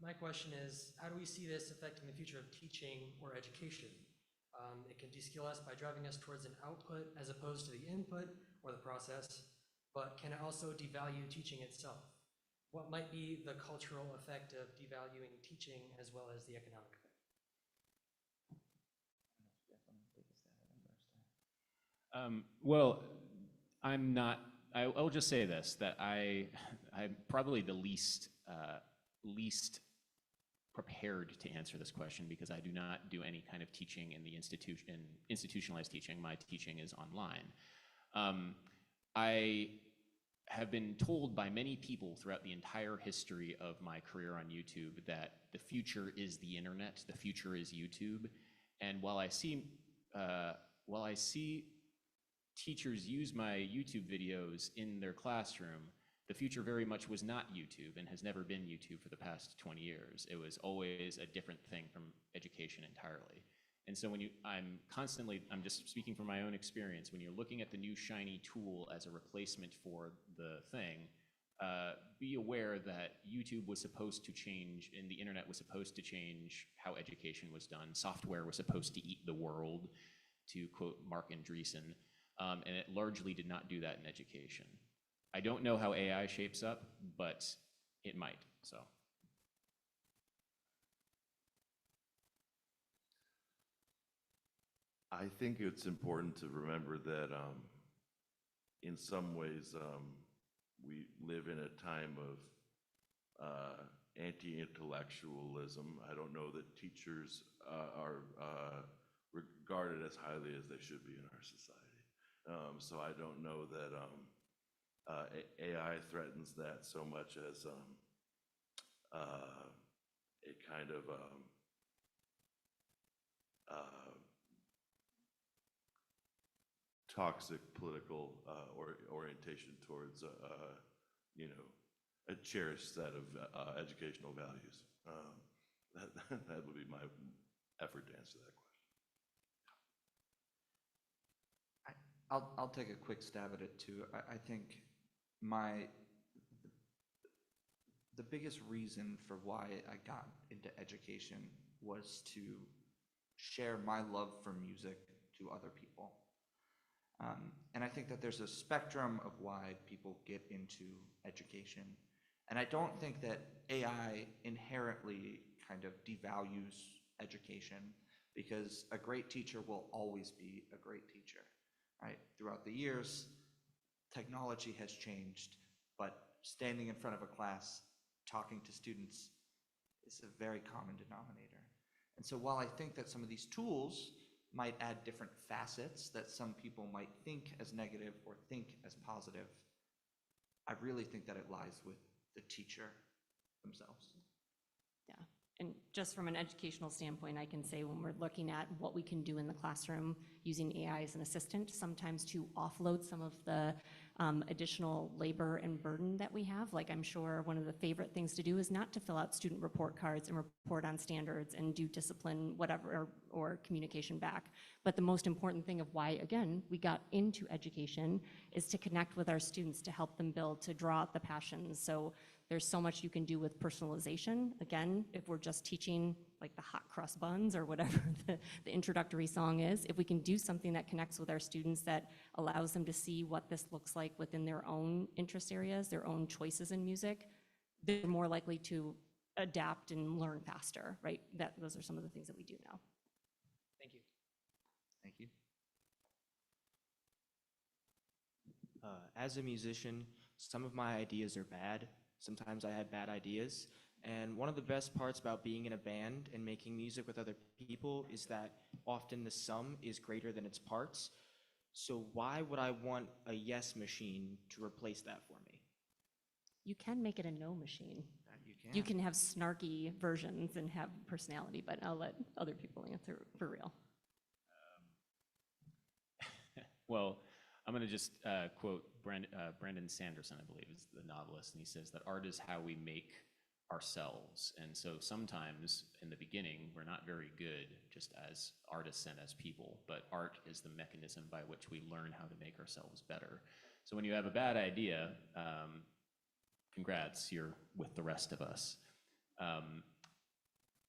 my question is, how do we see this affecting the future of teaching or education? It can de-skill us by driving us towards an output as opposed to the input or the process, but can it also devalue teaching itself? What might be the cultural effect of devaluing teaching as well as the economic effect? Well, I'll just say this, that I'm probably the least prepared to answer this question because I do not do any kind of teaching in the institutionalized teaching. My teaching is online. I have been told by many people throughout the entire history of my career on YouTube that the future is the internet, the future is YouTube. And while I see teachers use my YouTube videos in their classroom, the future very much was not YouTube and has never been YouTube for the past 20 years. It was always a different thing from education entirely. And so I'm just speaking from my own experience, when you're looking at the new shiny tool as a replacement for the thing, be aware that YouTube was supposed to change and the internet was supposed to change how education was done. Software was supposed to eat the world. to quote Mark Andreessen, and it largely did not do that in education. I don't know how AI shapes up, but it might, so. I think it's important to remember that in some ways we live in a time of anti-intellectualism. I don't know that teachers are regarded as highly as they should be in our society. So I don't know that AI threatens that so much as a kind of toxic political orientation towards you know, a cherished set of educational values. That would be my effort to answer that question. I'll take a quick stab at it too. I think the biggest reason for why I got into education was to share my love for music to other people. And I think that there's a spectrum of why people get into education. And I don't think that AI inherently kind of devalues education, because a great teacher will always be a great teacher, right? Throughout the years, technology has changed, but standing in front of a class, talking to students is a very common denominator. And so while I think that some of these tools might add different facets that some people might think as negative or think as positive, I really think that it lies with the teacher themselves. Yeah, and just from an educational standpoint, I can say when we're looking at what we can do in the classroom using AI as an assistant, sometimes to offload some of the additional labor and burden that we have. Like, I'm sure one of the favorite things to do is not to fill out student report cards and report on standards and do discipline, whatever, or communication back. But the most important thing of why, again, we got into education is to connect with our students, to help them build, to draw out the passions. So there's so much you can do with personalization. Again, if we're just teaching like the hot cross buns or whatever the introductory song is, if we can do something that connects with our students, that allows them to see what this looks like within their own interest areas, their own choices in music, they're more likely to adapt and learn faster, right? Those are some of the things that we do now. Thank you. Thank you. As a musician, some of my ideas are bad. Sometimes I have bad ideas. And one of the best parts about being in a band and making music with other people is that often the sum is greater than its parts. So why would I want a yes machine to replace that for me? You can make it a no machine. You can. You can have snarky versions and have personality, but I'll let other people answer for real. Well, I'm going to just quote Brandon Sanderson, I believe is the novelist, and he says that art is how we make ourselves. And so sometimes in the beginning, we're not very good just as artists and as people, but art is the mechanism by which we learn how to make ourselves better. So when you have a bad idea, congrats, you're with the rest of us.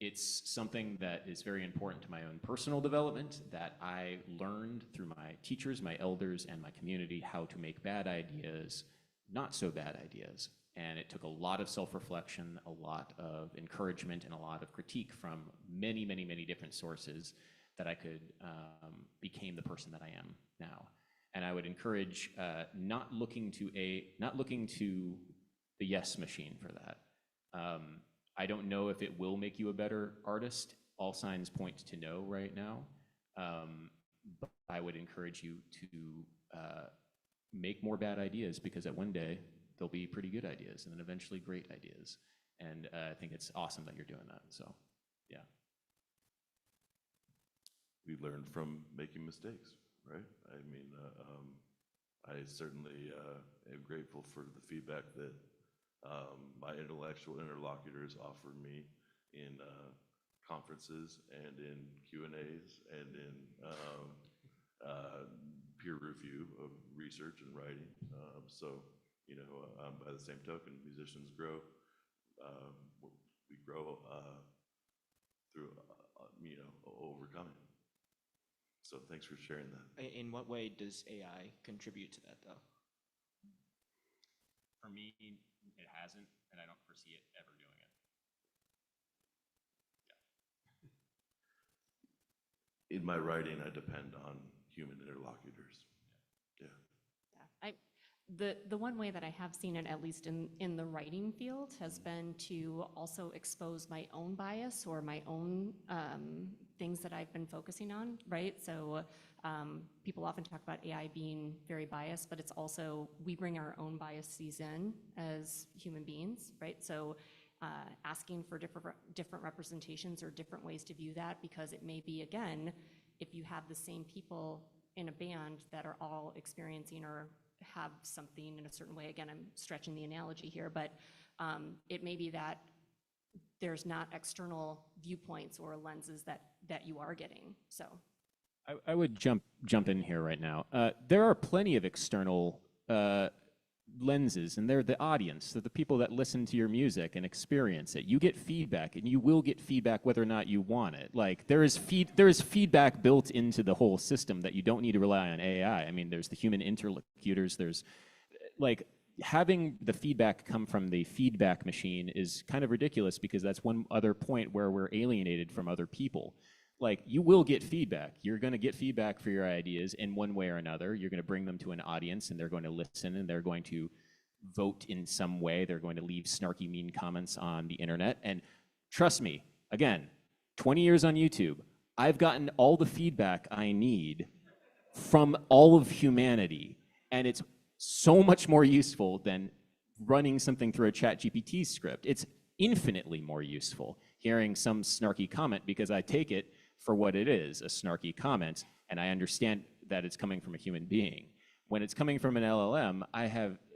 It's something that is very important to my own personal development, that I learned through my teachers, my elders, and my community how to make bad ideas not so bad ideas. And it took a lot of self-reflection, a lot of encouragement, and a lot of critique from many, many, many different sources that I could became the person that I am now. And I would encourage not looking to the yes machine for that. I don't know if it will make you a better artist. All signs point to no right now. But I would encourage you to make more bad ideas, because at one day they'll be pretty good ideas and then eventually great ideas. And I think it's awesome that you're doing that. So, yeah. We learn from making mistakes, right? I mean, I certainly am grateful for the feedback that my intellectual interlocutors offer me in conferences and in Q&As and in peer review of research and writing. So, you know, by the same token, musicians grow. We grow through, you know, overcoming. So thanks for sharing that. In what way does AI contribute to that, though? For me, it hasn't, and I don't foresee it ever doing it. In my writing, I depend on human interlocutors. Yeah. The one way that I have seen it, at least in the writing field, has been to also expose my own bias or my own things that I've been focusing on, right? So people often talk about AI being very biased, but it's also, we bring our own biases in as human beings, right? So asking for different representations or different ways to view that, because it may be, again, if you have the same people in a band that are all experiencing or have something in a certain way, again, I'm stretching the analogy here, but it may be that there's not external viewpoints or lenses that you are getting, so. I would jump in here right now. There are plenty of external lenses, and they're the audience. They're the people that listen to your music and experience it. You get feedback, and you will get feedback whether or not you want it. Like, there is feedback built into the whole system that you don't need to rely on AI. I mean, there's the human interlocutors. There's, like, having the feedback come from the feedback machine is kind of ridiculous, because that's one other point where we're alienated from other people. Like, you will get feedback. You're going to get feedback for your ideas in one way or another. You're going to bring them to an audience, and they're going to listen, and they're going to vote in some way. They're going to leave snarky, mean comments on the internet. And trust me, again, 20 years on YouTube, I've gotten all the feedback I need from all of humanity. And it's so much more useful than running something through a ChatGPT script. It's infinitely more useful hearing some snarky comment, because I take it for what it is, a snarky comment, and I understand that it's coming from a human being. When it's coming from an LLM,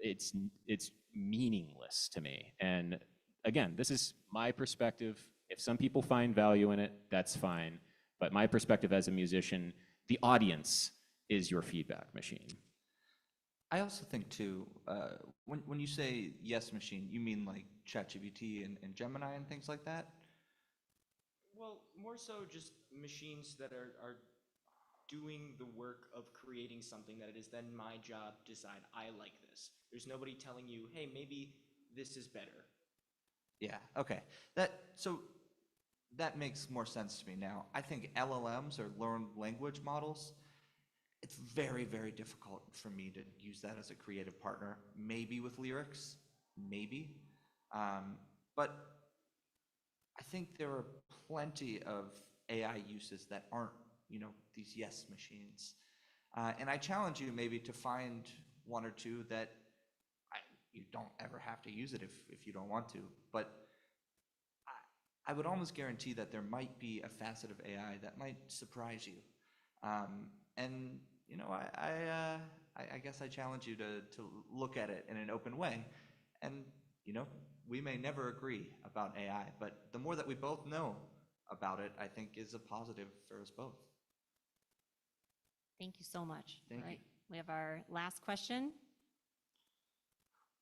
it's meaningless to me. And again, this is my perspective. If some people find value in it, that's fine. But my perspective as a musician, the audience is your feedback machine. I also think too, when you say yes machine, you mean like ChatGPT and Gemini and things like that? Well, more so just machines that are doing the work of creating something that it is then my job to decide, I like this. There's nobody telling you, hey, maybe this is better. Yeah, okay. So that makes more sense to me now. I think LLMs, or learned language models, it's very, very difficult for me to use that as a creative partner. Maybe with lyrics, maybe. But I think there are plenty of AI uses that aren't, these yes machines. And I challenge you maybe to find one or two that you don't ever have to use it if you don't want to. But I would almost guarantee that there might be a facet of AI that might surprise you. And I guess I challenge you to look at it in an open way. And we may never agree about AI, but the more that we both know about it, I think is a positive for us both. Thank you so much. Thank All right, you. we have our last question.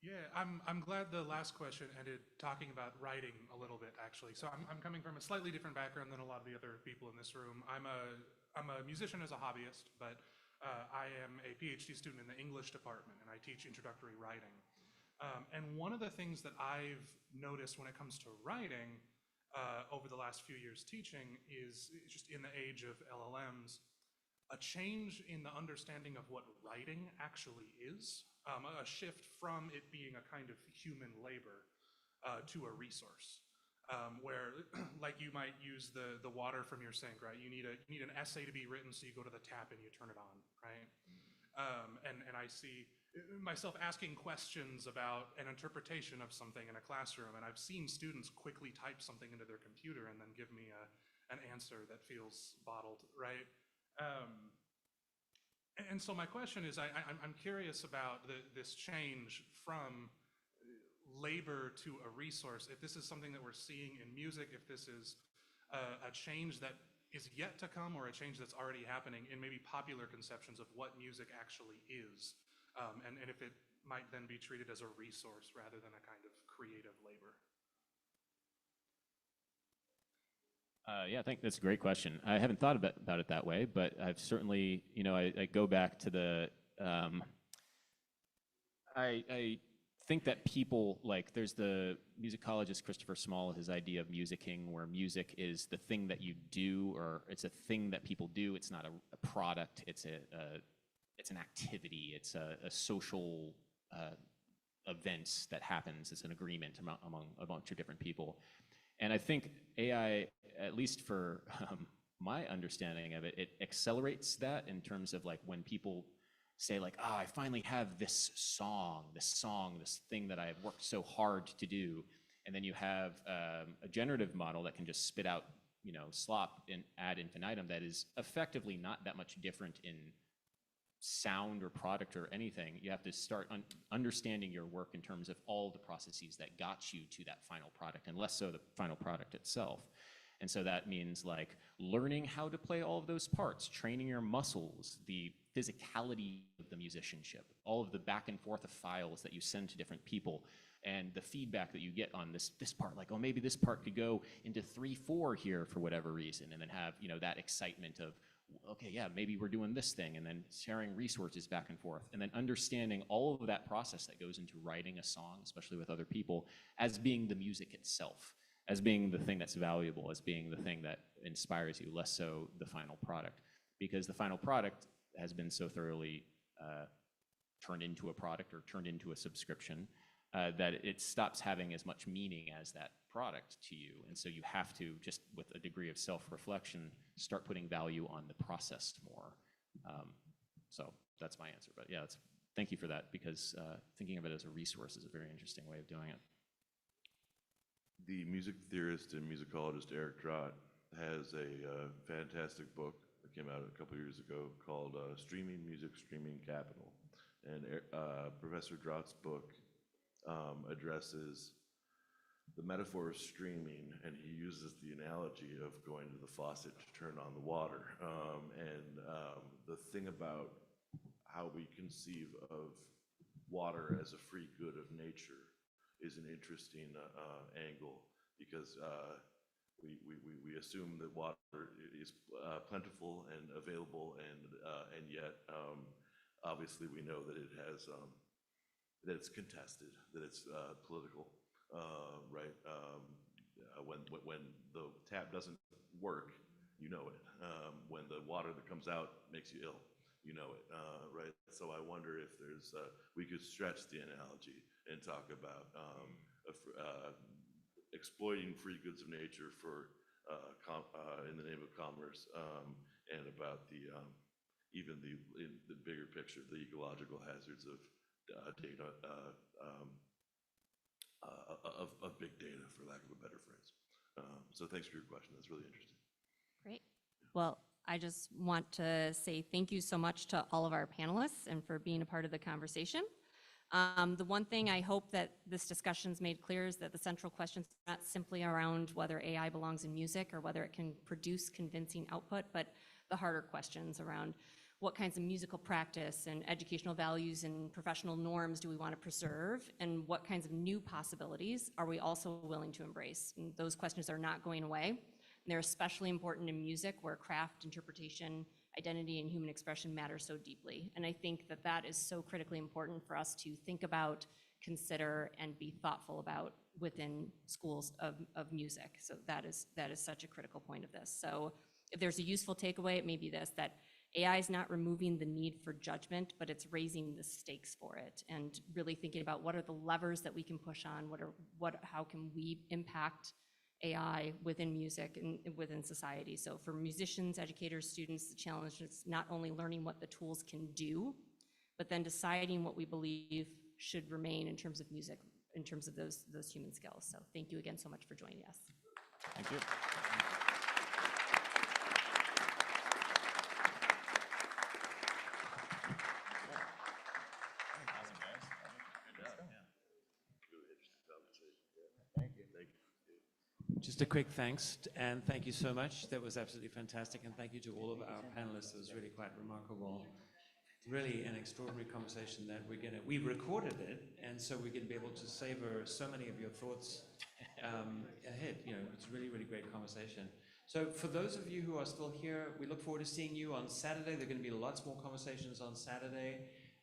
Yeah, I'm glad the last question ended talking about writing a little bit, actually. So I'm coming from a slightly different background than a lot of the other people in this room. I'm a musician as a hobbyist, but I am a PhD student in the English department, and I teach introductory writing. And one of the things that I've noticed when it comes to writing over the last few years teaching is just in the age of LLMs, a change in the understanding of what writing actually is, a shift from it being a kind of human labor to a resource. Where, like, you might use the water from your sink, right? You need an essay to be written, so you go to the tap and you turn it on, right? And I see myself asking questions about an interpretation of something in a classroom, and I've seen students quickly type something into their computer and then give me an answer that feels bottled, right? And so my question is, I'm curious about this change from labor to a resource, if this is something that we're seeing in music, if this is a change that is yet to come, or a change that's already happening in maybe popular conceptions of what music actually is, and if it might then be treated as a resource rather than a kind of creative labor. Yeah, I think that's a great question. I haven't thought about it that way, but I've certainly, I go back to the, I think that people, like, there's the musicologist Christopher Small, his idea of musicking, where music is the thing that you do, or it's a thing that people do. It's not a product. It's it's an activity. It's a social event that happens. It's an agreement among a bunch of different people. And I think AI, at least for my understanding of it, it accelerates that in terms of like when people say like, oh, I finally have this thing that I've worked so hard to do. And then you have a generative model that can just spit out, slop and ad infinitum that is effectively not that much different in sound or product or anything. You have to start understanding your work in terms of all the processes that got you to that final product, and less so the final product itself. And so that means like learning how to play all of those parts, training your muscles, the physicality of the musicianship, all of the back and forth of files that you send to different people, and the feedback that you get on this part, like, oh, maybe this part could go into 3/4 here for whatever reason, and then have, that excitement of, okay, yeah, maybe we're doing this thing, and then sharing resources back and forth, and then understanding all of that process that goes into writing a song, especially with other people, as being the music itself, as being the thing that's valuable, as being the thing that inspires you, less so the final product. Because the final product has been so thoroughly turned into a product or turned into a subscription that it stops having as much meaning as that product to you. And so you have to, just with a degree of self-reflection, start putting value on the process more. So that's my answer. But yeah, thank you for that, because thinking of it as a resource is a very interesting way of doing it. The music theorist and musicologist Eric Drott has a fantastic book that came out a couple years ago called Streaming Music, Streaming Capital. And Professor Drott's book addresses the metaphor of streaming, and he uses the analogy of going to the faucet to turn on the water. The thing about how we conceive of water as a free good of nature is an interesting angle, because we assume that water is plentiful and available, and yet obviously we know that it has that it's contested, that it's political, right? When the tap doesn't work, you know it. When the water that comes out makes you ill, you know it, right? So I wonder if there's we could stretch the analogy and talk about exploiting free goods of nature for in the name of commerce, and about the even in the bigger picture, the ecological hazards of data, of big data, for lack of a better phrase. So thanks for your question. That's really interesting. Great. Well, I just want to say thank you so much to all of our panelists and for being a part of the conversation. The one thing I hope that this discussion's made clear is that the central questions are not simply around whether AI belongs in music or whether it can produce convincing output, but the harder questions around what kinds of musical practice and educational values and professional norms do we want to preserve, and what kinds of new possibilities are we also willing to embrace? And those questions are not going away. And they're especially important in music, where craft, interpretation, identity, and human expression matter so deeply. And I think that that is so critically important for us to think about, consider, and be thoughtful about within schools of music. So that is such a critical point of this. So if there's a useful takeaway, it may be this, that AI is not removing the need for judgment, but it's raising the stakes for it, and really thinking about what are the levers that we can push on, how can we impact AI within music and within society. So for musicians, educators, students, the challenge is not only learning what the tools can do, but then deciding what we believe should remain in terms of music, in terms of those human skills. So thank you again so much for joining us. Thank you. Just a quick thanks, and thank you so much. That was absolutely fantastic, and thank you to all of our panelists. It was really quite remarkable. Really an extraordinary conversation that we recorded it, and so we're going to be able to savor so many of your thoughts ahead. It's really, really great conversation. So for those of you who are still here, we look forward to seeing you on Saturday. There are going to be lots more conversations on Saturday.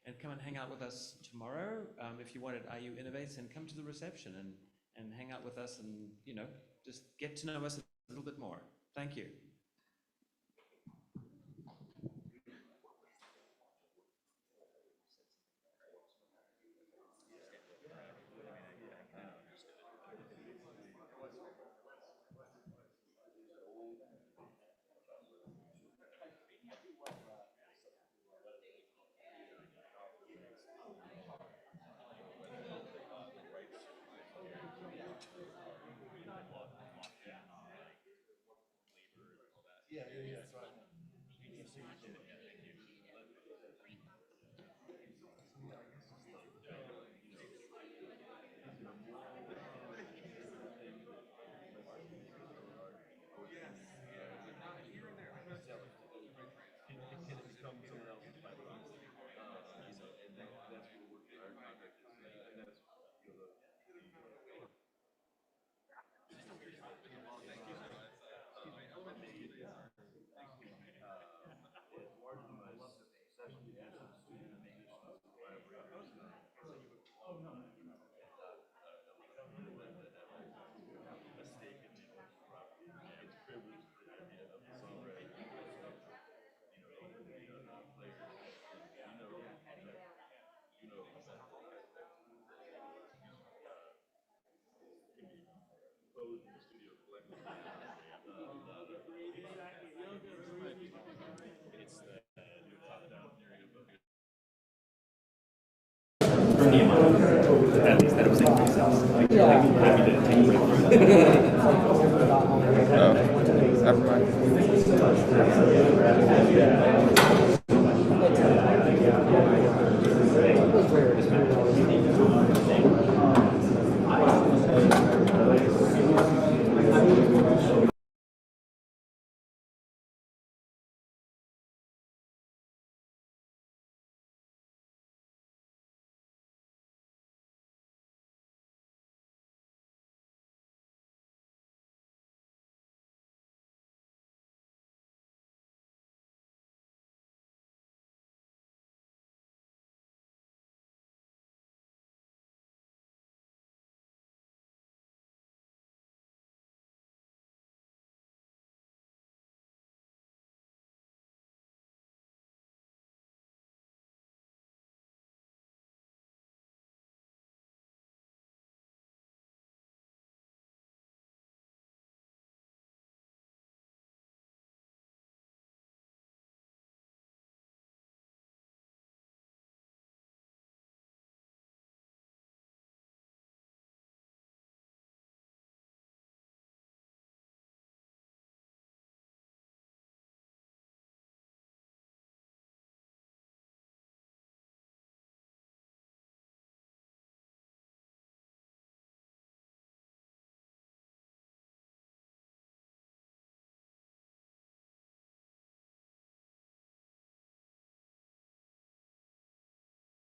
And come and hang out with us tomorrow. If you wanted IU Innovates, and come to the reception and hang out with us and, you know, just get to know us a little bit more. Thank you. At least that was like, happy to take Never mind.